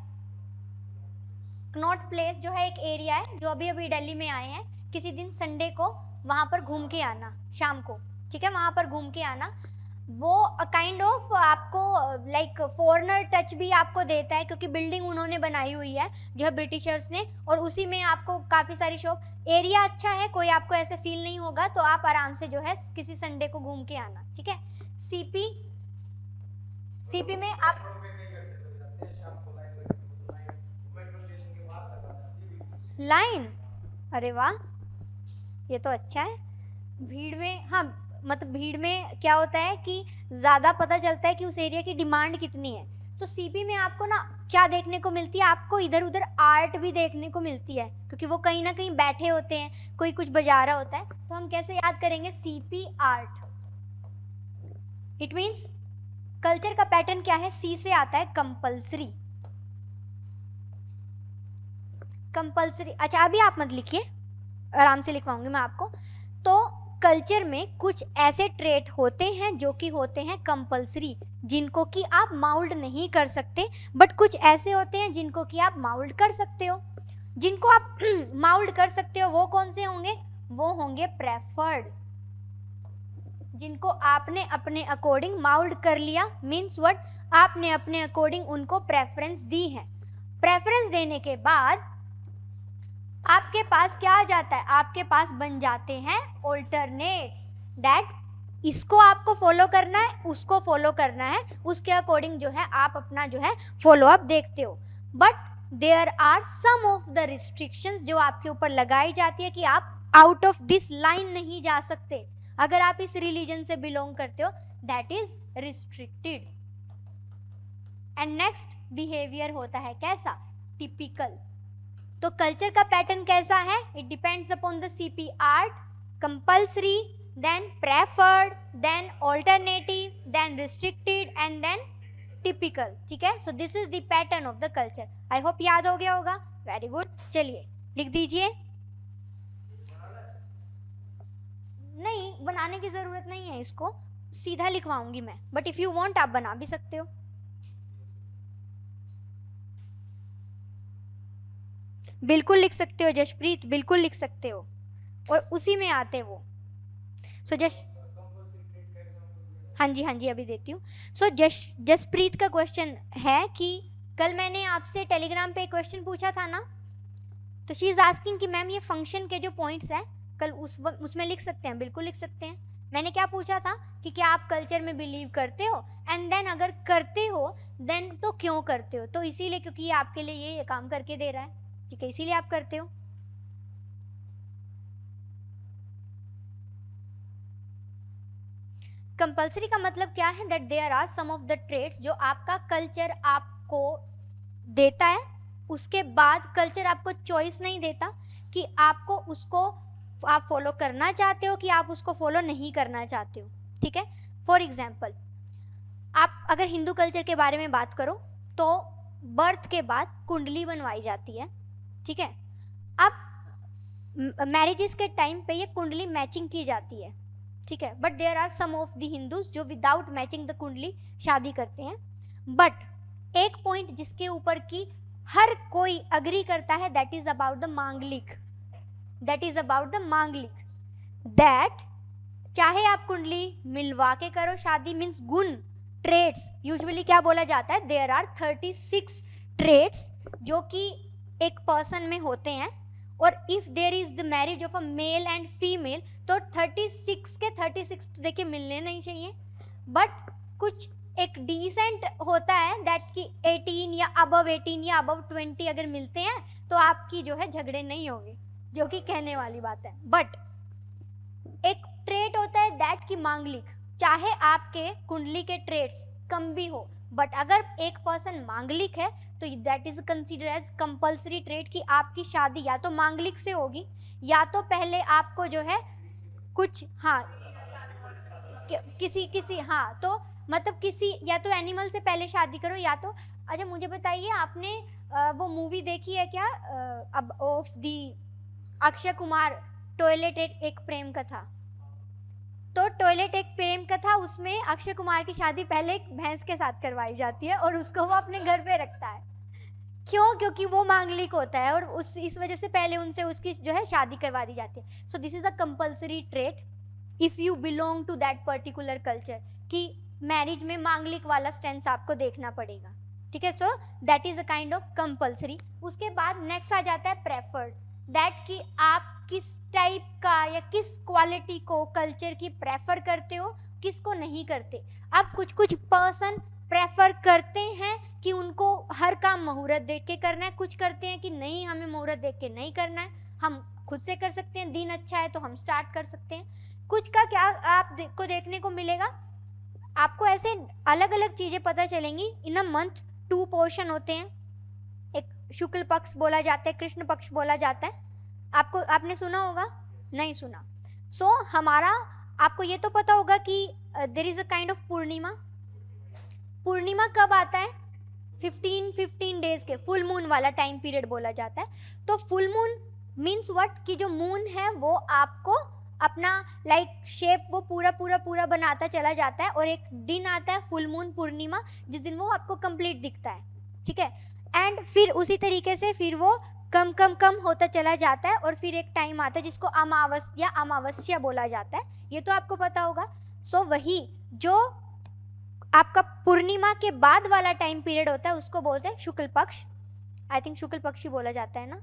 कनॉट प्लेस जो है एक एरिया है, जो अभी अभी दिल्ली में आए हैं, किसी दिन संडे को वहाँ पर घूम के आना, शाम को, ठीक है, वहाँ पर घूम के आना। वो काइंड ऑफ आपको लाइक फॉरेनर टच भी आपको देता है, क्योंकि बिल्डिंग उन्होंने बनाई हुई है जो है ब्रिटिशर्स ने, और उसी में आपको काफ़ी सारी शॉप, एरिया अच्छा है, कोई आपको ऐसे फील नहीं होगा, तो आप आराम से जो है किसी संडे को घूम के आना। ठीक है, CP में आप लाइन, अरे वाह, ये तो अच्छा है। भीड़ में, हाँ, मतलब भीड़ में क्या होता है कि ज़्यादा पता चलता है कि उस एरिया की डिमांड कितनी है। तो CP में आपको ना क्या देखने को मिलती है, आपको इधर उधर आर्ट भी देखने को मिलती है, क्योंकि वो कहीं ना कहीं बैठे होते हैं, कोई कुछ बजा रहा होता है। तो हम कैसे याद करेंगे? CP art. It means culture का पैटर्न क्या है? C से आता है कंपल्सरी। कंपल्सरी, अच्छा अभी आप मत लिखिए, आराम से लिखवाऊंगी मैं आपको। तो कल्चर में कुछ ऐसे ट्रेट होते हैं जो कि होते हैं कंपल्सरी, जिनको कि आप माउल्ड नहीं कर सकते, बट कुछ ऐसे होते हैं जिनको कि आप माउल्ड कर सकते हो। जिनको आप माउल्ड कर सकते हो वो कौन से होंगे? वो होंगे प्रेफर्ड। जिनको आपने अपने अकॉर्डिंग माउल्ड कर लिया, मीन्स व्हाट, आपने अपने अकॉर्डिंग उनको प्रेफरेंस दी है। प्रेफरेंस देने के बाद आपके पास क्या आ जाता है? आपके पास बन जाते हैं ऑल्टरनेट्स, दैट इसको आपको फॉलो करना है, उसको फॉलो करना है, उसके अकॉर्डिंग जो है आप अपना जो है फॉलो अप देखते हो। But there are some of the restrictions जो आपके ऊपर लगाई जाती है कि आप आउट ऑफ दिस लाइन नहीं जा सकते। अगर आप इस रिलीजन से बिलोंग करते हो, that is restricted. And next behaviour होता है कैसा? टिपिकल। तो कल्चर का पैटर्न कैसा है? It depends upon the CP art, compulsory, then preferred, then alternative, then restricted and then typical. ठीक है, so this is the pattern of the culture. I hope याद हो गया होगा। वेरी गुड, चलिए लिख दीजिए। नहीं, बनाने की जरूरत नहीं है, इसको सीधा लिखवाऊंगी मैं, बट इफ यू वांट आप बना भी सकते हो। बिल्कुल लिख सकते हो जशप्रीत, बिल्कुल लिख सकते हो, और उसी में आते वो। सो हाँ जी हाँ जी, अभी देती हूँ। सो जसप्रीत का क्वेश्चन है कि कल मैंने आपसे टेलीग्राम पे एक क्वेश्चन पूछा था ना, तो शी इज आस्किंग कि मैम ये फंक्शन के जो पॉइंट्स हैं कल उसमें लिख सकते हैं, बिल्कुल लिख सकते हैं। मैंने क्या पूछा था कि क्या आप कल्चर में बिलीव करते हो, एंड देन अगर करते हो देन तो क्यों करते हो, तो इसीलिए क्योंकि ये आपके लिए ये काम करके दे रहा है, ठीक है, इसीलिए आप करते हो। कंपल्सरी का मतलब क्या है, that there are some of the traits जो आपका कल्चर आपको देता है, उसके बाद कल्चर आपको चॉइस नहीं देता कि आपको उसको आप फॉलो करना चाहते हो कि आप उसको फॉलो नहीं करना चाहते हो, ठीक है। फॉर एग्जाम्पल, आप अगर हिंदू कल्चर के बारे में बात करो तो बर्थ के बाद कुंडली बनवाई जाती है, ठीक है। अब मैरिजेस के टाइम पे ये कुंडली मैचिंग की जाती है, ठीक है, but there are some of the Hindus जो विदाउट मैचिंग द कुंडली शादी करते हैं। बट एक पॉइंट जिसके ऊपर की हर कोई अग्री करता है, दैट इज अबाउट द मांगलिक, दैट इज अबाउट द मांगलिक, दैट चाहे आप कुंडली मिलवा के करो शादी, मीन्स गुण ट्रेड्स, यूजुअली क्या बोला जाता है, देयर आर 36 ट्रेड्स जो कि एक पर्सन में होते हैं, और if there is the marriage of a male and female तो 36 के 36 तो देखिए मिलने नहीं चाहिए, बट कुछ एक डिसेंट होता है दैट कि 18 या अबव 18 या अबव 20 अगर मिलते हैं तो आपकी जो है झगड़े नहीं होंगे, जो कि कहने वाली बात है। बट एक ट्रेट होता है दैट की मांगलिक, चाहे आपके कुंडली के ट्रेड्स कम भी हो, बट अगर एक पर्सन मांगलिक है तो that is consider as compulsory trait कि आपकी शादी या तो मांगलिक से होगी या तो पहले आपको जो है कुछ, हाँ किसी हाँ, तो मतलब किसी या तो एनिमल से पहले शादी करो या तो। अच्छा मुझे बताइए, आपने वो मूवी देखी है क्या, अब of the Akshay Kumar, toilet एक प्रेम कथा, तो टॉयलेट एक प्रेम कथा, उसमें अक्षय कुमार की शादी पहले एक भैंस के साथ करवाई जाती है और उसको वो अपने घर पे रखता है, क्यों, क्योंकि वो मांगलिक होता है और इस वजह से पहले उनसे उसकी जो है शादी करवा दी जाती है। So this is a compulsory trait if you belong to that particular culture, कि मैरिज में मांगलिक वाला स्टेंस आपको देखना पड़ेगा, ठीक है। So that is a kind of compulsory. उसके बाद नेक्स्ट आ जाता है प्रेफर्ड, दैट कि आप किस टाइप का या किस क्वालिटी को कल्चर की प्रेफर करते हो, किसको नहीं करते। अब कुछ पर्सन प्रेफर करते हैं कि उनको हर काम मुहूर्त देख के करना है, कुछ करते हैं कि नहीं हमें मुहूर्त देख के नहीं करना है, हम खुद से कर सकते हैं, दिन अच्छा है तो हम स्टार्ट कर सकते हैं। कुछ का क्या आपको देखने को मिलेगा, आपको ऐसे अलग अलग चीजें पता चलेंगी। इन अ मंथ 2 पोर्शन होते हैं, एक शुक्ल पक्ष बोला जाता है, कृष्ण पक्ष बोला जाता है, आपने सुना होगा, नहीं सुना। सो हमारा आपको ये तो पता होगा कि there is a kind of Purnima. Purnima कब आता है, 15 डेज के फुल मून वाला टाइम पीरियड बोला जाता है। तो फुल मून मीन्स व्हाट, कि जो मून है वो आपको अपना लाइक शेप वो पूरा बनाता चला जाता है, और एक दिन आता है फुल मून पूर्णिमा जिस दिन वो आपको कंप्लीट दिखता है, ठीक है। एंड फिर उसी तरीके से फिर वो कम होता चला जाता है, और फिर एक टाइम आता है जिसको अमावस्या बोला जाता है, ये तो आपको पता होगा। सो वही जो आपका पूर्णिमा के बाद वाला टाइम पीरियड होता है उसको बोलते हैं शुक्ल पक्ष, आई थिंक शुक्ल पक्ष ही बोला जाता है ना,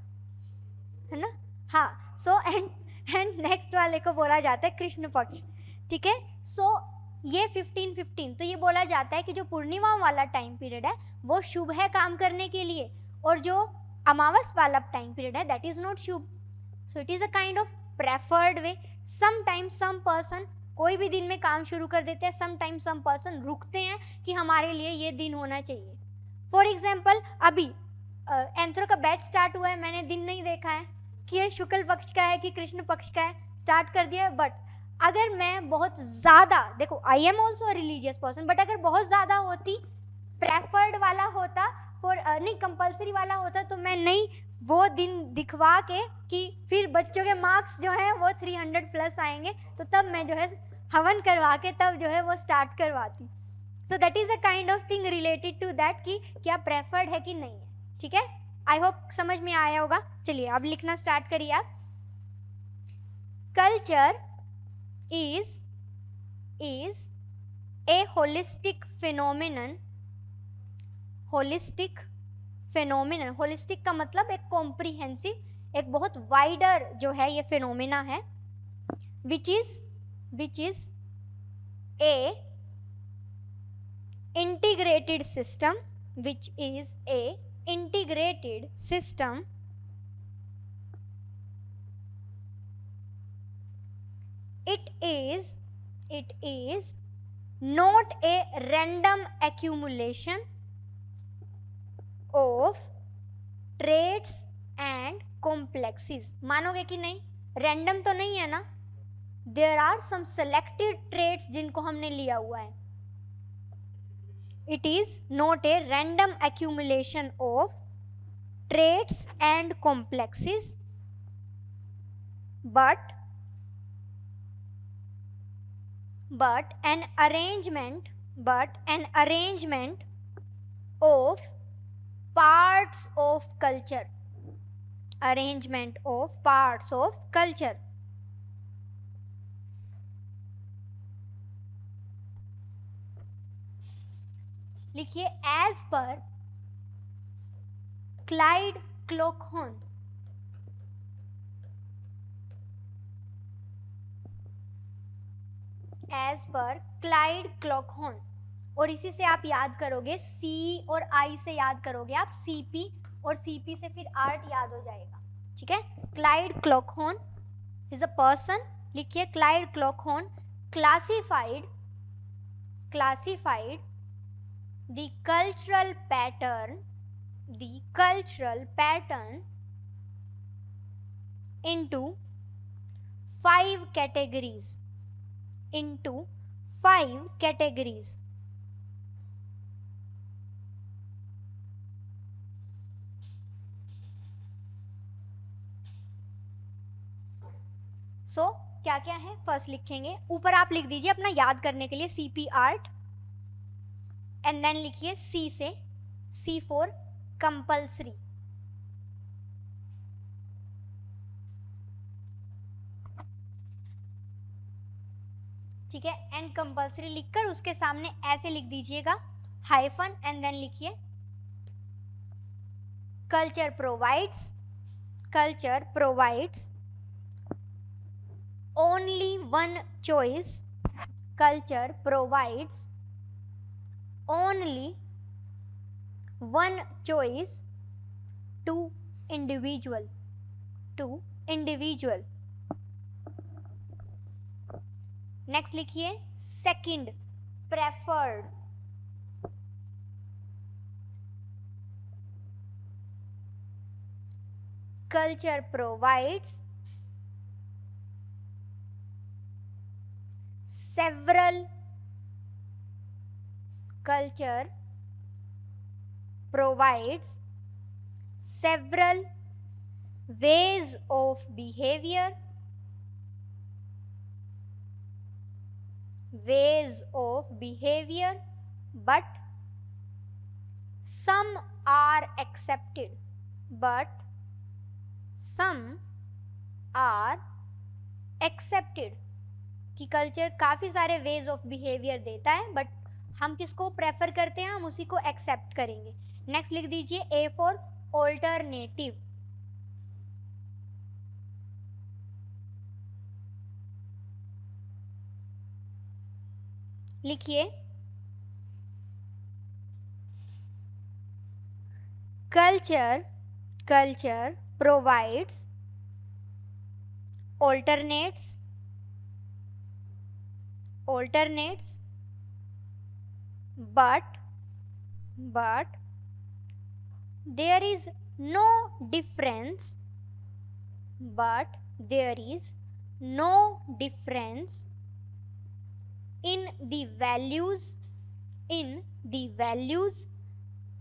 हाँ। सो एंड नेक्स्ट वाले को बोला जाता है कृष्ण पक्ष, ठीक है। सो ये 15 तो ये बोला जाता है कि जो पूर्णिमा वाला टाइम पीरियड है वो शुभ है काम करने के लिए, और जो अमावस वाला टाइम पीरियड है दैट इज नॉट शुभ। So it is a kind of preferred way. Sometimes some person कोई भी दिन में काम शुरू कर देते हैं, समटाइम्स सम पर्सन रुकते हैं कि हमारे लिए ये दिन होना चाहिए। फॉर एग्जाम्पल अभी एंथ्रो का बैच स्टार्ट हुआ है, मैंने दिन नहीं देखा है कि ये शुक्ल पक्ष का है कि कृष्ण पक्ष का है, स्टार्ट कर दिया है। बट अगर मैं बहुत ज़्यादा, देखो I am also a religious person, but अगर बहुत ज़्यादा होती, प्रेफर्ड वाला होता, नहीं कंपल्सरी वाला होता, तो मैं नहीं वो दिन दिखवा के कि फिर बच्चों के मार्क्स जो हैं वो 300 प्लस आएंगे, तो तब मैं जो है हवन करवा के तब जो है वो स्टार्ट करवाती। So that is a kind of thing related to that कि क्या प्रेफर्ड है कि नहीं है। ठीक है, आई होप समझ में आया होगा। चलिए अब लिखना स्टार्ट करिए आप। Culture is a holistic phenomenon. Holistic phenomenon, holistic का मतलब एक कॉम्प्रिहेंसिव, एक बहुत वाइडर जो है ये फिनोमिना है, which is a integrated system, which is a integrated system it is not a random accumulation of traits and complexes। मानोगे कि नहीं, रैंडम तो नहीं है ना, there are some selected traits जिनको हमने लिया हुआ है। It is not a random accumulation of traits and complexes, but an arrangement of parts of culture, arrangement of parts of culture। लिखिए as per Clyde Kluckhohn. As per Clyde Kluckhohn, और इसी से आप याद करोगे, सी और आई से याद करोगे आप सीपी, और सीपी से फिर आर्ट याद हो जाएगा। ठीक है, Clyde Kluckhohn is a person. लिखिए Clyde Kluckhohn classified the cultural pattern into 5 categories, सो क्या क्या है फर्स्ट लिखेंगे, ऊपर आप लिख दीजिए अपना याद करने के लिए सीपी आर्ट, एंड देन लिखिए सी से, सी फॉर कंपल्सरी। ठीक है, एंड कंपल्सरी लिखकर उसके सामने ऐसे लिख दीजिएगा हाइफन, एंड देन लिखिए culture provides only one choice, culture provides only one choice to individual। Next लिखिए second preferred, culture provides several ways of behavior, but some are accepted, कि कल्चर काफ़ी सारे वेज ऑफ बिहेवियर देता है, but हम किसको prefer करते हैं, हम उसी को एक्सेप्ट करेंगे। नेक्स्ट लिख दीजिए ए फॉर ऑल्टरनेटिव, लिखिए culture provides alternates but there is no difference in the values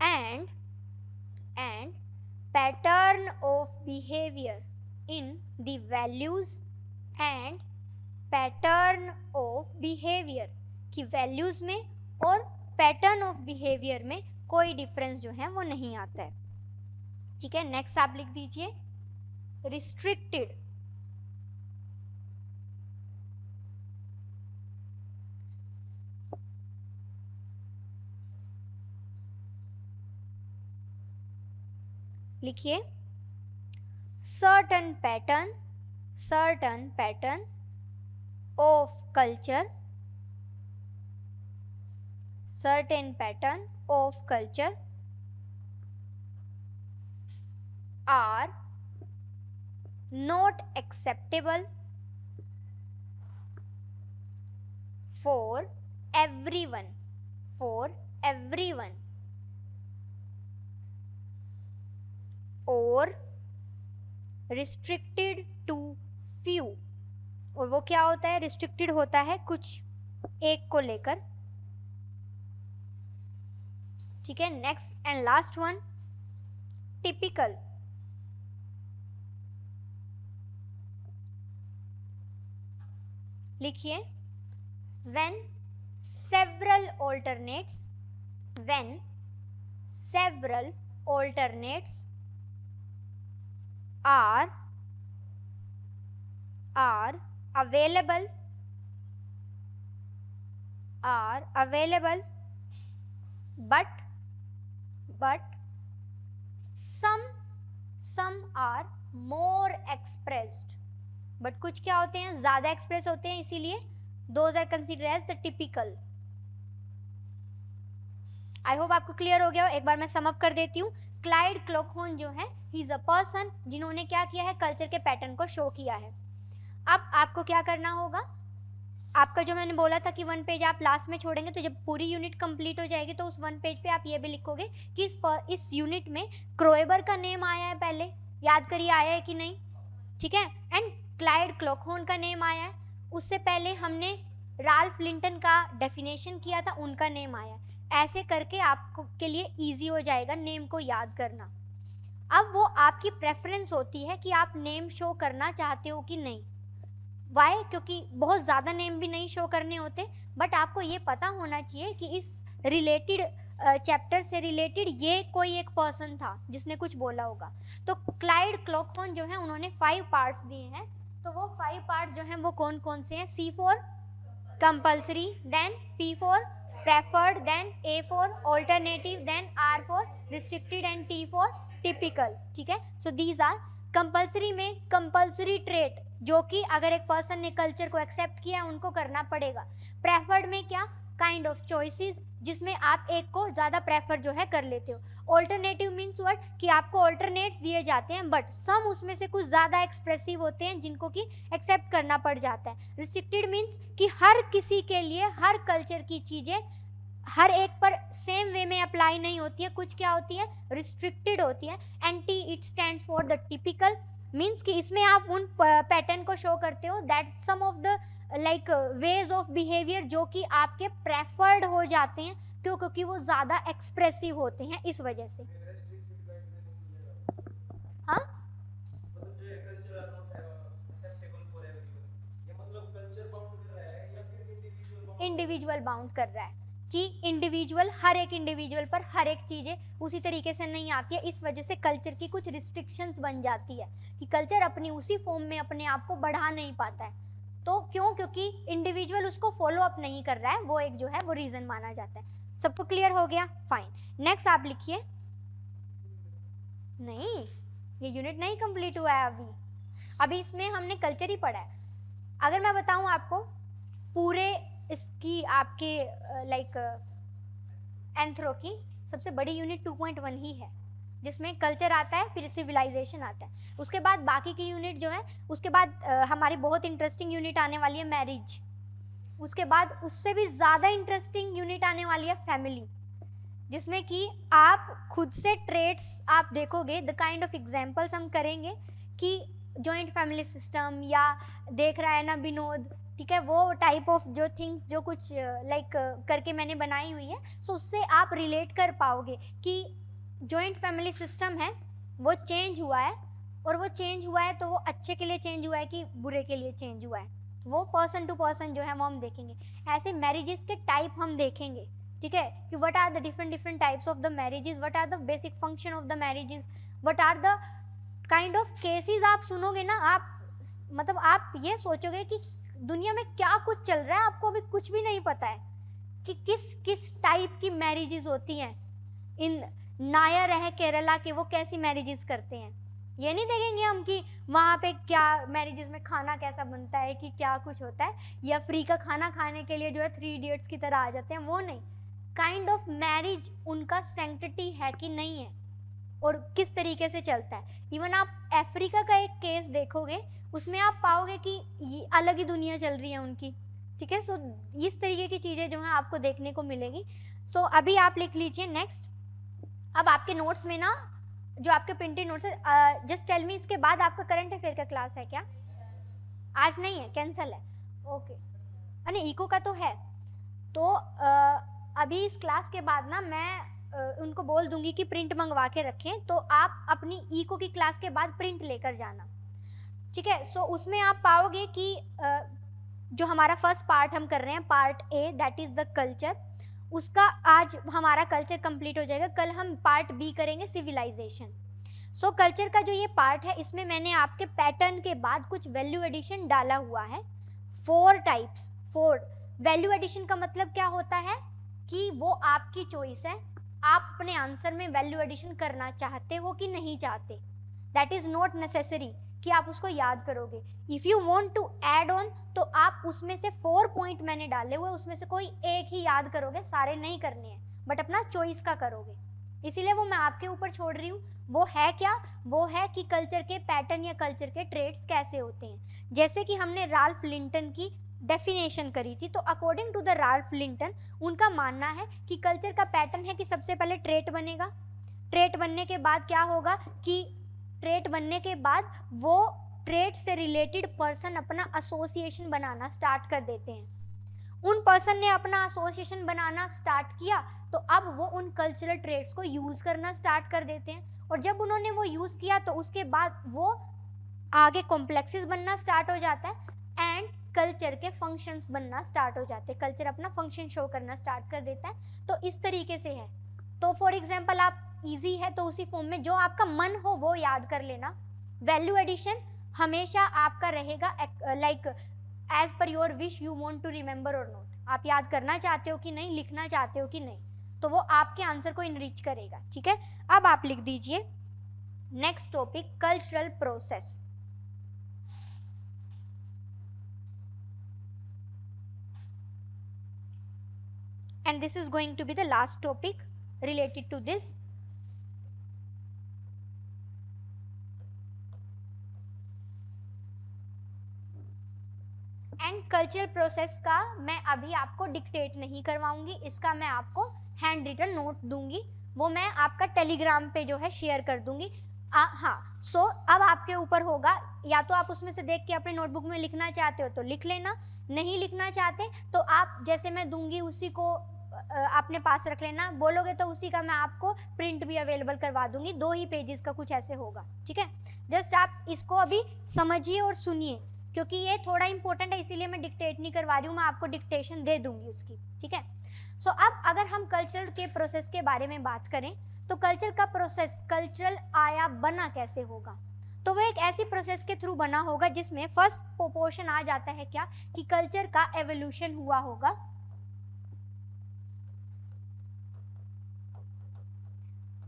and pattern of behaviour in the values and pattern of behaviour, कि वैल्यूज में और पैटर्न ऑफ बिहेवियर में कोई difference जो है वो नहीं आता है। ठीक है, नेक्स्ट आप लिख दीजिए रिस्ट्रिक्टेड। लिखिए certain pattern of culture, certain pattern of culture are not acceptable for everyone, or restricted to few। और वो क्या होता है, restricted होता है कुछ एक को लेकर। ठीक है, next and last one typical. लिखिए when several alternates are available but some are more expressed, but कुछ क्या होते हैं ज्यादा एक्सप्रेस होते हैं, इसीलिए those are consider as the typical. I hope आपको क्लियर हो गया हो। एक बार मैं सम अप कर देती हूँ। क्लाइड क्लोकहोन जो है ही इज अ पर्सन जिन्होंने क्या किया है, कल्चर के पैटर्न को शो किया है। अब आपको क्या करना होगा, आपका जो मैंने बोला था कि 1 पेज आप लास्ट में छोड़ेंगे, तो जब पूरी यूनिट कंप्लीट हो जाएगी तो उस 1 पेज पे आप ये भी लिखोगे कि इस यूनिट में क्रोएबर का नेम आया है, पहले याद करिए आया है कि नहीं। ठीक है, एंड क्लाइड क्लोकहोन का नेम आया है, उससे पहले हमने राल्फ लिंटन का डेफिनेशन किया था, उनका नेम आया है। ऐसे करके आपको के लिए इजी हो जाएगा नेम को याद करना। अब वो आपकी प्रेफरेंस होती है कि आप नेम शो करना चाहते हो कि नहीं। वाई? क्योंकि बहुत ज़्यादा नेम भी नहीं शो करने होते, बट आपको ये पता होना चाहिए कि इस रिलेटेड चैप्टर से रिलेटेड ये कोई एक पर्सन था जिसने कुछ बोला होगा। तो क्लाइड क्लोकहोन जो है उन्होंने 5 पार्ट्स दिए हैं, तो वो 5 पार्ट जो हैं वो कौन कौन से हैं? C for compulsory, then P for preferred, then A for alternative, then R for restricted and T for typical. ठीक है, सो दीज आर कंपल्सरी में कंपल्सरी ट्रेट जो कि अगर एक पर्सन ने कल्चर को एक्सेप्ट किया उनको करना पड़ेगा। प्रेफर्ड में क्या? काइंड ऑफ चॉइसेस जिसमें आप एक को ज़्यादा प्रेफर जो है कर लेते हो। Alternative means what? कि आपको ऑल्टरनेट्स दिए जाते हैं बट सम उसमें से कुछ ज़्यादा एक्सप्रेसिव होते हैं जिनको कि एक्सेप्ट करना पड़ जाता है। रिस्ट्रिक्टेड मीन्स कि हर किसी के लिए हर कल्चर की चीज़ें हर एक पर सेम वे में अप्लाई नहीं होती है, कुछ क्या होती है? रिस्ट्रिक्टेड होती है। And T it stands for the typical, means कि इसमें आप उन पैटर्न को शो करते हो that some of the like ways of behaviour जो कि आपके प्रेफर्ड हो जाते हैं, क्यों? क्योंकि वो ज़्यादा एक्सप्रेसिव होते हैं, इस वजह से। हाँ, मतलब जो है culture are not acceptable for everyone, ये मतलब कल्चर बाउंड कर रहा है या फिर इंडिविजुअल बाउंड कर रहा है कि इंडिविजुअल हर एक इंडिविजुअल पर हर एक चीज़ें उसी तरीके से नहीं आती है, इस वजह से कल्चर की कुछ रिस्ट्रिक्शंस बन जाती है कि कल्चर अपनी उसी फॉर्म में अपने आप को बढ़ा नहीं पाता है। तो क्यों? क्योंकि इंडिविजुअल उसको फॉलो अप नहीं कर रहा है, वो एक जो है वो रीज़न माना जाता है। सबको क्लियर हो गया? फाइन, नेक्स्ट आप लिखिए। नहीं, ये यूनिट नहीं कंप्लीट हुआ है अभी इसमें हमने कल्चर ही पढ़ा है। अगर मैं बताऊं आपको पूरे इसकी आपके लाइक एंथ्रो की सबसे बड़ी यूनिट 2.1 ही है जिसमें कल्चर आता है, फिर सिविलाइजेशन आता है, उसके बाद बाकी की यूनिट जो है, उसके बाद हमारी बहुत इंटरेस्टिंग यूनिट आने वाली है मैरिज, उसके बाद उससे भी ज़्यादा इंटरेस्टिंग यूनिट आने वाली है फैमिली, जिसमें कि आप खुद से ट्रेट्स आप देखोगे, द काइंड ऑफ एग्जाम्पल्स हम करेंगे कि जॉइंट फैमिली सिस्टम या देख रहा है ना विनोद, ठीक है, वो टाइप ऑफ जो थिंग्स जो कुछ लाइक करके मैंने बनाई हुई है, सो उससे आप रिलेट कर पाओगे कि जॉइंट फैमिली सिस्टम है वो चेंज हुआ है, और वो चेंज हुआ है तो वो अच्छे के लिए चेंज हुआ है कि बुरे के लिए चेंज हुआ है, तो वो पर्सन टू पर्सन जो है वो हम देखेंगे। ऐसे मैरिजेस के टाइप हम देखेंगे, ठीक है, कि what are the different types of the marriages, what are the basic function of the marriages, what are the kind of cases. आप सुनोगे ना, आप मतलब आप ये सोचोगे कि दुनिया में क्या कुछ चल रहा है, आपको अभी कुछ भी नहीं पता है कि किस किस टाइप की मैरिजेस होती हैं। इन नायर है केरला के, वो कैसी मैरिजेस करते हैं, ये नहीं देखेंगे हम कि वहाँ पे क्या मैरिजेस में खाना कैसा बनता है, कि क्या कुछ होता है, या फ्री का खाना खाने के लिए जो है 3 इडियट्स की तरह आ जाते हैं, वो नहीं। काइंड ऑफ मैरिज उनका सैंक्टिटी है कि नहीं है, और किस तरीके से चलता है। इवन आप अफ्रीका का एक केस देखोगे, उसमें आप पाओगे कि ये अलग ही दुनिया चल रही है उनकी, ठीक है। सो इस तरीके की चीज़ें जो हैं आपको देखने को मिलेगी। सो अभी आप लिख लीजिए नेक्स्ट। अब आपके नोट्स में ना, जो आपके प्रिंटेड नोट्स है, जस्ट टेल मी, इसके बाद आपका करंट अफेयर का क्लास है क्या? आज नहीं है, कैंसिल है, ओके। अरे इको का तो है, तो अभी इस क्लास के बाद ना मैं उनको बोल दूंगी कि प्रिंट मंगवा के रखें, तो आप अपनी इको की क्लास के बाद प्रिंट लेकर जाना, ठीक है। सो उसमें आप पाओगे कि जो हमारा फर्स्ट पार्ट हम कर रहे हैं, part A, that is the culture, उसका आज हमारा कल्चर कंप्लीट हो जाएगा। कल हम पार्ट बी करेंगे, सिविलाइजेशन। सो कल्चर का जो ये पार्ट है, इसमें मैंने आपके पैटर्न के बाद कुछ वैल्यू एडिशन डाला हुआ है, 4 टाइप्स। 4 वैल्यू एडिशन का मतलब क्या होता है कि वो आपकी चॉइस है, आप अपने आंसर में वैल्यू एडिशन करना चाहते हो कि नहीं चाहते। दैट इज नॉट नेसेसरी कि आप उसको याद करोगे। If you want to add on, तो आप उसमें से 4 पॉइंट मैंने डाले हुए, उसमें से कोई एक ही याद करोगे, सारे नहीं करने हैं, बट अपना चॉइस का करोगे, इसीलिए वो मैं आपके ऊपर छोड़ रही हूँ। वो है क्या? वो है कि कल्चर के पैटर्न या कल्चर के ट्रेड्स कैसे होते हैं। जैसे कि हमने राल्फ लिंटन की डेफिनेशन करी थी, तो according to the Ralph Linton, उनका मानना है कि कल्चर का पैटर्न है कि सबसे पहले ट्रेट बनेगा, ट्रेट बनने के बाद क्या होगा कि ट्रेट बनने के बाद वो ट्रेट से रिलेटेड पर्सन अपना एसोसिएशन बनाना स्टार्ट कर देते हैं। उन पर्सन ने अपना एसोसिएशन बनाना स्टार्ट किया, तो अब वो उन कल्चरल ट्रेड्स को यूज करना स्टार्ट कर देते हैं, और जब उन्होंने वो यूज किया तो उसके बाद वो आगे कॉम्प्लेक्सेस बनना स्टार्ट हो जाता है एंड कल्चर के फंक्शंस बनना स्टार्ट हो जाते हैं, कल्चर अपना फंक्शन शो करना स्टार्ट कर देता है। तो इस तरीके से है। तो फॉर एग्जांपल आप इजी है तो उसी फॉर्म में जो आपका मन हो वो याद कर लेना। वैल्यू एडिशन हमेशा आपका रहेगा like as per your wish, you want to remember और नॉट, आप याद करना चाहते हो कि नहीं, लिखना चाहते हो कि नहीं, तो वो आपके आंसर को इनरिच करेगा, ठीक है। अब आप लिख दीजिए next topic, cultural process. And this is going to be the last topic related to this. And cultural process का मैं अभी आपको डिक्टेट नहीं करवाऊंगी, इसका मैं आपको हैंड रिटन नोट दूंगी, वो मैं आपका टेलीग्राम पे जो है शेयर कर दूंगी। हाँ, सो अब आपके ऊपर होगा, या तो आप उसमें से देख के अपने नोटबुक में लिखना चाहते हो तो लिख लेना, नहीं लिखना चाहते तो आप जैसे मैं दूंगी उसी को अपने पास रख लेना, बोलोगे तो उसी का मैं आपको प्रिंट भी अवेलेबल करवा दूंगी, 2 ही पेजेस का कुछ ऐसे होगा, ठीक है। जस्ट आप इसको अभी समझिए और सुनिए, क्योंकि ये थोड़ा इंपॉर्टेंट है, इसीलिए मैं डिक्टेट नहीं करवा रही हूँ, मैं आपको डिक्टेशन दे दूंगी उसकी, ठीक है। सो अब अगर हम कल्चरल के प्रोसेस के बारे में बात करें, तो कल्चर का प्रोसेस, कल्चरल आया बना कैसे होगा, तो वो एक ऐसी प्रोसेस के थ्रू बना होगा जिसमें फर्स्ट प्रोपोर्शन आ जाता है क्या कि कल्चर का एवोल्यूशन हुआ होगा।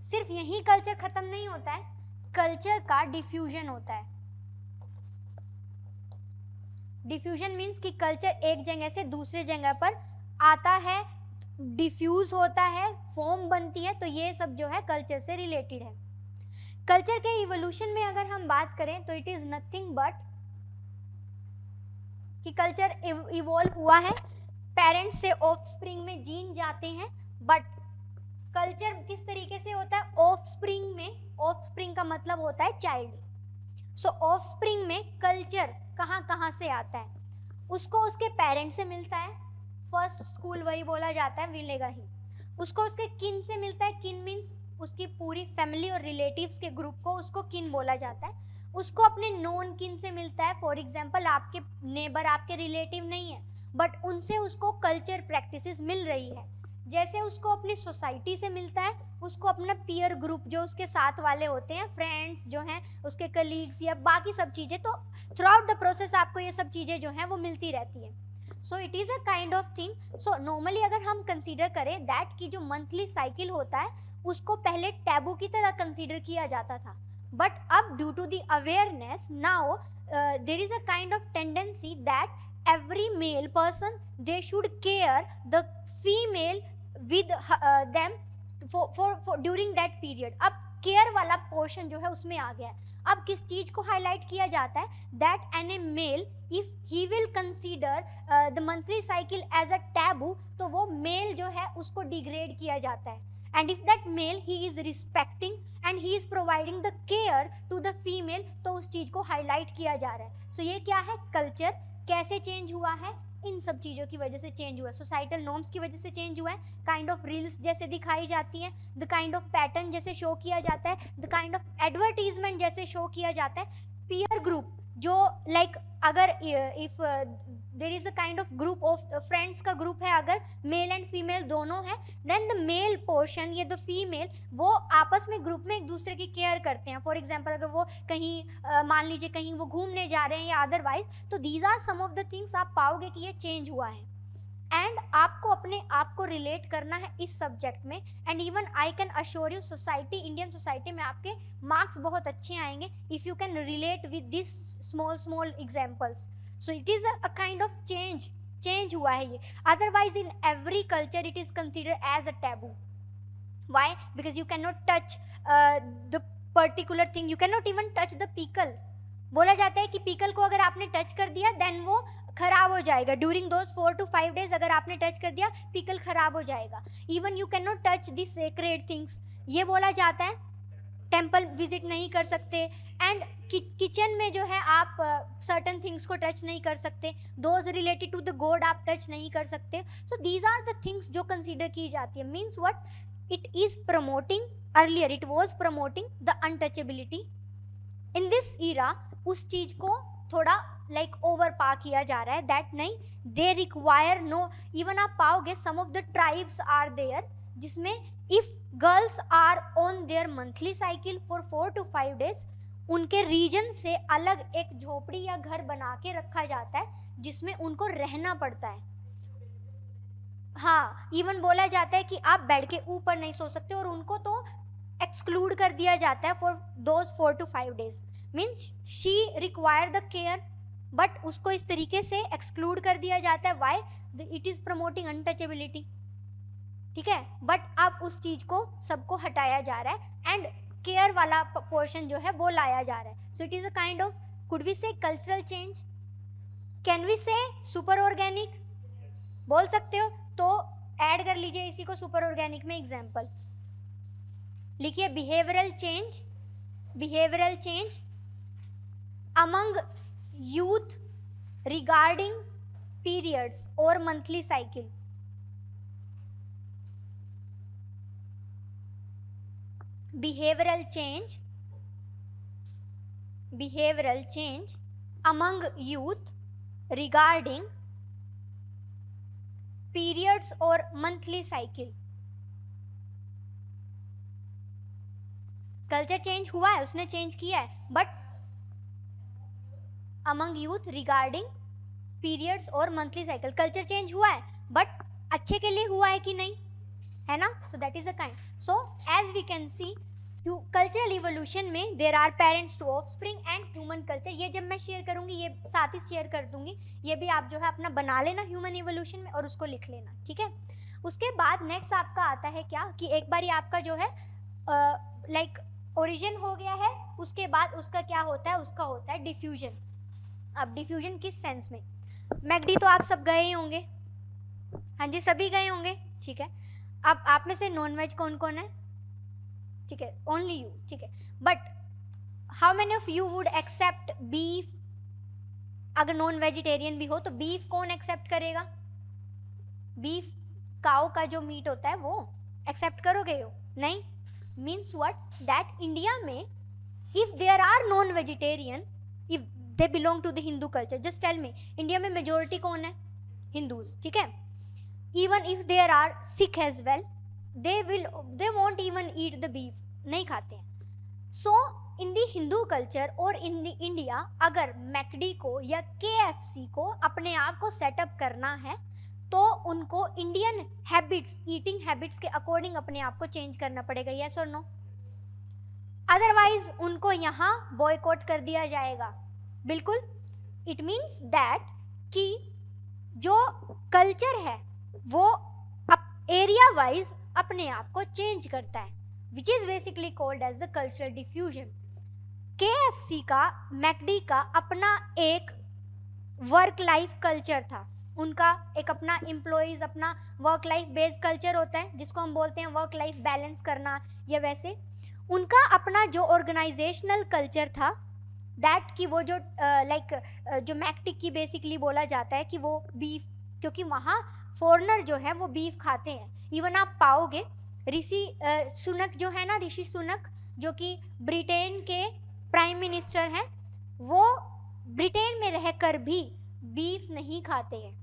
सिर्फ यही कल्चर खत्म नहीं होता है, कल्चर का डिफ्यूजन होता है। डिफ्यूजन मीन्स कि कल्चर एक जगह से दूसरे जगह पर आता है, डिफ्यूज होता है, फॉर्म बनती है, तो ये सब जो है कल्चर से रिलेटेड है। कल्चर के इवोल्यूशन में अगर हम बात करें तो इट इज नथिंग बट कि कल्चर इवॉल्व हुआ है, पेरेंट्स से ऑफस्प्रिंग में जीन जाते हैं, बट कल्चर किस तरीके से होता है, ऑफस्प्रिंग में, ऑफस्प्रिंग का मतलब होता है चाइल्ड। सो ऑफस्प्रिंग में कल्चर कहाँ कहाँ से आता है, उसको उसके पेरेंट्स से मिलता है, फर्स्ट स्कूल वही बोला जाता है, मिलेगा ही। उसको उसके किन से मिलता है, किन मीन्स उसकी पूरी फैमिली और रिलेटिव्स के ग्रुप को उसको किन बोला जाता है। उसको अपने नॉन किन से मिलता है, फॉर एग्जाम्पल आपके नेबर आपके रिलेटिव नहीं है बट उनसे उसको कल्चर प्रैक्टिसेस मिल रही है। जैसे उसको अपनी सोसाइटी से मिलता है, उसको अपना पीयर ग्रुप जो उसके साथ वाले होते हैं, फ्रेंड्स जो हैं उसके कलीग्स या बाकी सब चीज़ें, तो थ्रू आउट द प्रोसेस आपको ये सब चीज़ें जो हैं वो मिलती रहती है। So it is a kind of thing. So normally अगर हम कंसीडर करें दैट की जो मंथली साइकिल होता है उसको पहले टैबू की तरह कंसीडर किया जाता था, बट अब due to the awareness now there is a kind of tendency that every male person they should care the female with them for during that period। अब केयर वाला पोर्शन जो है उसमें आ गया है। अब किस चीज को हाईलाइट किया जाता है, that an a male if he will consider the monthly cycle as a taboo, तो वो मेल जो है उसको डिग्रेड किया जाता है। And if that male he is respecting and he is providing the care to the female, तो उस चीज को हाईलाइट किया जा रहा है। सो ये क्या है, कल्चर कैसे चेंज हुआ है, इन सब चीज़ों की वजह से चेंज हुआ है, सोसाइटल नॉर्म्स की वजह से चेंज हुआ है, काइंड ऑफ रील्स जैसे दिखाई जाती हैं, द काइंड ऑफ पैटर्न जैसे शो किया जाता है, द काइंड ऑफ एडवर्टीजमेंट जैसे शो किया जाता है, पीयर ग्रुप जो लाइक अगर if there is a kind of group of friends का ग्रुप है, अगर मेल एंड फीमेल दोनों है, देन द मेल पोर्शन या द फीमेल वो आपस में ग्रुप में एक दूसरे की केयर करते हैं। फॉर एग्जांपल अगर वो कहीं मान लीजिए कहीं वो घूमने जा रहे हैं या अदरवाइज, तो these are some of the things आप पाओगे कि ये चेंज हुआ है। एंड आपको अपने आप को रिलेट करना है इस सब्जेक्ट में, and even I can assure you society, Indian society में आपके मार्क्स बहुत अच्छे आएंगे if you can relate with this small examples. So it is a kind of change हुआ है ये, otherwise in every culture it is considered as a taboo. Why? Because you can not touch the particular thing, you can not even touch the pickle. बोला जाता है कि pickle को अगर आपने टच कर दिया देन वो खराब हो जाएगा, ड्यूरिंग दोज 4 to 5 days अगर आपने टच कर दिया पीकल खराब हो जाएगा। Even you can not touch this sacred things, ये बोला जाता है, टेम्पल विजिट नहीं कर सकते, एंड किचन में जो है आप सर्टन थिंग्स को टच नहीं कर सकते, those related to the god आप टच नहीं कर सकते। So these are the things जो कंसीडर की जाती है। Means what, it is promoting, earlier it was promoting the untouchability. In this era उस चीज को थोड़ा लाइक ओवर पा किया जा रहा है, दैट नहीं, दे रिक्वायर नो, इवन आप पाओगे some of the tribes are there जिसमें if girls are on their monthly cycle for 4 to 5 days, उनके रीजन से अलग एक झोपड़ी या घर बना के रखा जाता है जिसमें उनको रहना पड़ता है। हाँ, इवन बोला जाता है कि आप बेड के ऊपर नहीं सो सकते, और उनको तो एक्सक्लूड कर दिया जाता है for those 4 to 5 days। Means she require the care, but उसको इस तरीके से एक्सक्लूड कर दिया जाता है। Why? It is promoting untouchability, ठीक है। बट अब उस चीज को सबको हटाया जा रहा है एंड केयर वाला पोर्शन जो है वो लाया जा रहा है। So it is a kind of, could we say cultural change, can we say super organic, बोल सकते हो तो ऐड कर लीजिए इसी को सुपर ऑर्गेनिक में एग्जाम्पल लिखिए। Behavioural change among youth regarding periods or monthly cycle। behavioral change among youth regarding periods or monthly cycle। Culture change हुआ है, उसने चेंज किया है, but among youth regarding periods और मंथली साइकिल, कल्चर चेंज हुआ है but अच्छे के लिए हुआ है कि नहीं, है ना। So that is a kind, so as we can see cultural evolution में there are parents to offspring and human culture. ये जब मैं शेयर करूंगी ये साथ ही शेयर कर दूंगी, ये भी आप जो है अपना बना लेना ह्यूमन इवोल्यूशन में और उसको लिख लेना, ठीक है। उसके बाद नेक्स्ट आपका आता है क्या कि एक बार आपका जो है लाइक ओरिजिन हो गया है, उसके बाद उसका क्या होता है, उसका होता है डिफ्यूजन। अब डिफ्यूजन किस सेंस में, मैकडी तो आप सब गए ही होंगे, हाँ जी सभी गए होंगे, ठीक है। अब आप में से नॉन वेज कौन कौन है, ठीक है, ओनली यू, ठीक है। But how many of you would accept beef, अगर नॉन वेजिटेरियन भी हो तो बीफ कौन एक्सेप्ट करेगा, बीफ काऊ का जो मीट होता है वो एक्सेप्ट करोगे हो, नहीं, मीन्स व्हाट दैट इंडिया में if there are non-vegetarian, if they belong to the Hindu culture, just tell me, India में मेजोरिटी कौन है? हिंदूज, ठीक है? Even if there are Sikh as well, they won't even eat the beef, नहीं खाते हैं. So in the Hindu culture और in the India, अगर मैकडी को या KFC को अपने आप को सेटअप करना है तो उनको इंडियन हैबिट्स, ईटिंग हैबिट्स के अकॉर्डिंग अपने आप को चेंज करना पड़ेगा. यस और नो? अदरवाइज उनको यहाँ बॉयकॉट कर दिया जाएगा. बिल्कुल. इट मीन्स दैट कि जो कल्चर है वो एरिया वाइज अपने आप को चेंज करता है, which is basically called as the cultural diffusion. KFC का, मैकडी का अपना एक वर्क लाइफ कल्चर था. उनका एक अपना एम्प्लॉइज, अपना वर्क लाइफ बेस्ड कल्चर होता है जिसको हम बोलते हैं वर्क लाइफ बैलेंस करना, या वैसे उनका अपना जो ऑर्गेनाइजेशनल कल्चर था, दैट कि वो जो जो मैकडी की बेसिकली बोला जाता है कि वो बीफ, क्योंकि वहाँ फॉरेनर जो है वो बीफ खाते हैं. इवन आप पाओगे ऋषि सुनक जो है ना, ऋषि सुनक जो कि ब्रिटेन के प्राइम मिनिस्टर हैं, वो ब्रिटेन में रहकर भी बीफ नहीं खाते हैं.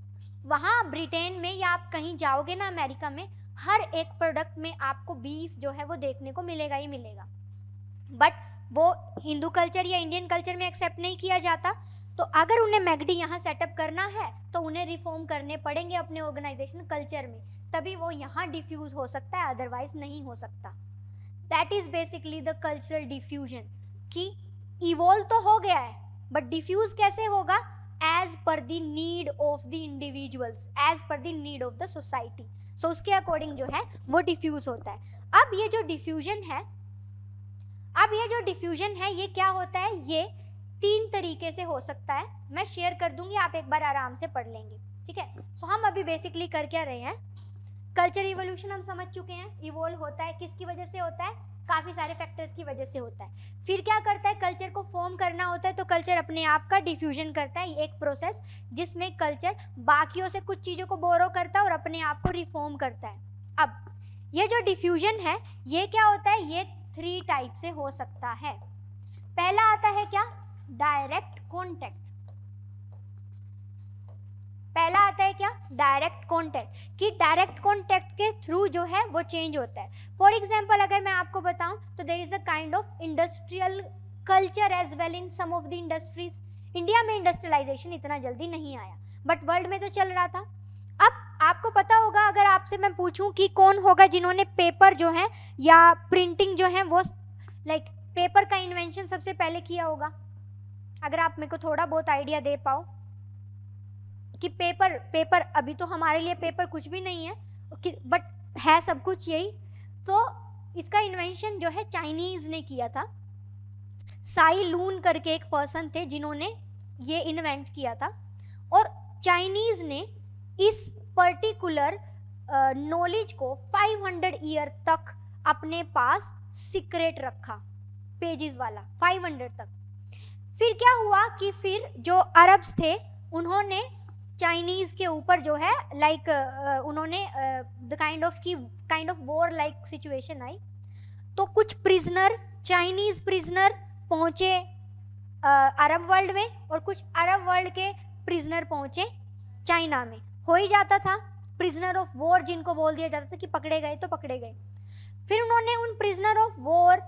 वहाँ ब्रिटेन में या आप कहीं जाओगे ना अमेरिका में, हर एक प्रोडक्ट में आपको बीफ जो है वो देखने को मिलेगा ही मिलेगा. बट वो हिंदू कल्चर या इंडियन कल्चर में एक्सेप्ट नहीं किया जाता. तो अगर उन्हें मैकडी यहाँ सेटअप करना है तो उन्हें रिफॉर्म करने पड़ेंगे अपने ऑर्गेनाइजेशन कल्चर में, तभी वो यहाँ डिफ्यूज हो सकता है, अदरवाइज नहीं हो सकता. That is basically the cultural diffusion, कि इवॉल्व तो हो गया है बट डिफ्यूज कैसे होगा? As per the need of the individuals, as per the need of the society. So उसके अकॉर्डिंग जो है वो डिफ्यूज होता है. अब ये जो डिफ्यूजन है ये क्या होता है? ये 3 तरीके से हो सकता है. मैं शेयर कर दूंगी, आप एक बार आराम से पढ़ लेंगे, ठीक है? सो हम अभी बेसिकली कर क्या रहे हैं? कल्चर इवोल्यूशन हम समझ चुके हैं. इवोल्व होता है, किसकी वजह से होता है? काफ़ी सारे फैक्टर्स की वजह से होता है. फिर क्या करता है? कल्चर को फॉर्म करना होता है, तो कल्चर अपने आप का डिफ्यूजन करता है. एक प्रोसेस जिसमें कल्चर बाकियों से कुछ चीज़ों को बोरो करता है और अपने आप को रिफॉर्म करता है. अब ये जो डिफ्यूजन है ये क्या होता है? ये 3 टाइप से हो सकता है. पहला आता है क्या? Direct contact. पहला आता है क्या? डायरेक्ट कॉन्टैक्ट, कि डायरेक्ट कॉन्टैक्ट के थ्रू जो है वो चेंज होता है. फॉर एग्जाम्पल अगर मैं आपको बताऊं तो there is a kind of industrial culture as well in some of the industries. India में इंडस्ट्रियलाइजेशन इतना जल्दी नहीं आया बट वर्ल्ड में तो चल रहा था. अब आपको पता होगा, अगर आपसे मैं पूछूं कि कौन होगा जिन्होंने पेपर जो है या प्रिंटिंग जो है वो पेपर का इन्वेंशन सबसे पहले किया होगा, अगर आप मेरे को थोड़ा बहुत आइडिया दे पाओ कि पेपर अभी तो हमारे लिए पेपर कुछ भी नहीं है बट है सब कुछ यही. तो इसका इन्वेंशन जो है चाइनीज ने किया था. साई लून करके एक पर्सन थे जिन्होंने ये इन्वेंट किया था, और चाइनीज ने इस पर्टिकुलर नॉलेज को 500 ईयर तक अपने पास सीक्रेट रखा, पेजेस वाला 500 तक. फिर क्या हुआ कि फिर जो अरब्स थे उन्होंने चाइनीज के ऊपर जो है उन्होंने the kind of war like situation आई. तो कुछ प्रिजनर, चाइनीज प्रिजनर पहुंचे अरब वर्ल्ड में, और कुछ अरब वर्ल्ड के प्रिजनर पहुंचे चाइना में. हो ही जाता था, प्रिजनर ऑफ वॉर जिनको बोल दिया जाता था कि पकड़े गए तो पकड़े गए. फिर उन्होंने उन प्रिजनर ऑफ वॉर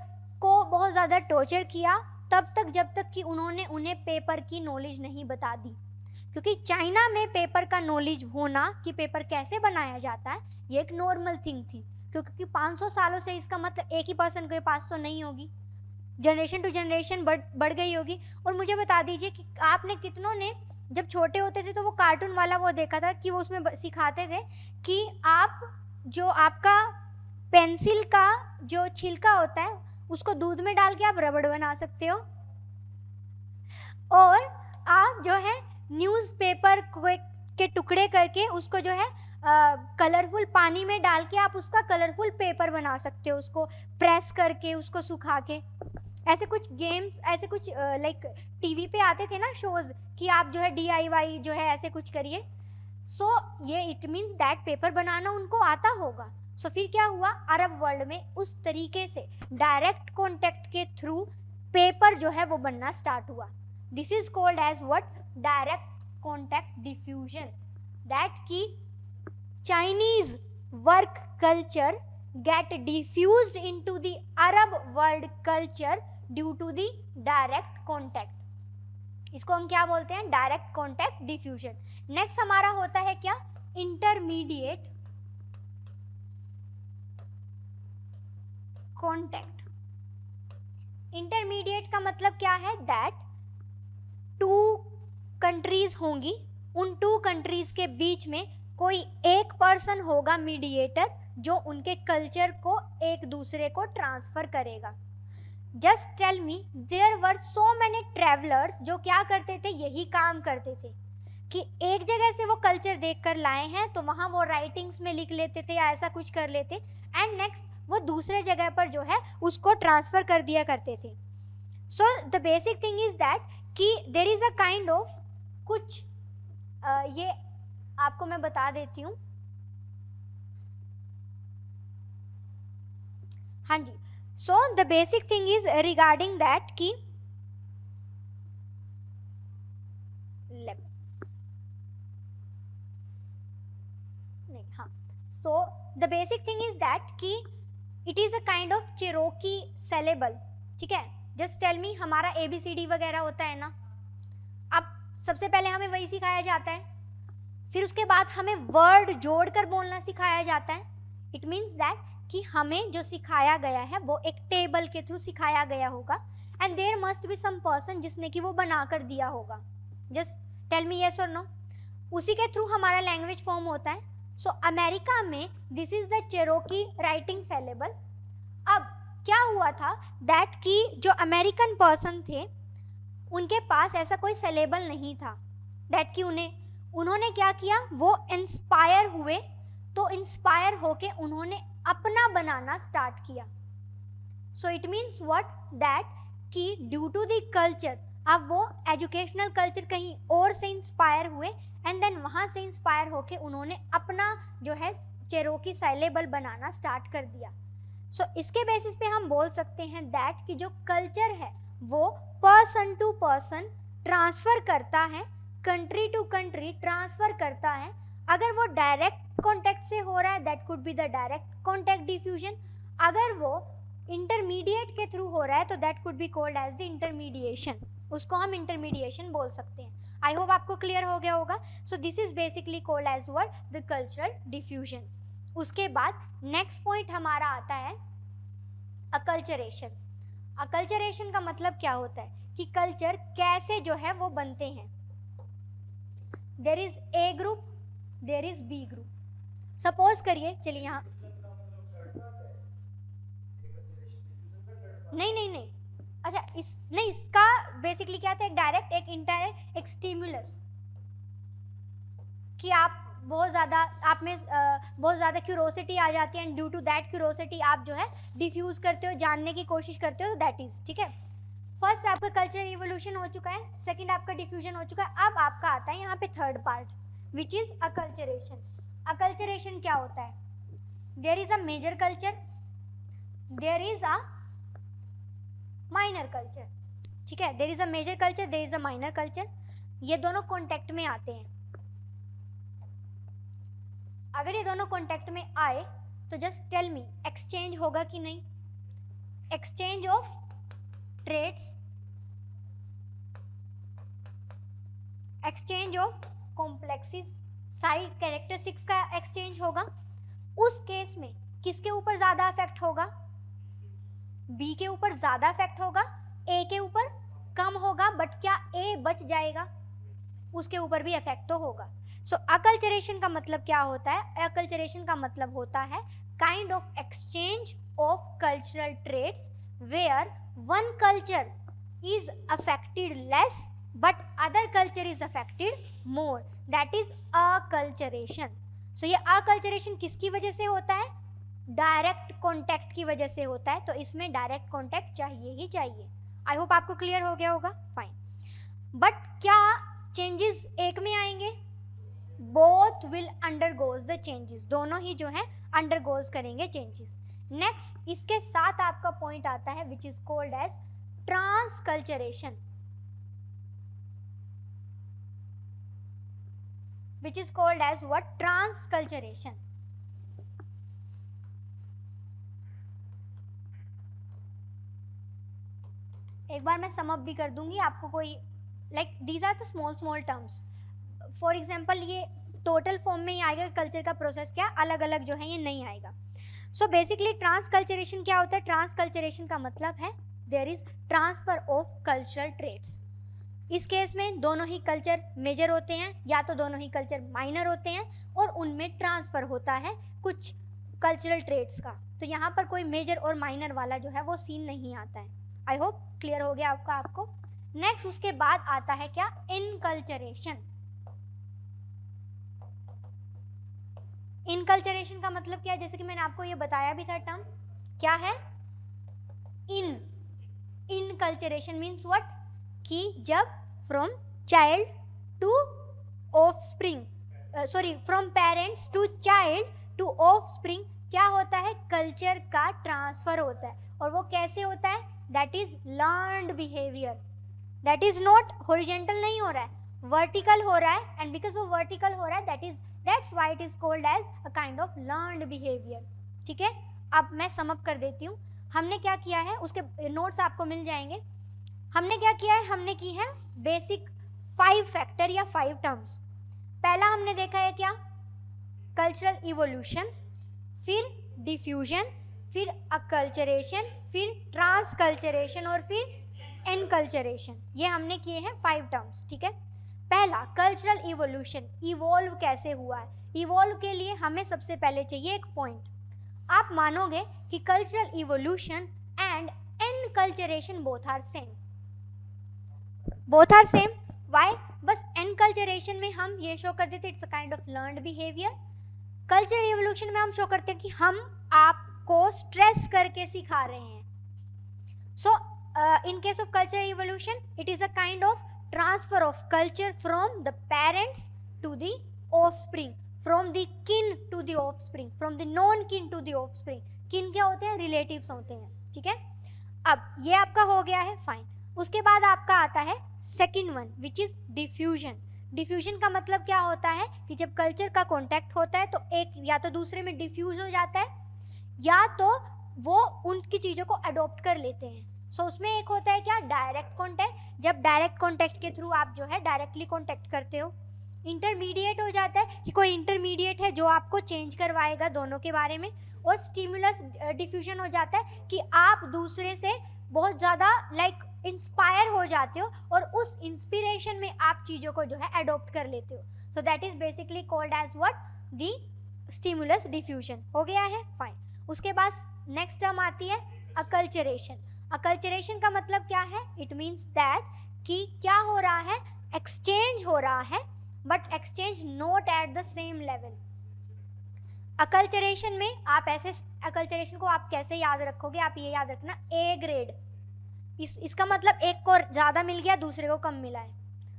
को बहुत ज़्यादा टॉर्चर किया तब तक जब तक कि उन्होंने उन्हें पेपर की नॉलेज नहीं बता दी. क्योंकि चाइना में पेपर का नॉलेज होना कि पेपर कैसे बनाया जाता है ये एक नॉर्मल थिंग थी, क्योंकि 500 सालों से इसका मतलब एक ही पर्सन के पास तो नहीं होगी, जनरेशन टू जनरेशन बढ़ गई होगी. और मुझे बता दीजिए कि आपने कितनों ने जब छोटे होते थे तो वो कार्टून वाला वो देखा था कि वो उसमें सिखाते थे कि आप जो आपका पेंसिल का जो छिलका होता है उसको दूध में डाल के आप रबड़ बना सकते हो, और आप जो है न्यूज़पेपर के टुकड़े करके उसको जो है कलरफुल पानी में डाल के आप उसका कलरफुल पेपर बना सकते हो, उसको प्रेस करके उसको सुखा के. ऐसे कुछ गेम्स, ऐसे कुछ टीवी पे आते थे ना शोज कि आप जो है DIY जो है ऐसे कुछ करिए. सो ये इट मीन्स दैट पेपर बनाना उनको आता होगा. सो फिर क्या हुआ, अरब वर्ल्ड में उस तरीके से डायरेक्ट कॉन्टेक्ट के थ्रू पेपर जो है वो बनना स्टार्ट हुआ. This is called as what, direct contact diffusion. That की Chinese work culture get diffused into the Arab world culture due to the direct contact. इसको हम क्या बोलते हैं, डायरेक्ट कॉन्टैक्ट डिफ्यूजन. नेक्स्ट हमारा होता है क्या, इंटरमीडिएट कॉन्टैक्ट. इंटरमीडिएट का मतलब क्या है, दैट टू कंट्रीज होंगी, उन टू कंट्रीज के बीच में कोई एक पर्सन होगा मीडिएटर जो उनके कल्चर को एक दूसरे को ट्रांसफर करेगा. Just tell me, there were so many travellers जो क्या करते थे, यही काम करते थे कि एक जगह से वो कल्चर देख कर लाए हैं तो वहाँ वो राइटिंग्स में लिख लेते थे या ऐसा कुछ कर लेते, एंड नेक्स्ट वो दूसरे जगह पर जो है उसको ट्रांसफर कर दिया करते थे. So the basic thing is that कि there is a kind of कुछ ये आपको मैं बता देती हूँ. हाँ जी, so the basic thing is regarding that कि so the basic thing is that कि it is a kind of Cherokee syllable. ठीक है, जस्ट टेल मी, हमारा ABCD वगैरह होता है ना, अब सबसे पहले हमें वही सिखाया जाता है, फिर उसके बाद हमें वर्ड जोड़कर बोलना सिखाया जाता है. इट मीन्स दैट कि हमें जो सिखाया गया है वो एक टेबल के थ्रू सिखाया गया होगा, and there must be some person जिसने कि वो बना कर दिया होगा. जस्ट टेल मी यस और नो. उसी के थ्रू हमारा लैंग्वेज फॉर्म होता है. सो अमेरिका में this is the Cherokee writing syllable. अब क्या हुआ था दैट कि जो अमेरिकन पर्सन थे उनके पास ऐसा कोई सेलेबल नहीं था, दैट कि उन्होंने क्या किया, वो इंस्पायर हुए, तो इंस्पायर होके उन्होंने अपना बनाना स्टार्ट किया. सो इट मीन्स व्हाट, दैट कि ड्यू टू द कल्चर, अब वो एजुकेशनल कल्चर कहीं और से इंस्पायर हुए, एंड देन वहाँ से इंस्पायर होके उन्होंने अपना जो है चेरोकी सेलेबल बनाना स्टार्ट कर दिया. सो इसके बेसिस पे हम बोल सकते हैं दैट कि जो कल्चर है वो पर्सन टू पर्सन ट्रांसफ़र करता है, कंट्री टू कंट्री ट्रांसफ़र करता है. अगर वो डायरेक्ट कॉन्टैक्ट से हो रहा है, that could be the direct contact diffusion. अगर वो इंटरमीडिएट के थ्रू हो रहा है तो that could be called as the intermediation. उसको हम इंटरमीडिएशन बोल सकते हैं. आई होप आपको क्लियर हो गया होगा. So this is basically called as what, the cultural diffusion. उसके बाद नेक्स्ट पॉइंट हमारा आता है अकल्चरेशन. अकल्चरेशन का मतलब क्या होता है कि कल्चर कैसे जो है वो बनते हैं. There is A group, there is B group. Suppose करिए, चलिए यहाँ नहीं, अच्छा नहीं, इसका बेसिकली क्या था, एक डायरेक्ट, एक इनडायरेक्ट, एक स्टिमुलस, कि आप बहुत ज़्यादा, आप में बहुत ज़्यादा क्यूरोसिटी आ जाती है, and due to that curiosity आप जो है डिफ्यूज करते हो, जानने की कोशिश करते हो, दैट इज. ठीक है, फर्स्ट आपका कल्चरल इवोल्यूशन हो चुका है, सेकंड आपका डिफ्यूजन हो चुका है. अब आपका आता है यहाँ पे third part, which is acculturation. Acculturation क्या होता है, there is a major culture, there is a minor culture. ठीक है, there is a major culture, there is a minor culture. ये दोनों कॉन्टेक्ट में आते हैं. अगर ये दोनों कॉन्टेक्ट में आए तो जस्ट टेल मी, एक्सचेंज होगा कि नहीं. Exchange of trades, exchange of complexes, सारी कैरेक्टरिस्टिक्स का एक्सचेंज होगा. उस केस में किसके ऊपर ज्यादा इफेक्ट होगा, बी के ऊपर ज्यादा इफेक्ट होगा, ए के ऊपर कम होगा. बट क्या ए बच जाएगा, उसके ऊपर भी इफेक्ट तो होगा. सो अकल्चरेशन का मतलब क्या होता है, अकल्चरेशन का मतलब होता है kind of exchange of cultural traits where one culture is affected less but other culture is affected more, that is acculturation. So ये अकल्चरेशन किसकी वजह से होता है, डायरेक्ट कॉन्टैक्ट की वजह से होता है. तो इसमें डायरेक्ट कॉन्टैक्ट चाहिए ही चाहिए. आई होप आपको क्लियर हो गया होगा. फाइन. बट क्या चेंजेस एक में आएंगे, both will undergoes the changes, दोनों ही जो है अंडरगोज करेंगे चेंजेस। नेक्स्ट इसके साथ आपका पॉइंट आता है which is called as transculturation, which is called as what? Transculturation. एक बार मैं सम अप भी कर दूंगी आपको, कोई like these are the small small terms. For example ये टोटल फॉर्म में ही आएगा, कल्चर का प्रोसेस क्या अलग अलग जो है ये नहीं आएगा। सो बेसिकली ट्रांसकल्चरेशन क्या होता है? ट्रांसकल्चरेशन का मतलब है there is transfer of cultural traits. इस केस में दोनों ही कल्चर मेजर होते हैं या तो दोनों ही कल्चर माइनर होते हैं और उनमें ट्रांसफर होता है कुछ कल्चरल ट्रेट्स का। तो यहाँ पर कोई मेजर और माइनर वाला जो है वो सीन नहीं आता है। आई होप क्लियर हो गया आपको। नेक्स्ट उसके बाद आता है क्या? इनकल्चरेशन। इनकल्चरेशन का मतलब क्या है? जैसे कि मैंने आपको ये बताया भी था टर्म, क्या है? Inculturation means what? कि जब from child to offspring, sorry from parents to child to offspring क्या होता है? कल्चर का ट्रांसफर होता है। और वो कैसे होता है? That is learned behaviour, that is not horizontal नहीं हो रहा है, वर्टिकल हो रहा है। एंड बिकॉज वो वर्टिकल हो रहा है that's why it is called as a kind of learned behaviour. ठीक है, अब मैं सम अप कर देती हूँ। हमने क्या किया है, उसके नोट्स आपको मिल जाएंगे। हमने क्या किया है? हमने की है बेसिक 5 फैक्टर या 5 टर्म्स। पहला हमने देखा है क्या? कल्चरल इवोल्यूशन, फिर डिफ्यूजन, फिर अकल्चरेशन, फिर ट्रांसकल्चरेशन और फिर एनकल्चरेशन। ये हमने किए हैं 5 टर्म्स। ठीक है, पहला कल्चरल इवोल्यूशन, इवॉल्व कैसे हुआ है। इवॉल्व के लिए हमें सबसे पहले चाहिए एक पॉइंट। आप मानोगे कि cultural evolution and enculturation both are same. Both are same why? बस एनकल्चरेशन में हम ये शो कर देते it's a kind of learned behaviour. Cultural evolution में हम शो करते हैं कि हम आपको स्ट्रेस करके सिखा रहे हैं। So in case of cultural evolution it is a kind of transfer of culture from the parents to the offspring, from the kin to the offspring, from the non kin to the offspring. Kin क्या होते हैं? Relatives होते हैं। ठीक है, अब ये आपका हो गया है, फाइन। उसके बाद आपका आता है second one which is diffusion. Diffusion का मतलब क्या होता है कि जब कल्चर का कांटेक्ट होता है तो एक या तो दूसरे में डिफ्यूज हो जाता है या तो वो उनकी चीज़ों को अडॉप्ट कर लेते हैं। सो उसमें एक होता है क्या? Direct contact. जब डायरेक्ट कांटेक्ट के थ्रू आप जो है डायरेक्टली कांटेक्ट करते हो। इंटरमीडिएट हो जाता है कि कोई इंटरमीडिएट है जो आपको चेंज करवाएगा दोनों के बारे में। और स्टिमुलस डिफ्यूजन हो जाता है कि आप दूसरे से बहुत ज़्यादा लाइक इंस्पायर हो जाते हो और उस इंस्पिरेशन में आप चीज़ों को जो है अडॉप्ट कर लेते हो। So that is basically called as what? The stimulus diffusion. हो गया है, फाइन। उसके बाद नेक्स्ट टर्म आती है अकल्चरेशन। अकल्चरेशन का मतलब क्या है? इट मीन्स दैट कि क्या हो रहा है? एक्सचेंज हो रहा है but exchange not at the same level. Acculturation में आप ऐसे, अकल्चरेशन को आप कैसे याद रखोगे? आप ये याद रखना ए ग्रेड, इसका मतलब एक को ज़्यादा मिल गया दूसरे को कम मिला है।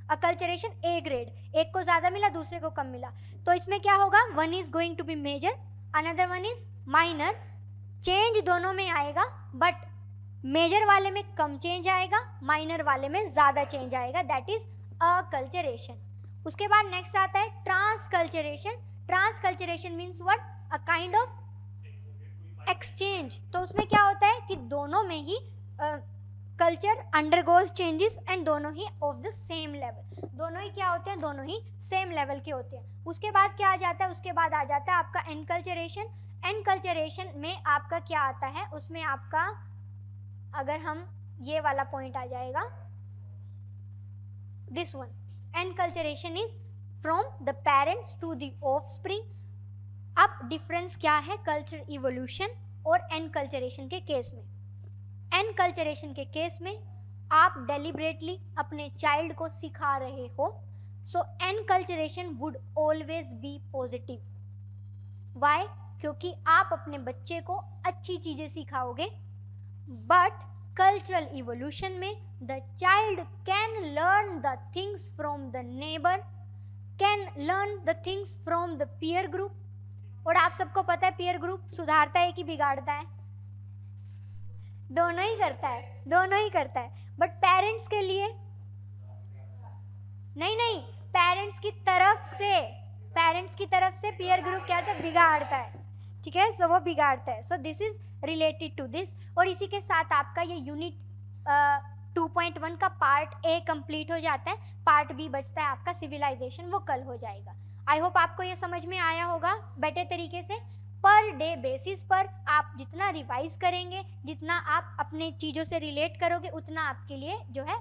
अकल्चरेशन ए ग्रेड, एक को ज़्यादा मिला दूसरे को कम मिला। तो इसमें क्या होगा? One is going to be major, another one is minor. Change दोनों में आएगा बट मेजर वाले में कम चेंज आएगा, माइनर वाले में ज़्यादा चेंज आएगा। That is acculturation. उसके बाद नेक्स्ट आता है transculturation. Transculturation means what? A kind of exchange. तो उसमें क्या होता है कि दोनों में ही कल्चर अंडरगोज चेंजेस एंड दोनों ही ऑफ द सेम लेवल। दोनों ही क्या होते हैं? दोनों ही सेम लेवल के होते हैं। उसके बाद क्या आ जाता है? उसके बाद आ जाता है आपका एनकल्चरेशन। एनकल्चरेशन में आपका क्या आता है? उसमें आपका अगर हम ये वाला पॉइंट आ जाएगा, this one, enculturation is from the parents to the offspring. अब डिफरेंस क्या है कल्चर इवोल्यूशन और एनकल्चरेशन के केस में? एनकल्चरेशन के केस में आप डेलिब्रेटली अपने चाइल्ड को सिखा रहे हो। So enculturation would always be positive. Why? क्योंकि आप अपने बच्चे को अच्छी चीज़ें सिखाओगे। बट कल्चरल इवोल्यूशन में the child can learn the things from the neighbour, can learn the things from the peer group, और आप सबको पता है पीयर ग्रुप सुधारता है कि बिगाड़ता है? दोनों ही करता है, दोनों ही करता है। बट पेरेंट्स के लिए नहीं, पेरेंट्स की तरफ से पीयर ग्रुप क्या होता है? बिगाड़ता है, ठीक है। सो वो बिगाड़ता है। So this is related to this. और इसी के साथ आपका ये यूनिट 2.1 का पार्ट ए कंप्लीट हो जाता है। पार्ट बी बचता है आपका सिविलाइजेशन, वो कल हो जाएगा। आई होप आपको ये समझ में आया होगा बेटर तरीके से। पर डे बेसिस पर आप जितना रिवाइज करेंगे, जितना आप अपने चीज़ों से रिलेट करोगे, उतना आपके लिए जो है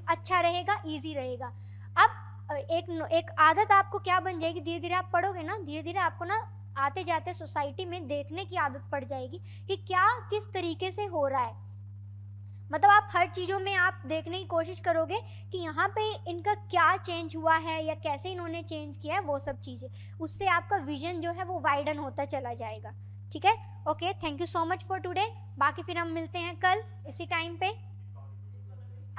अच्छा रहेगा, ईजी रहेगा। अब एक आदत आपको क्या बन जाएगी, धीरे धीरे आप पढ़ोगे ना, धीरे धीरे आपको ना आते जाते सोसाइटी में देखने की आदत पड़ जाएगी कि क्या किस तरीके से हो रहा है। मतलब आप हर चीज़ों में आप देखने की कोशिश करोगे कि यहाँ पे इनका क्या चेंज हुआ है या कैसे इन्होंने चेंज किया है, वो सब चीज़ें। उससे आपका विजन जो है वो वाइडन होता चला जाएगा, ठीक है। Okay, thank you so much for today. बाकी फिर हम मिलते हैं कल इसी टाइम पे।